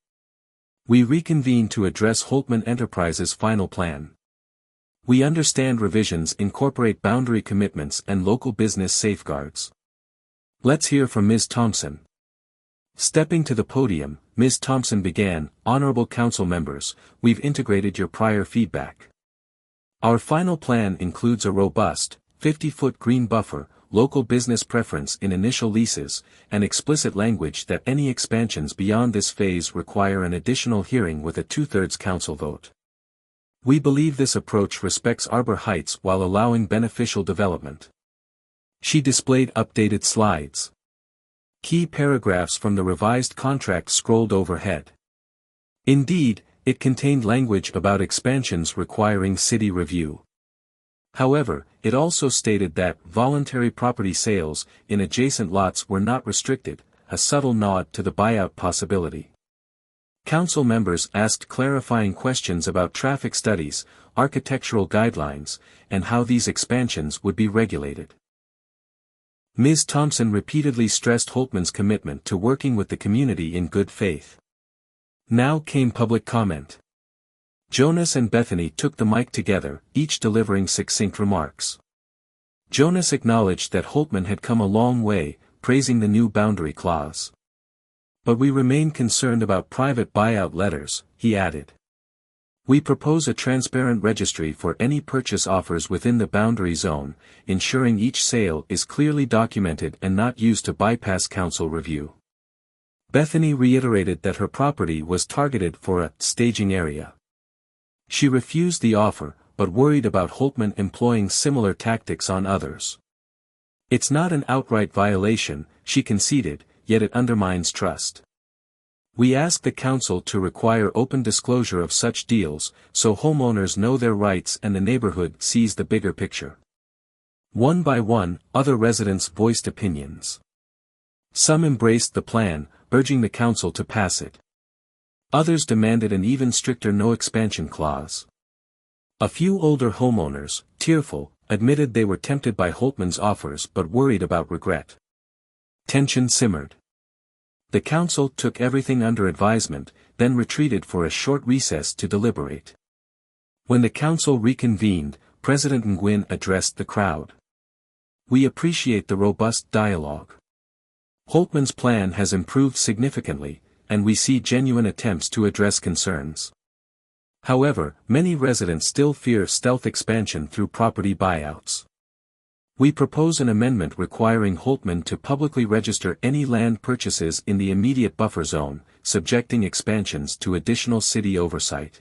We reconvene to address Holtman Enterprises' final plan. We understand revisions incorporate boundary commitments and local business safeguards. Let's hear from Ms. Thompson. Stepping to the podium, Ms. Thompson began, Honorable Council members, we've integrated your prior feedback. Our final plan includes a robust, 50-foot green buffer, local business preference in initial leases, and explicit language that any expansions beyond this phase require an additional hearing with a 2/3 council vote. We believe this approach respects Arbor Heights while allowing beneficial development. She displayed updated slides. Key paragraphs from the revised contract scrolled overhead. Indeed, it contained language about expansions requiring city review. However, it also stated that voluntary property sales in adjacent lots were not restricted, a subtle nod to the buyout possibility. Council members asked clarifying questions about traffic studies, architectural guidelines, and how these expansions would be regulated. Ms. Thompson repeatedly stressed Holtman's commitment to working with the community in good faith. Now came public comment. Jonas and Bethany took the mic together, each delivering succinct remarks. Jonas acknowledged that Holtman had come a long way, praising the new boundary clause. But we remain concerned about private buyout letters, he added. We propose a transparent registry for any purchase offers within the boundary zone, ensuring each sale is clearly documented and not used to bypass council review. Bethany reiterated that her property was targeted for a staging area. She refused the offer, but worried about Holtman employing similar tactics on others. It's not an outright violation, she conceded, yet it undermines trust. We ask the council to require open disclosure of such deals, so homeowners know their rights and the neighborhood sees the bigger picture. One by one, other residents voiced opinions. Some embraced the plan, urging the council to pass it. Others demanded an even stricter no expansion clause. A few older homeowners, tearful, admitted they were tempted by Holtman's offers but worried about regret. Tension simmered. The council took everything under advisement, then retreated for a short recess to deliberate. When the council reconvened, President Nguyen addressed the crowd. We appreciate the robust dialogue. Holtman's plan has improved significantly, and we see genuine attempts to address concerns. However, many residents still fear stealth expansion through property buyouts. We propose an amendment requiring Holtman to publicly register any land purchases in the immediate buffer zone, subjecting expansions to additional city oversight.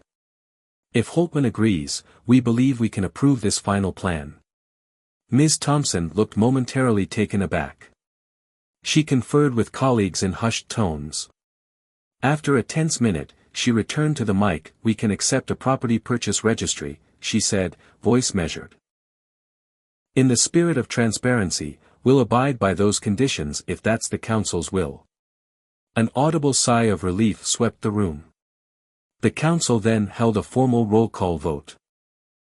If Holtman agrees, we believe we can approve this final plan. Ms. Thompson looked momentarily taken aback. She conferred with colleagues in hushed tones. After a tense minute, she returned to the mic. We can accept a property purchase registry, she said, voice measured. In the spirit of transparency, we'll abide by those conditions if that's the council's will. An audible sigh of relief swept the room. The council then held a formal roll call vote.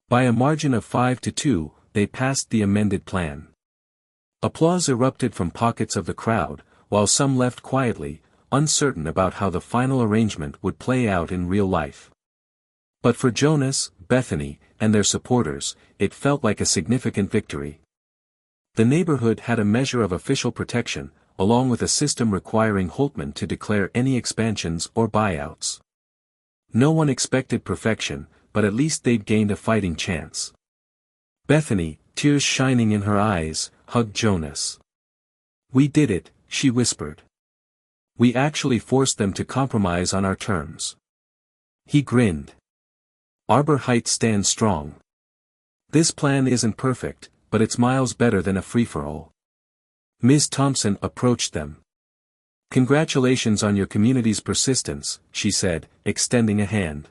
By a margin of 5-2, they passed the amended plan. Applause erupted from pockets of the crowd, while some left quietly, uncertain about how the final arrangement would play out in real life. But for Jonas, Bethany, and their supporters, it felt like a significant victory. The neighborhood had a measure of official protection, along with a system requiring Holtman to declare any expansions or buyouts. No one expected perfection, but at least they'd gained a fighting chance. Bethany, tears shining in her eyes, hugged Jonas. We did it, she whispered. We actually forced them to compromise on our terms. He grinned. Arbor Heights stands strong. This plan isn't perfect, but it's miles better than a free-for-all. Ms. Thompson approached them. Congratulations on your community's persistence, she said, extending a hand.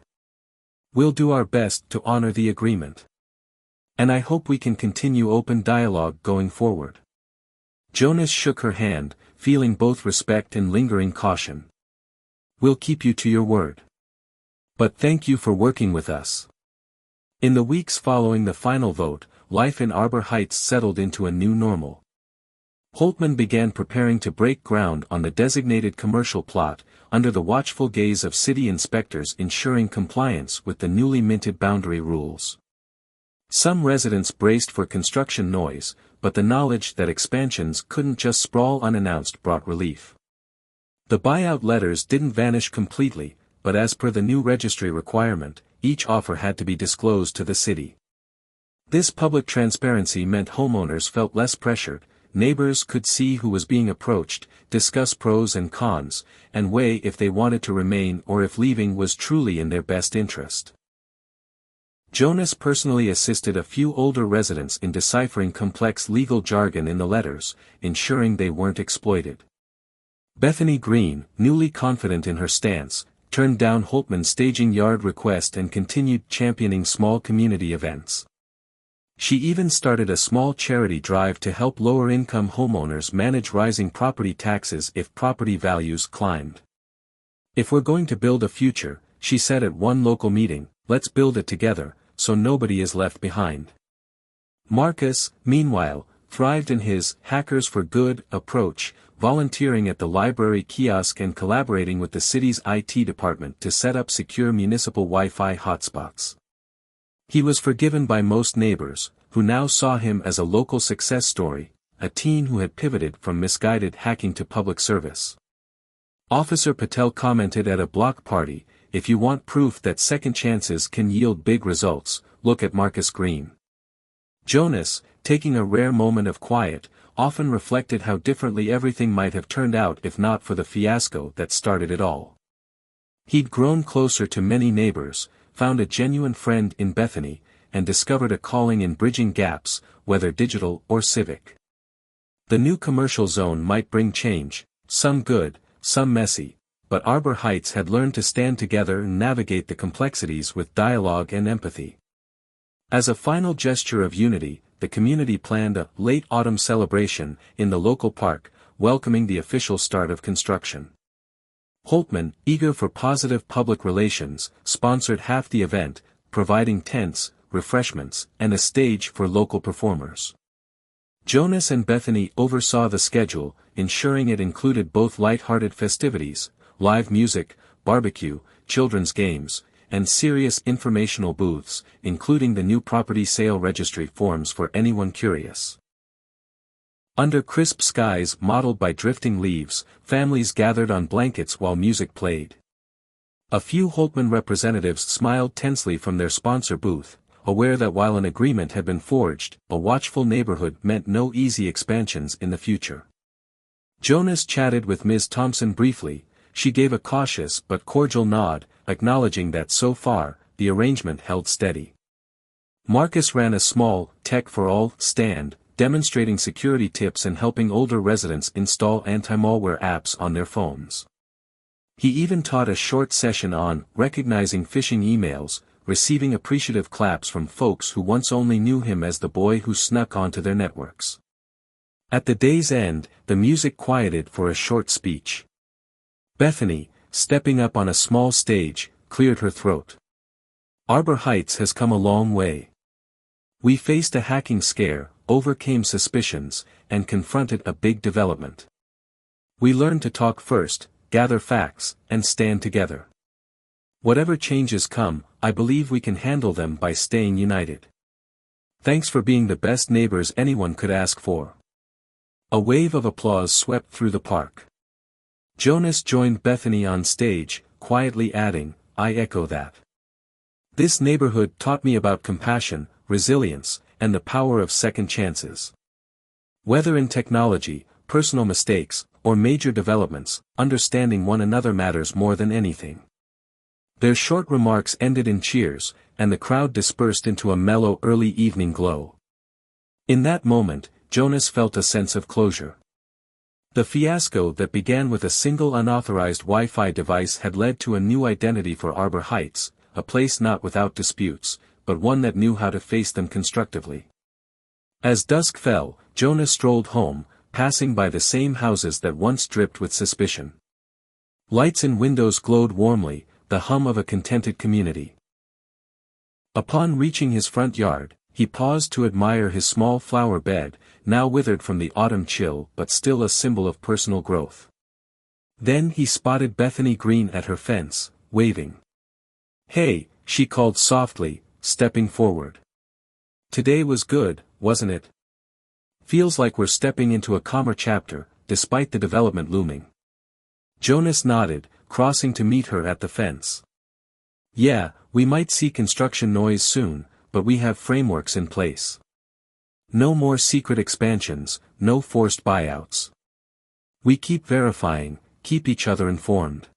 We'll do our best to honor the agreement. And I hope we can continue open dialogue going forward. Jonas shook her hand, feeling both respect and lingering caution. We'll keep you to your word. But thank you for working with us. In the weeks following the final vote, life in Arbor Heights settled into a new normal. Holtman began preparing to break ground on the designated commercial plot, under the watchful gaze of city inspectors ensuring compliance with the newly minted boundary rules. Some residents braced for construction noise, but the knowledge that expansions couldn't just sprawl unannounced brought relief. The buyout letters didn't vanish completely, but as per the new registry requirement, each offer had to be disclosed to the city. This public transparency meant homeowners felt less pressured, neighbors could see who was being approached, discuss pros and cons, and weigh if they wanted to remain or if leaving was truly in their best interest. Jonas personally assisted a few older residents in deciphering complex legal jargon in the letters, ensuring they weren't exploited. Bethany Green, newly confident in her stance, turned down Holtman's staging yard request and continued championing small community events. She even started a small charity drive to help lower-income homeowners manage rising property taxes if property values climbed. "If we're going to build a future," she said at one local meeting, "let's build it together, so nobody is left behind." Marcus, meanwhile, thrived in his Hackers for Good approach, volunteering at the library kiosk and collaborating with the city's IT department to set up secure municipal Wi-Fi hotspots. He was forgiven by most neighbors, who now saw him as a local success story, a teen who had pivoted from misguided hacking to public service. Officer Patel commented at a block party, "If you want proof that second chances can yield big results, look at Marcus Green." Jonas, taking a rare moment of quiet, often reflected how differently everything might have turned out if not for the fiasco that started it all. He'd grown closer to many neighbors, found a genuine friend in Bethany, and discovered a calling in bridging gaps, whether digital or civic. The new commercial zone might bring change, some good, some messy, but Arbor Heights had learned to stand together and navigate the complexities with dialogue and empathy. As a final gesture of unity, the community planned a late autumn celebration in the local park, welcoming the official start of construction. Holtman, eager for positive public relations, sponsored half the event, providing tents, refreshments, and a stage for local performers. Jonas and Bethany oversaw the schedule, ensuring it included both light-hearted festivities, live music, barbecue, children's games, and serious informational booths, including the new property sale registry forms for anyone curious. Under crisp skies mottled by drifting leaves, families gathered on blankets while music played. A few Holtman representatives smiled tensely from their sponsor booth, aware that while an agreement had been forged, a watchful neighborhood meant no easy expansions in the future. Jonas chatted with Ms. Thompson briefly. She gave a cautious but cordial nod, acknowledging that so far, the arrangement held steady. Marcus ran a small, Tech for All stand, demonstrating security tips and helping older residents install anti-malware apps on their phones. He even taught a short session on recognizing phishing emails, receiving appreciative claps from folks who once only knew him as the boy who snuck onto their networks. At the day's end, the music quieted for a short speech. Bethany, stepping up on a small stage, cleared her throat. "Arbor Heights has come a long way. We faced a hacking scare, overcame suspicions, and confronted a big development. We learned to talk first, gather facts, and stand together. Whatever changes come, I believe we can handle them by staying united. Thanks for being the best neighbors anyone could ask for." A wave of applause swept through the park. Jonas joined Bethany on stage, quietly adding, "I echo that. This neighborhood taught me about compassion, resilience, and the power of second chances. Whether in technology, personal mistakes, or major developments, understanding one another matters more than anything." Their short remarks ended in cheers, and the crowd dispersed into a mellow early evening glow. In that moment, Jonas felt a sense of closure. The fiasco that began with a single unauthorized Wi-Fi device had led to a new identity for Arbor Heights, a place not without disputes, but one that knew how to face them constructively. As dusk fell, Jonas strolled home, passing by the same houses that once dripped with suspicion. Lights in windows glowed warmly, the hum of a contented community. Upon reaching his front yard, he paused to admire his small flower bed, now withered from the autumn chill but still a symbol of personal growth. Then he spotted Bethany Green at her fence, waving. "Hey," she called softly, stepping forward. "Today was good, wasn't it? Feels like we're stepping into a calmer chapter, despite the development looming." Jonas nodded, crossing to meet her at the fence. "Yeah, we might see construction noise soon, but we have frameworks in place. No more secret expansions, no forced buyouts. We keep verifying, keep each other informed."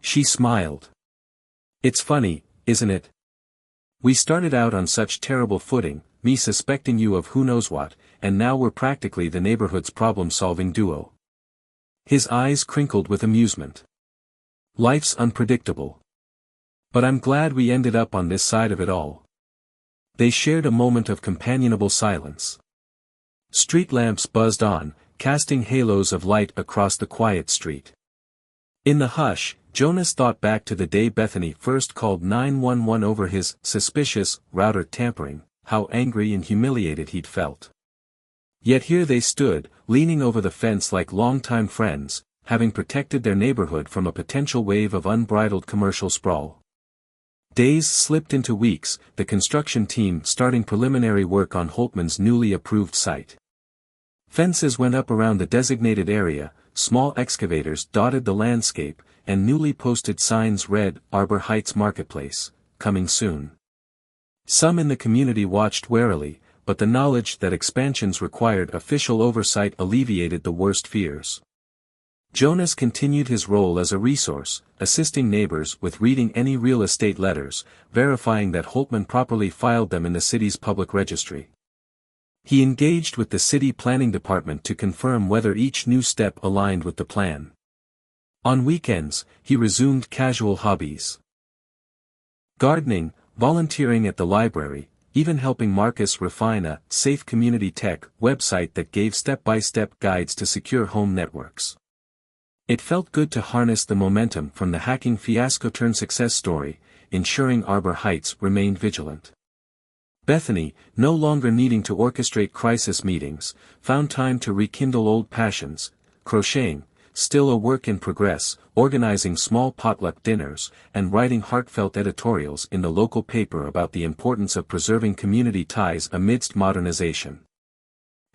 She smiled. "It's funny, isn't it? We started out on such terrible footing, me suspecting you of who knows what, and now we're practically the neighborhood's problem-solving duo." His eyes crinkled with amusement. "Life's unpredictable. But I'm glad we ended up on this side of it all." They shared a moment of companionable silence. Street lamps buzzed on, casting halos of light across the quiet street. In the hush, Jonas thought back to the day Bethany first called 911 over his suspicious router tampering, how angry and humiliated he'd felt. Yet here they stood, leaning over the fence like longtime friends, having protected their neighborhood from a potential wave of unbridled commercial sprawl. Days slipped into weeks, the construction team starting preliminary work on Holtman's newly approved site. Fences went up around the designated area, small excavators dotted the landscape, and newly posted signs read, Arbor Heights Marketplace, coming soon. Some in the community watched warily, but the knowledge that expansions required official oversight alleviated the worst fears. Jonas continued his role as a resource, assisting neighbors with reading any real estate letters, verifying that Holtman properly filed them in the city's public registry. He engaged with the city planning department to confirm whether each new step aligned with the plan. On weekends, he resumed casual hobbies. Gardening, volunteering at the library, even helping Marcus refine a safe community tech website that gave step-by-step guides to secure home networks. It felt good to harness the momentum from the hacking fiasco-turned-success story, ensuring Arbor Heights remained vigilant. Bethany, no longer needing to orchestrate crisis meetings, found time to rekindle old passions, crocheting, still a work in progress, organizing small potluck dinners, and writing heartfelt editorials in the local paper about the importance of preserving community ties amidst modernization.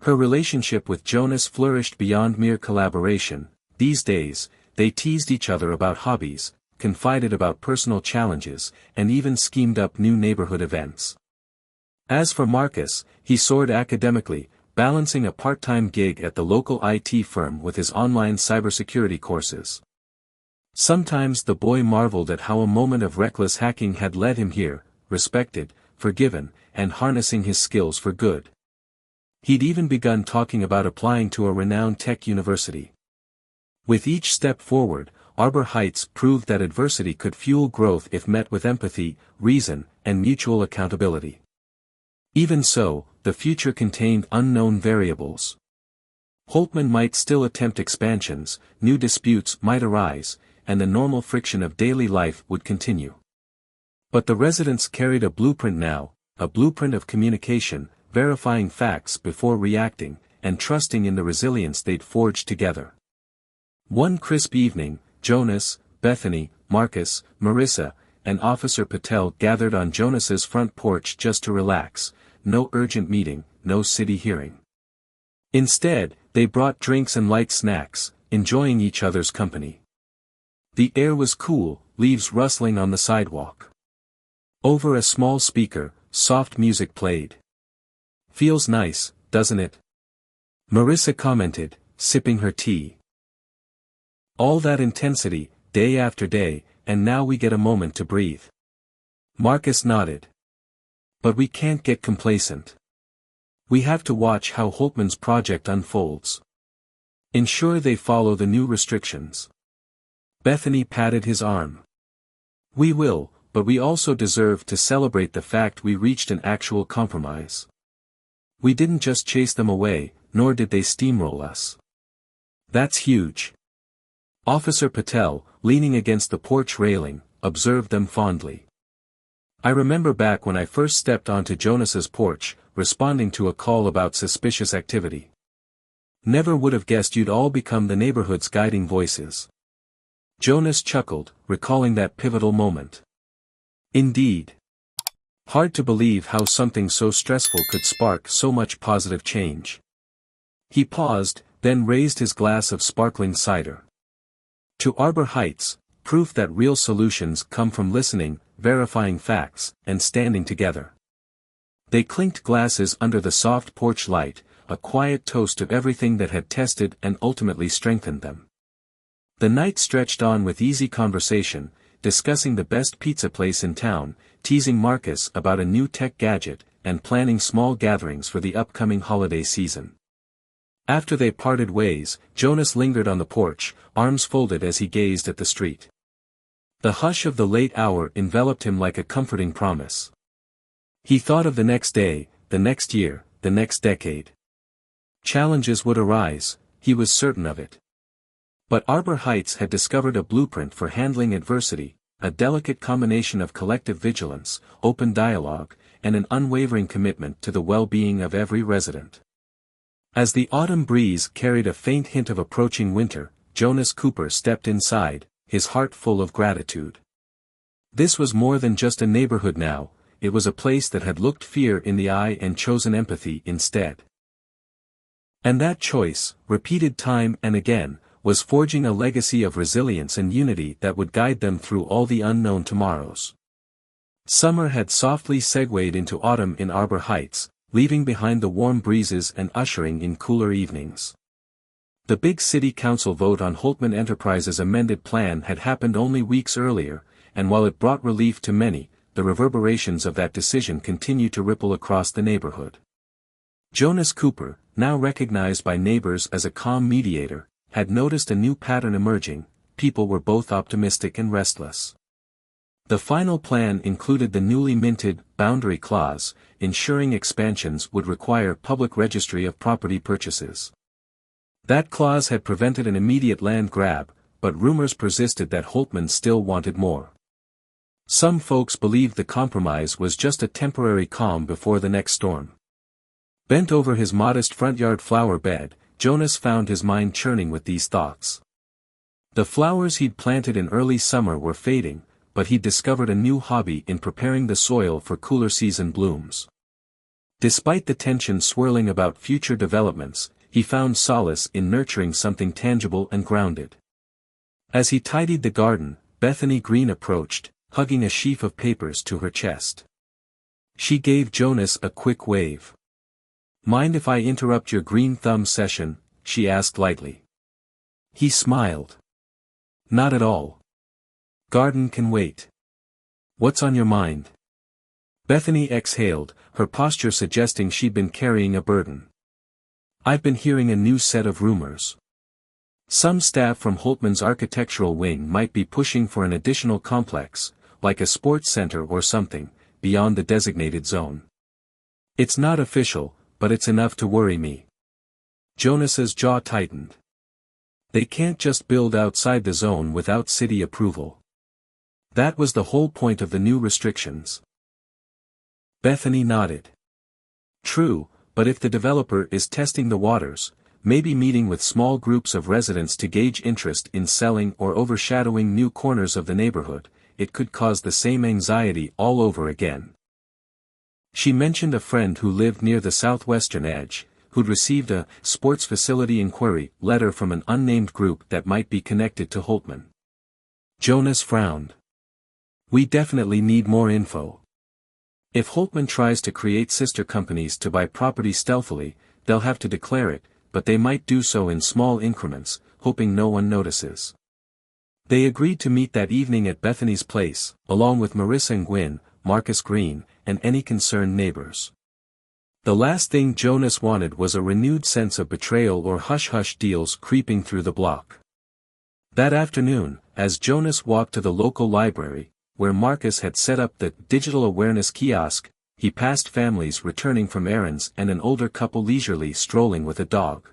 Her relationship with Jonas flourished beyond mere collaboration. These days, they teased each other about hobbies, confided about personal challenges, and even schemed up new neighborhood events. As for Marcus, he soared academically, balancing a part-time gig at the local IT firm with his online cybersecurity courses. Sometimes the boy marveled at how a moment of reckless hacking had led him here, respected, forgiven, and harnessing his skills for good. He'd even begun talking about applying to a renowned tech university. With each step forward, Arbor Heights proved that adversity could fuel growth if met with empathy, reason, and mutual accountability. Even so, the future contained unknown variables. Holtman might still attempt expansions, new disputes might arise, and the normal friction of daily life would continue. But the residents carried a blueprint now, a blueprint of communication, verifying facts before reacting, and trusting in the resilience they'd forged together. One crisp evening, Jonas, Bethany, Marcus, Marissa, and Officer Patel gathered on Jonas's front porch just to relax, no urgent meeting, no city hearing. Instead, they brought drinks and light snacks, enjoying each other's company. The air was cool, leaves rustling on the sidewalk. Over a small speaker, soft music played. "Feels nice, doesn't it?" Marissa commented, sipping her tea. "All that intensity, day after day, and now we get a moment to breathe." Marcus nodded. "But we can't get complacent. We have to watch how Holtman's project unfolds. Ensure they follow the new restrictions." Bethany patted his arm. "We will, but we also deserve to celebrate the fact we reached an actual compromise. We didn't just chase them away, nor did they steamroll us. That's huge." Officer Patel, leaning against the porch railing, observed them fondly. "I remember back when I first stepped onto Jonas's porch, responding to a call about suspicious activity. Never would have guessed you'd all become the neighborhood's guiding voices." Jonas chuckled, recalling that pivotal moment. "Indeed. Hard to believe how something so stressful could spark so much positive change." He paused, then raised his glass of sparkling cider. "To Arbor Heights, proof that real solutions come from listening, verifying facts, and standing together." They clinked glasses under the soft porch light, a quiet toast to everything that had tested and ultimately strengthened them. The night stretched on with easy conversation, discussing the best pizza place in town, teasing Marcus about a new tech gadget, and planning small gatherings for the upcoming holiday season. After they parted ways, Jonas lingered on the porch, arms folded as he gazed at the street. The hush of the late hour enveloped him like a comforting promise. He thought of the next day, the next year, the next decade. Challenges would arise, he was certain of it. But Arbor Heights had discovered a blueprint for handling adversity, a delicate combination of collective vigilance, open dialogue, and an unwavering commitment to the well-being of every resident. As the autumn breeze carried a faint hint of approaching winter, Jonas Cooper stepped inside, his heart full of gratitude. This was more than just a neighborhood now, it was a place that had looked fear in the eye and chosen empathy instead. And that choice, repeated time and again, was forging a legacy of resilience and unity that would guide them through all the unknown tomorrows. Summer had softly segued into autumn in Arbor Heights, leaving behind the warm breezes and ushering in cooler evenings. The big city council vote on Holtman Enterprises' amended plan had happened only weeks earlier, and while it brought relief to many, the reverberations of that decision continued to ripple across the neighborhood. Jonas Cooper, now recognized by neighbors as a calm mediator, had noticed a new pattern emerging: people were both optimistic and restless. The final plan included the newly minted boundary clause, ensuring expansions would require public registry of property purchases. That clause had prevented an immediate land grab, but rumors persisted that Holtman still wanted more. Some folks believed the compromise was just a temporary calm before the next storm. Bent over his modest front yard flower bed, Jonas found his mind churning with these thoughts. The flowers he'd planted in early summer were fading, but he'd discovered a new hobby in preparing the soil for cooler season blooms. Despite the tension swirling about future developments, he found solace in nurturing something tangible and grounded. As he tidied the garden, Bethany Green approached, hugging a sheaf of papers to her chest. She gave Jonas a quick wave. "Mind if I interrupt your green thumb session?" she asked lightly. He smiled. "Not at all. Garden can wait. What's on your mind?" Bethany exhaled, her posture suggesting she'd been carrying a burden. "I've been hearing a new set of rumors. Some staff from Holtman's architectural wing might be pushing for an additional complex, like a sports center or something, beyond the designated zone. It's not official, but it's enough to worry me." Jonas's jaw tightened. They can't just build outside the zone without city approval. That was the whole point of the new restrictions. Bethany nodded. "True, but if the developer is testing the waters, maybe meeting with small groups of residents to gauge interest in selling or overshadowing new corners of the neighborhood, it could cause the same anxiety all over again." She mentioned a friend who lived near the southwestern edge, who'd received a sports facility inquiry letter from an unnamed group that might be connected to Holtman. Jonas frowned. "We definitely need more info. If Holtman tries to create sister companies to buy property stealthily, they'll have to declare it, but they might do so in small increments, hoping no one notices." They agreed to meet that evening at Bethany's place, along with Marissa and Gwyn, Marcus Green, and any concerned neighbors. The last thing Jonas wanted was a renewed sense of betrayal or hush-hush deals creeping through the block. That afternoon, as Jonas walked to the local library, where Marcus had set up the digital awareness kiosk, he passed families returning from errands and an older couple leisurely strolling with a dog.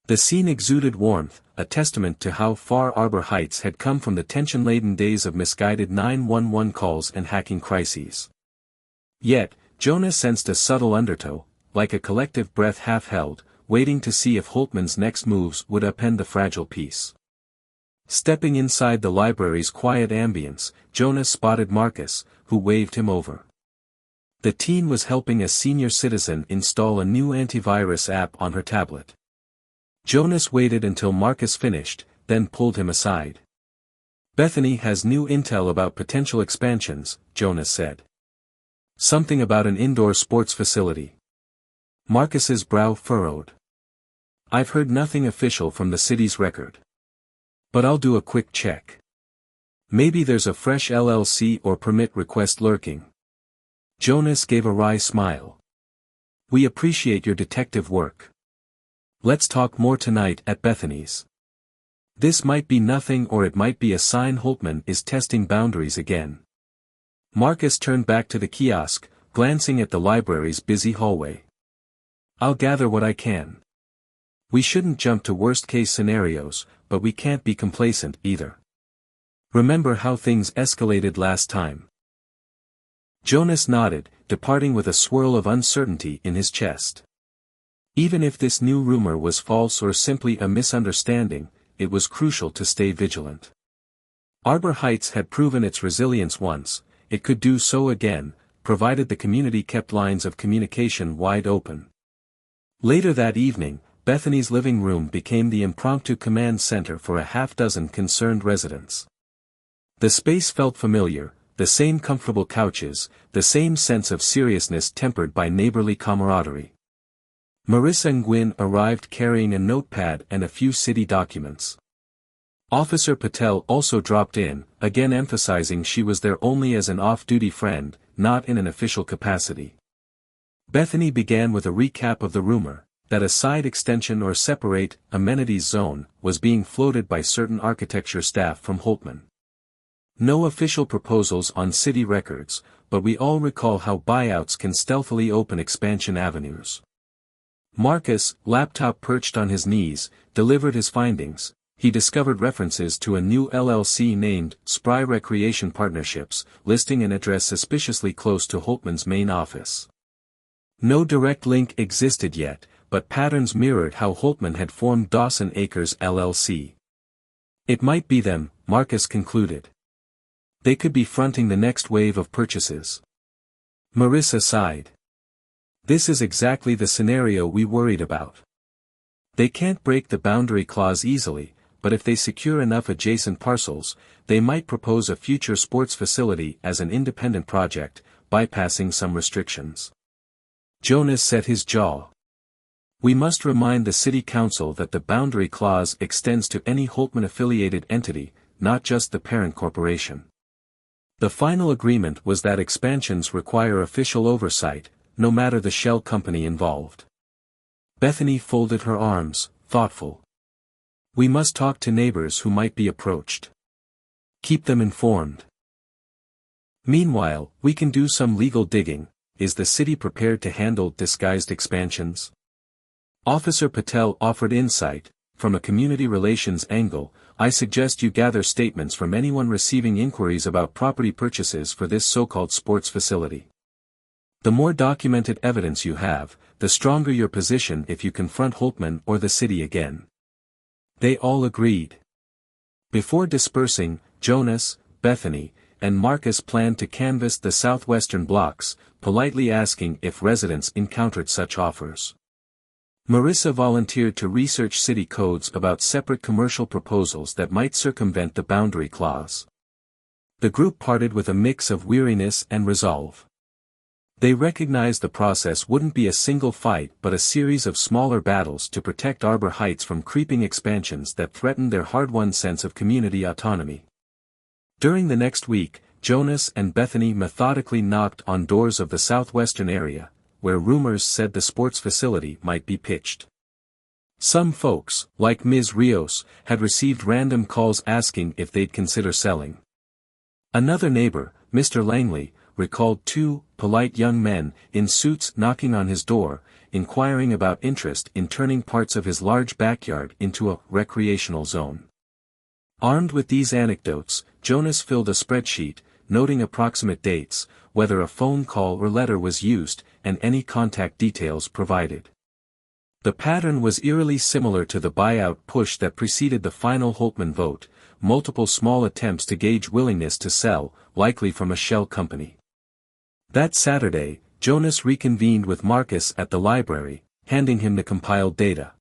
The scene exuded warmth, a testament to how far Arbor Heights had come from the tension-laden days of misguided 911 calls and hacking crises. Yet, Jonas sensed a subtle undertow, like a collective breath half-held, waiting to see if Holtman's next moves would upend the fragile peace. Stepping inside the library's quiet ambience, Jonas spotted Marcus, who waved him over. The teen was helping a senior citizen install a new antivirus app on her tablet. Jonas waited until Marcus finished, then pulled him aside. "Bethany has new intel about potential expansions," Jonas said. "Something about an indoor sports facility." Marcus's brow furrowed. "I've heard nothing official from the city's record. But I'll do a quick check. Maybe there's a fresh LLC or permit request lurking." Jonas gave a wry smile. "We appreciate your detective work. Let's talk more tonight at Bethany's. This might be nothing or it might be a sign Holtman is testing boundaries again." Marcus turned back to the kiosk, glancing at the library's busy hallway. "I'll gather what I can. We shouldn't jump to worst-case scenarios, but we can't be complacent either. Remember how things escalated last time?" Jonas nodded, departing with a swirl of uncertainty in his chest. Even if this new rumor was false or simply a misunderstanding, it was crucial to stay vigilant. Arbor Heights had proven its resilience once, it could do so again, provided the community kept lines of communication wide open. Later that evening, Bethany's living room became the impromptu command center for a half-dozen concerned residents. The space felt familiar, the same comfortable couches, the same sense of seriousness tempered by neighborly camaraderie. Marissa and Gwyn arrived carrying a notepad and a few city documents. Officer Patel also dropped in, again emphasizing she was there only as an off-duty friend, not in an official capacity. Bethany began with a recap of the rumor, that a side extension or separate, amenities zone, was being floated by certain architecture staff from Holtman. No official proposals on city records, but we all recall how buyouts can stealthily open expansion avenues. Marcus, laptop perched on his knees, delivered his findings. He discovered references to a new LLC named Spry Recreation Partnerships, listing an address suspiciously close to Holtman's main office. No direct link existed yet, but patterns mirrored how Holtman had formed Dawson Acres LLC. It might be them, Marcus concluded. They could be fronting the next wave of purchases. Marissa sighed. This is exactly the scenario we worried about. They can't break the boundary clause easily, but if they secure enough adjacent parcels, they might propose a future sports facility as an independent project, bypassing some restrictions. Jonas set his jaw. We must remind the city council that the boundary clause extends to any Holtman-affiliated entity, not just the parent corporation. The final agreement was that expansions require official oversight, no matter the shell company involved. Bethany folded her arms, thoughtful. We must talk to neighbors who might be approached. Keep them informed. Meanwhile, we can do some legal digging. Is the city prepared to handle disguised expansions? Officer Patel offered insight. From a community relations angle, I suggest you gather statements from anyone receiving inquiries about property purchases for this so-called sports facility. The more documented evidence you have, the stronger your position if you confront Holtman or the city again. They all agreed. Before dispersing, Jonas, Bethany, and Marcus planned to canvass the southwestern blocks, politely asking if residents encountered such offers. Marissa volunteered to research city codes about separate commercial proposals that might circumvent the boundary clause. The group parted with a mix of weariness and resolve. They recognized the process wouldn't be a single fight but a series of smaller battles to protect Arbor Heights from creeping expansions that threatened their hard-won sense of community autonomy. During the next week, Jonas and Bethany methodically knocked on doors of the southwestern area, where rumors said the sports facility might be pitched. Some folks, like Ms. Rios, had received random calls asking if they'd consider selling. Another neighbor, Mr. Langley, recalled two polite young men in suits knocking on his door, inquiring about interest in turning parts of his large backyard into a recreational zone. Armed with these anecdotes, Jonas filled a spreadsheet, noting approximate dates, whether a phone call or letter was used, and any contact details provided. The pattern was eerily similar to the buyout push that preceded the final Holtman vote, multiple small attempts to gauge willingness to sell, likely from a shell company. That Saturday, Jonas reconvened with Marcus at the library, handing him the compiled data.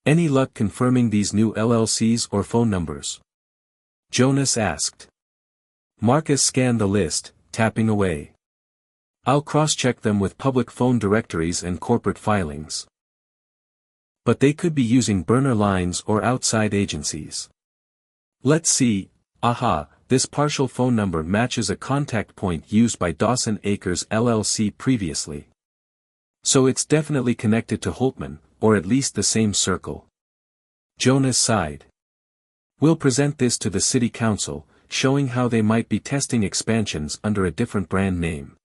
Any luck confirming these new LLCs or phone numbers? Jonas asked. Marcus scanned the list, tapping away. I'll cross-check them with public phone directories and corporate filings. But they could be using burner lines or outside agencies. Let's see. Aha, this partial phone number matches a contact point used by Dawson Acres LLC previously. So it's definitely connected to Holtman, or at least the same circle. Jonas sighed. We'll present this to the city council, showing how they might be testing expansions under a different brand name.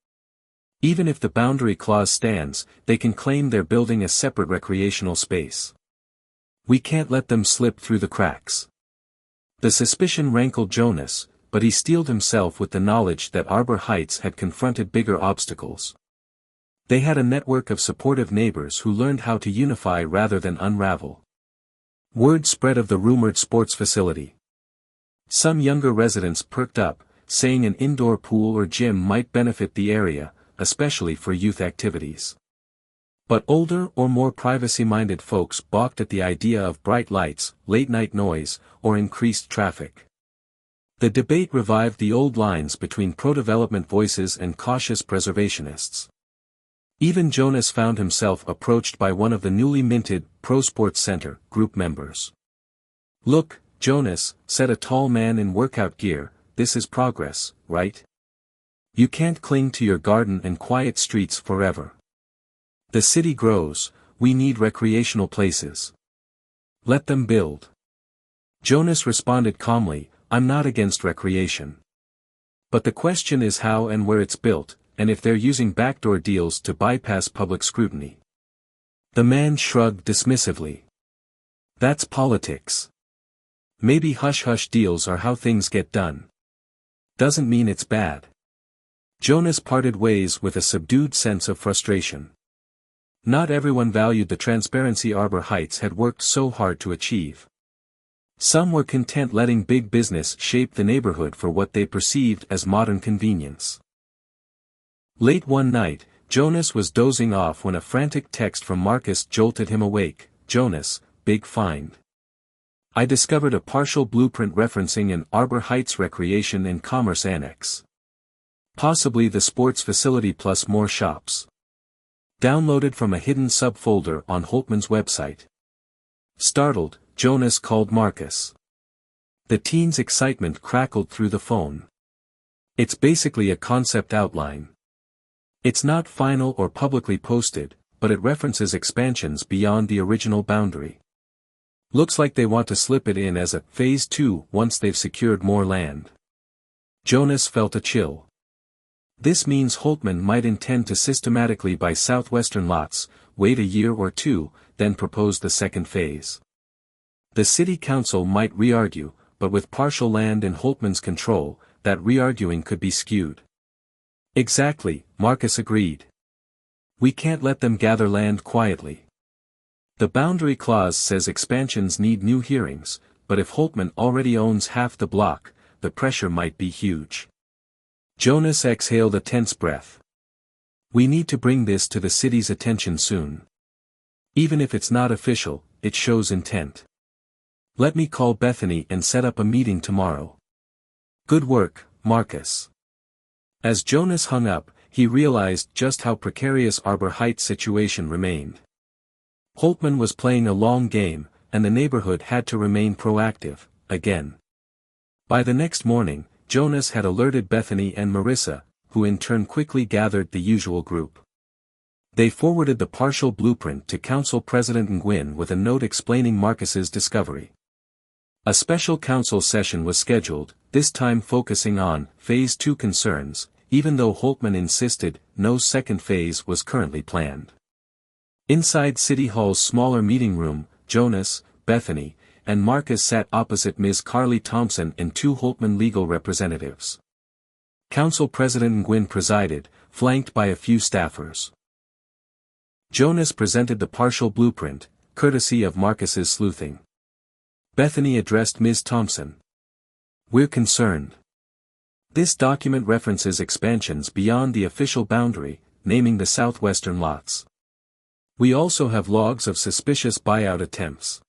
Even if the boundary clause stands, they can claim they're building a separate recreational space. We can't let them slip through the cracks. The suspicion rankled Jonas, but he steeled himself with the knowledge that Arbor Heights had confronted bigger obstacles. They had a network of supportive neighbors who learned how to unify rather than unravel. Word spread of the rumored sports facility. Some younger residents perked up, saying an indoor pool or gym might benefit the area, especially for youth activities. But older or more privacy-minded folks balked at the idea of bright lights, late-night noise, or increased traffic. The debate revived the old lines between pro-development voices and cautious preservationists. Even Jonas found himself approached by one of the newly minted Pro Sports Center group members. "Look, Jonas," said a tall man in workout gear, "this is progress, right? You can't cling to your garden and quiet streets forever. The city grows, we need recreational places. Let them build." Jonas responded calmly, "I'm not against recreation. But the question is how and where it's built, and if they're using backdoor deals to bypass public scrutiny." The man shrugged dismissively. "That's politics. Maybe hush-hush deals are how things get done. Doesn't mean it's bad." Jonas parted ways with a subdued sense of frustration. Not everyone valued the transparency Arbor Heights had worked so hard to achieve. Some were content letting big business shape the neighborhood for what they perceived as modern convenience. Late one night, Jonas was dozing off when a frantic text from Marcus jolted him awake. "Jonas, big find. I discovered a partial blueprint referencing an Arbor Heights Recreation and Commerce Annex. Possibly the sports facility plus more shops. Downloaded from a hidden subfolder on Holtman's website." Startled, Jonas called Marcus. The teen's excitement crackled through the phone. "It's basically a concept outline. It's not final or publicly posted, but it references expansions beyond the original boundary. Looks like they want to slip it in as a Phase 2 once they've secured more land." Jonas felt a chill. This means Holtman might intend to systematically buy southwestern lots, wait a year or two, then propose the second phase. The city council might re-argue, but with partial land in Holtman's control, that re-arguing could be skewed. "Exactly," Marcus agreed. "We can't let them gather land quietly. The boundary clause says expansions need new hearings, but if Holtman already owns half the block, the pressure might be huge." Jonas exhaled a tense breath. "We need to bring this to the city's attention soon. Even if it's not official, it shows intent. Let me call Bethany and set up a meeting tomorrow." "Good work, Marcus." As Jonas hung up, he realized just how precarious Arbor Heights' situation remained. Holtman was playing a long game, and the neighborhood had to remain proactive, again. By the next morning, Jonas had alerted Bethany and Marissa, who in turn quickly gathered the usual group. They forwarded the partial blueprint to Council President Nguyen with a note explaining Marcus's discovery. A special council session was scheduled, this time focusing on Phase 2 concerns, even though Holtman insisted no second phase was currently planned. Inside City Hall's smaller meeting room, Jonas, Bethany, and Marcus sat opposite Ms. Carly Thompson and two Holtman legal representatives. Council President Nguyen presided, flanked by a few staffers. Jonas presented the partial blueprint, courtesy of Marcus's sleuthing. Bethany addressed Ms. Thompson. "We're concerned. This document references expansions beyond the official boundary, naming the southwestern lots. We also have logs of suspicious buyout attempts.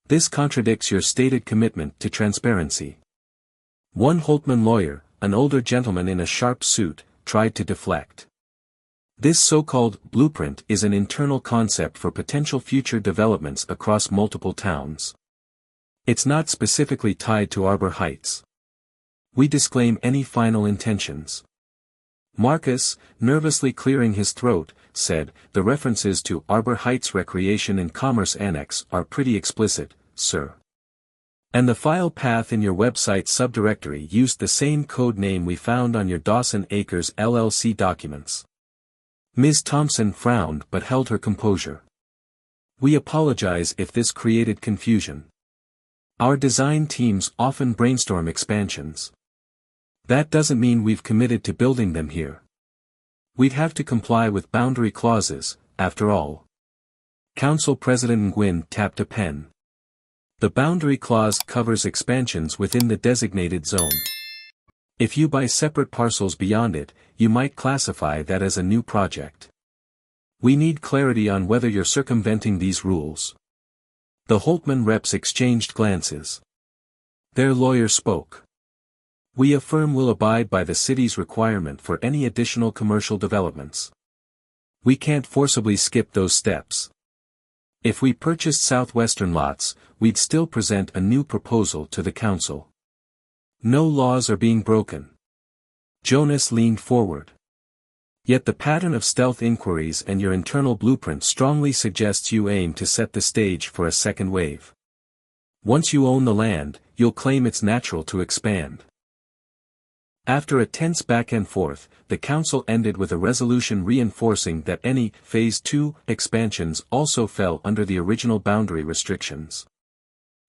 This contradicts your stated commitment to transparency." One Holtman lawyer, an older gentleman in a sharp suit, tried to deflect. "This so-called blueprint is an internal concept for potential future developments across multiple towns. It's not specifically tied to Arbor Heights. We disclaim any final intentions." Marcus, nervously clearing his throat, said, "The references to Arbor Heights Recreation and Commerce Annex are pretty explicit, sir. And the file path in your website subdirectory used the same code name we found on your Dawson Acres LLC documents. Ms. Thompson frowned but held her composure. We apologize if this created confusion. Our design teams often brainstorm expansions. That doesn't mean we've committed to building them here. We'd have to comply with boundary clauses, after all. Council President Nguyen tapped a pen. The boundary clause covers expansions within the designated zone. If you buy separate parcels beyond it, you might classify that as a new project. We need clarity on whether you're circumventing these rules. The Holtman reps exchanged glances. Their lawyer spoke. We affirm we'll abide by the city's requirement for any additional commercial developments. We can't forcibly skip those steps. If we purchased southwestern lots, we'd still present a new proposal to the council. No laws are being broken. Jonas leaned forward. Yet the pattern of stealth inquiries and your internal blueprint strongly suggests you aim to set the stage for a second wave. Once you own the land, you'll claim it's natural to expand. After a tense back and forth, the council ended with a resolution reinforcing that any Phase 2 expansions also fell under the original boundary restrictions.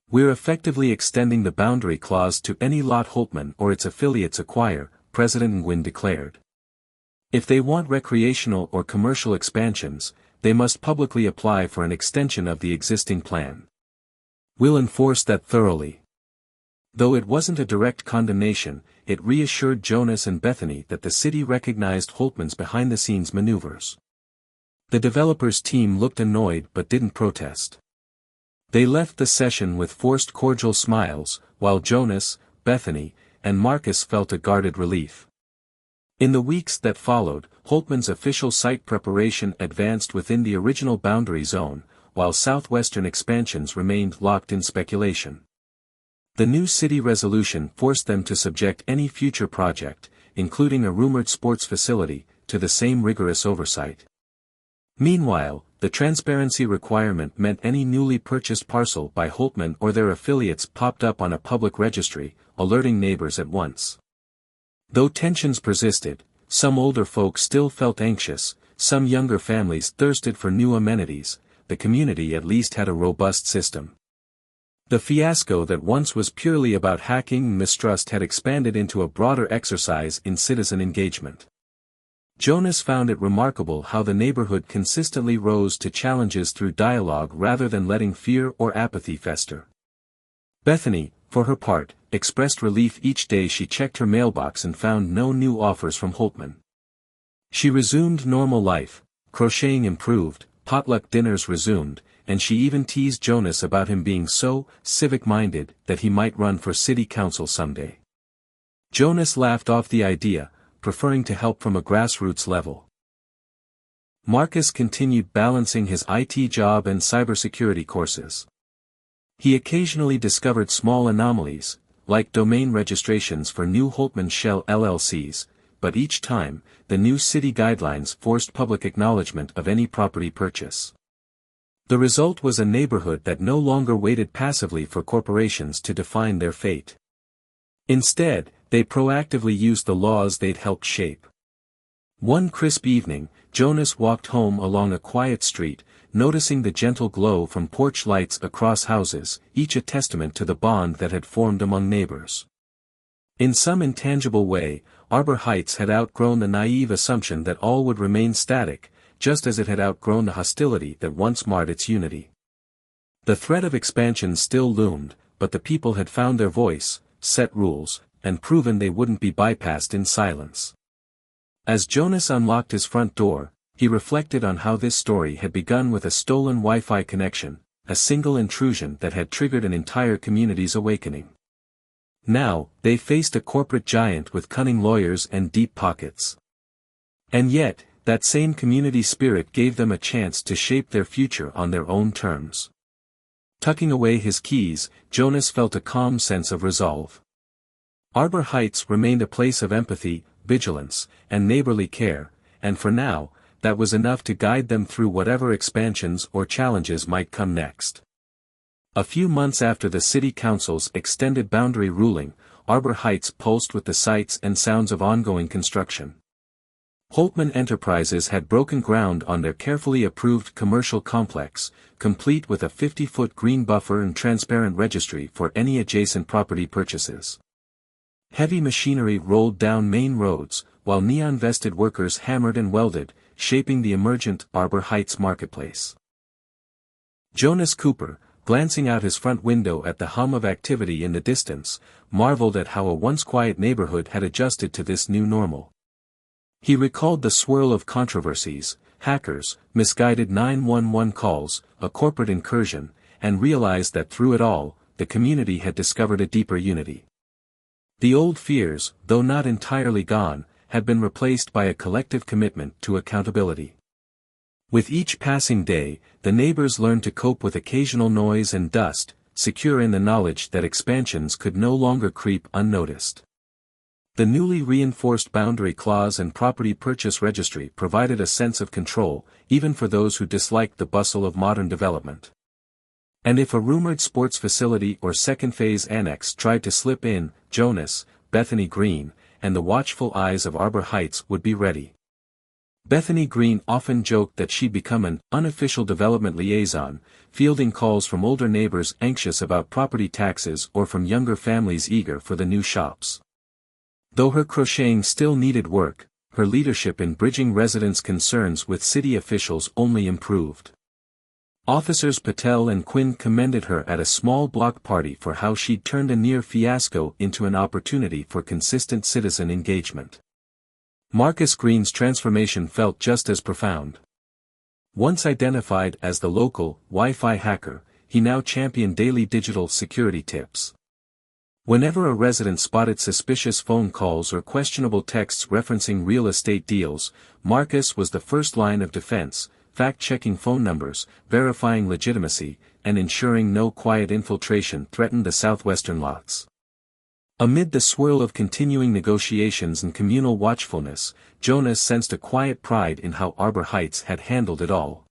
We're effectively extending the boundary clause to any lot Holtman or its affiliates acquire, President Nguyen declared. If they want recreational or commercial expansions, they must publicly apply for an extension of the existing plan. We'll enforce that thoroughly. Though it wasn't a direct condemnation, it reassured Jonas and Bethany that the city recognized Holtman's behind-the-scenes maneuvers. The developers' team looked annoyed but didn't protest. They left the session with forced cordial smiles, while Jonas, Bethany, and Marcus felt a guarded relief. In the weeks that followed, Holtman's official site preparation advanced within the original boundary zone, while southwestern expansions remained locked in speculation. The new city resolution forced them to subject any future project, including a rumored sports facility, to the same rigorous oversight. Meanwhile, the transparency requirement meant any newly purchased parcel by Holtman or their affiliates popped up on a public registry, alerting neighbors at once. Though tensions persisted, some older folks still felt anxious, some younger families thirsted for new amenities, the community at least had a robust system. The fiasco that once was purely about hacking and mistrust had expanded into a broader exercise in citizen engagement. Jonas found it remarkable how the neighborhood consistently rose to challenges through dialogue rather than letting fear or apathy fester. Bethany, for her part, expressed relief each day she checked her mailbox and found no new offers from Holtman. She resumed normal life, crocheting improved, potluck dinners resumed, and she even teased Jonas about him being so civic-minded that he might run for city council someday. Jonas laughed off the idea, preferring to help from a grassroots level. Marcus continued balancing his IT job and cybersecurity courses. He occasionally discovered small anomalies, like domain registrations for new Holtman Shell LLCs, but each time, the new city guidelines forced public acknowledgement of any property purchase. The result was a neighborhood that no longer waited passively for corporations to define their fate. Instead, they proactively used the laws they'd helped shape. One crisp evening, Jonas walked home along a quiet street, noticing the gentle glow from porch lights across houses, each a testament to the bond that had formed among neighbors. In some intangible way, Arbor Heights had outgrown the naive assumption that all would remain static, just as it had outgrown the hostility that once marred its unity. The threat of expansion still loomed, but the people had found their voice, set rules, and proven they wouldn't be bypassed in silence. As Jonas unlocked his front door, he reflected on how this story had begun with a stolen Wi-Fi connection, a single intrusion that had triggered an entire community's awakening. Now, they faced a corporate giant with cunning lawyers and deep pockets. And yet, that same community spirit gave them a chance to shape their future on their own terms. Tucking away his keys, Jonas felt a calm sense of resolve. Arbor Heights remained a place of empathy, vigilance, and neighborly care, and for now, that was enough to guide them through whatever expansions or challenges might come next. A few months after the City Council's extended boundary ruling, Arbor Heights pulsed with the sights and sounds of ongoing construction. Holtman Enterprises had broken ground on their carefully approved commercial complex, complete with a 50-foot green buffer and transparent registry for any adjacent property purchases. Heavy machinery rolled down main roads, while neon-vested workers hammered and welded, shaping the emergent Arbor Heights marketplace. Jonas Cooper, glancing out his front window at the hum of activity in the distance, marveled at how a once quiet neighborhood had adjusted to this new normal. He recalled the swirl of controversies, hackers, misguided 911 calls, a corporate incursion, and realized that through it all, the community had discovered a deeper unity. The old fears, though not entirely gone, had been replaced by a collective commitment to accountability. With each passing day, the neighbors learned to cope with occasional noise and dust, secure in the knowledge that expansions could no longer creep unnoticed. The newly reinforced boundary clause and property purchase registry provided a sense of control, even for those who disliked the bustle of modern development. And if a rumored sports facility or second-phase annex tried to slip in, Jonas, Bethany Green, and the watchful eyes of Arbor Heights would be ready. Bethany Green often joked that she'd become an unofficial development liaison, fielding calls from older neighbors anxious about property taxes or from younger families eager for the new shops. Though her crocheting still needed work, her leadership in bridging residents' concerns with city officials only improved. Officers Patel and Quinn commended her at a small block party for how she'd turned a near fiasco into an opportunity for consistent citizen engagement. Marcus Green's transformation felt just as profound. Once identified as the local Wi-Fi hacker, he now championed daily digital security tips. Whenever a resident spotted suspicious phone calls or questionable texts referencing real estate deals, Marcus was the first line of defense, fact-checking phone numbers, verifying legitimacy, and ensuring no quiet infiltration threatened the southwestern lots. Amid the swirl of continuing negotiations and communal watchfulness, Jonas sensed a quiet pride in how Arbor Heights had handled it all.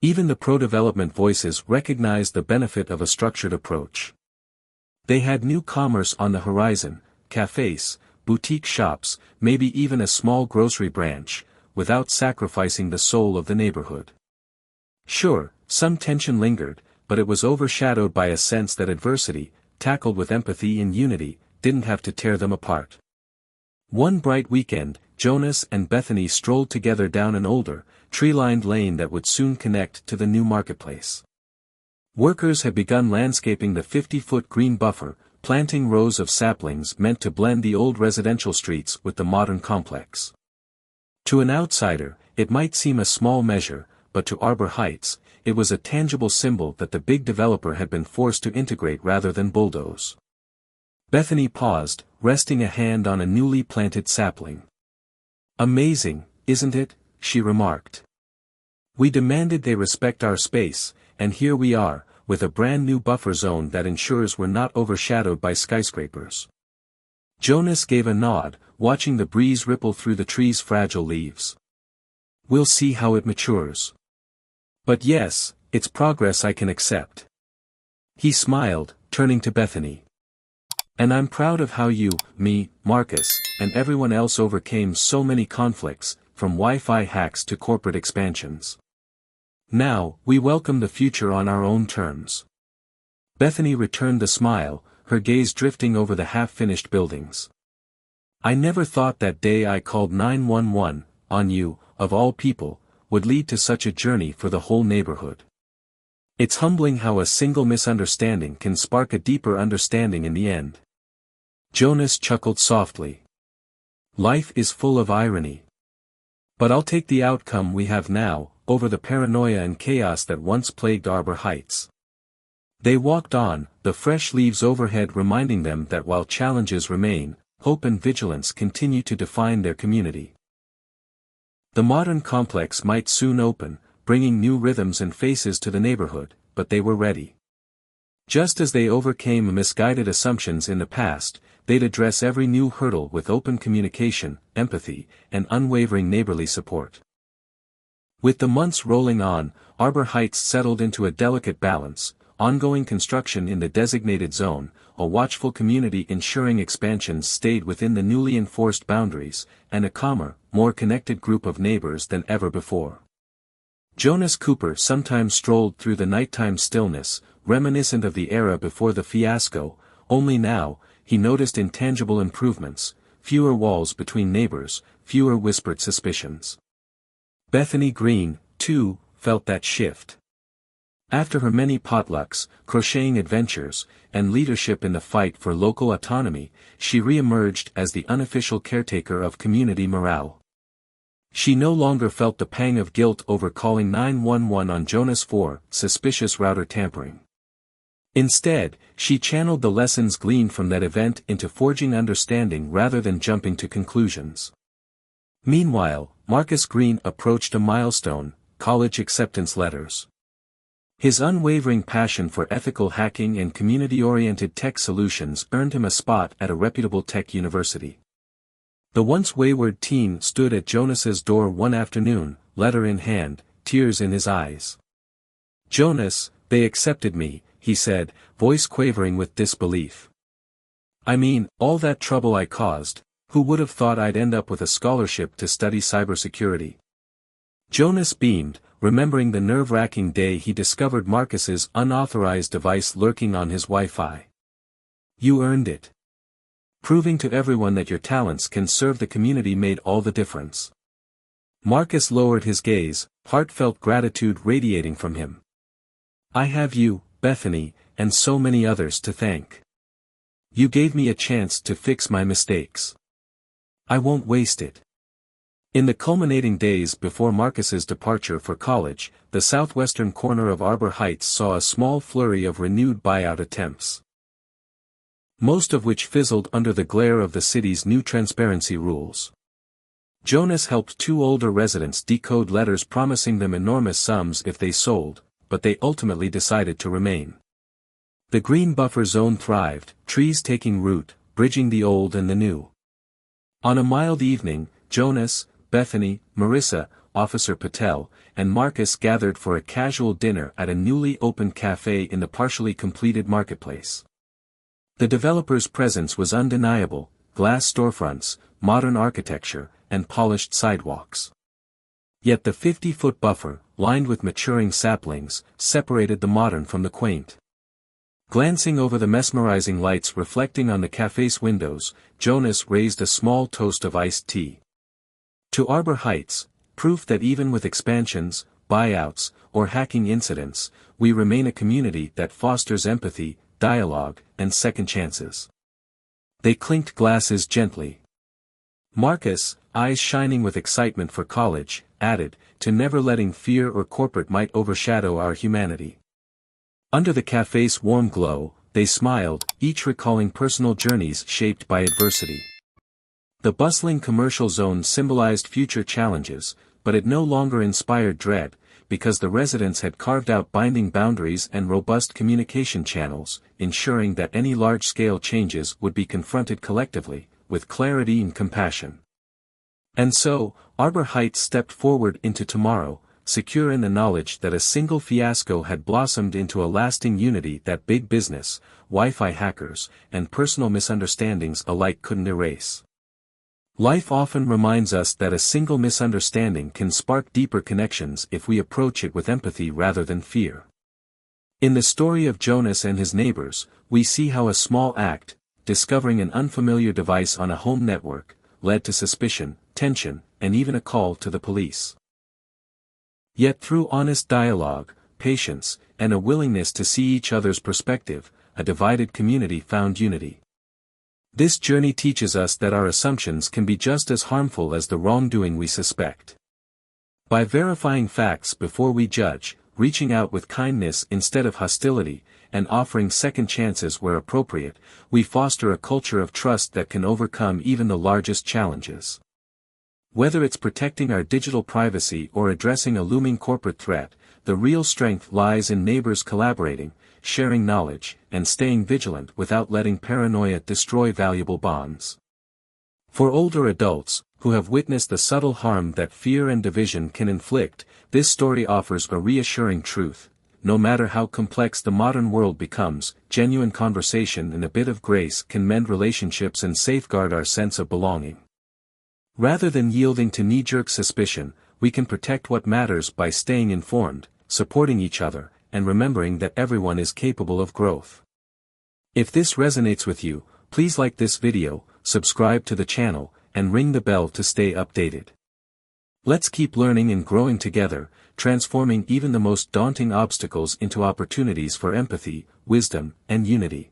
Even the pro-development voices recognized the benefit of a structured approach. They had new commerce on the horizon, cafes, boutique shops, maybe even a small grocery branch, without sacrificing the soul of the neighborhood. Sure, some tension lingered, but it was overshadowed by a sense that adversity, tackled with empathy and unity, didn't have to tear them apart. One bright weekend, Jonas and Bethany strolled together down an older, tree-lined lane that would soon connect to the new marketplace. Workers had begun landscaping the 50-foot green buffer, planting rows of saplings meant to blend the old residential streets with the modern complex. To an outsider, it might seem a small measure, but to Arbor Heights, it was a tangible symbol that the big developer had been forced to integrate rather than bulldoze. Bethany paused, resting a hand on a newly planted sapling. "Amazing, isn't it?" she remarked. "We demanded they respect our space, and here we are, with a brand new buffer zone that ensures we're not overshadowed by skyscrapers." Jonas gave a nod, watching the breeze ripple through the tree's fragile leaves. "We'll see how it matures. But yes, it's progress I can accept." He smiled, turning to Bethany. "And I'm proud of how you, me, Marcus, and everyone else overcame so many conflicts, from Wi-Fi hacks to corporate expansions. Now, we welcome the future on our own terms." Bethany returned the smile, her gaze drifting over the half-finished buildings. "I never thought that day I called 911, on you, of all people, would lead to such a journey for the whole neighborhood. It's humbling how a single misunderstanding can spark a deeper understanding in the end." Jonas chuckled softly. "Life is full of irony. But I'll take the outcome we have now, over the paranoia and chaos that once plagued Arbor Heights." They walked on, the fresh leaves overhead reminding them that while challenges remain, hope and vigilance continue to define their community. The modern complex might soon open, bringing new rhythms and faces to the neighborhood, but they were ready. Just as they overcame misguided assumptions in the past, they'd address every new hurdle with open communication, empathy, and unwavering neighborly support. With the months rolling on, Arbor Heights settled into a delicate balance, ongoing construction in the designated zone, a watchful community ensuring expansions stayed within the newly enforced boundaries, and a calmer, more connected group of neighbors than ever before. Jonas Cooper sometimes strolled through the nighttime stillness, reminiscent of the era before the fiasco, only now, he noticed intangible improvements, fewer walls between neighbors, fewer whispered suspicions. Bethany Green, too, felt that shift. After her many potlucks, crocheting adventures, and leadership in the fight for local autonomy, she re-emerged as the unofficial caretaker of community morale. She no longer felt the pang of guilt over calling 911 on Jonas for suspicious router tampering. Instead, she channeled the lessons gleaned from that event into forging understanding rather than jumping to conclusions. Meanwhile, Marcus Green approached a milestone: college acceptance letters. His unwavering passion for ethical hacking and community-oriented tech solutions earned him a spot at a reputable tech university. The once wayward teen stood at Jonas's door one afternoon, letter in hand, tears in his eyes. "Jonas, they accepted me," he said, voice quavering with disbelief. "I mean, all that trouble I caused, who would have thought I'd end up with a scholarship to study cybersecurity?" Jonas beamed, remembering the nerve-wracking day he discovered Marcus's unauthorized device lurking on his Wi-Fi. "You earned it. Proving to everyone that your talents can serve the community made all the difference." Marcus lowered his gaze, heartfelt gratitude radiating from him. "I have you, Bethany, and so many others to thank. You gave me a chance to fix my mistakes. I won't waste it." In the culminating days before Marcus's departure for college, the southwestern corner of Arbor Heights saw a small flurry of renewed buyout attempts, most of which fizzled under the glare of the city's new transparency rules. Jonas helped two older residents decode letters promising them enormous sums if they sold, but they ultimately decided to remain. The green buffer zone thrived, trees taking root, bridging the old and the new. On a mild evening, Jonas, Bethany, Marissa, Officer Patel, and Marcus gathered for a casual dinner at a newly opened cafe in the partially completed marketplace. The developer's presence was undeniable: glass storefronts, modern architecture, and polished sidewalks. Yet the 50-foot buffer, lined with maturing saplings, separated the modern from the quaint. Glancing over the mesmerizing lights reflecting on the cafe's windows, Jonas raised a small toast of iced tea. To Arbor Heights, proof that even with expansions, buyouts, or hacking incidents, we remain a community that fosters empathy, dialogue, and second chances. They clinked glasses gently. Marcus, eyes shining with excitement for college, added, "to never letting fear or corporate might overshadow our humanity." Under the cafe's warm glow, they smiled, each recalling personal journeys shaped by adversity. The bustling commercial zone symbolized future challenges, but it no longer inspired dread, because the residents had carved out binding boundaries and robust communication channels, ensuring that any large-scale changes would be confronted collectively, with clarity and compassion. And so, Arbor Heights stepped forward into tomorrow, secure in the knowledge that a single fiasco had blossomed into a lasting unity that big business, Wi-Fi hackers, and personal misunderstandings alike couldn't erase. Life often reminds us that a single misunderstanding can spark deeper connections if we approach it with empathy rather than fear. In the story of Jonas and his neighbors, we see how a small act, discovering an unfamiliar device on a home network, led to suspicion, tension, and even a call to the police. Yet through honest dialogue, patience, and a willingness to see each other's perspective, a divided community found unity. This journey teaches us that our assumptions can be just as harmful as the wrongdoing we suspect. By verifying facts before we judge, reaching out with kindness instead of hostility, and offering second chances where appropriate, we foster a culture of trust that can overcome even the largest challenges. Whether it's protecting our digital privacy or addressing a looming corporate threat, the real strength lies in neighbors collaborating, sharing knowledge, and staying vigilant without letting paranoia destroy valuable bonds. For older adults, who have witnessed the subtle harm that fear and division can inflict, this story offers a reassuring truth: no matter how complex the modern world becomes, genuine conversation and a bit of grace can mend relationships and safeguard our sense of belonging. Rather than yielding to knee-jerk suspicion, we can protect what matters by staying informed, supporting each other, and remembering that everyone is capable of growth. If this resonates with you, please like this video, subscribe to the channel, and ring the bell to stay updated. Let's keep learning and growing together, transforming even the most daunting obstacles into opportunities for empathy, wisdom, and unity.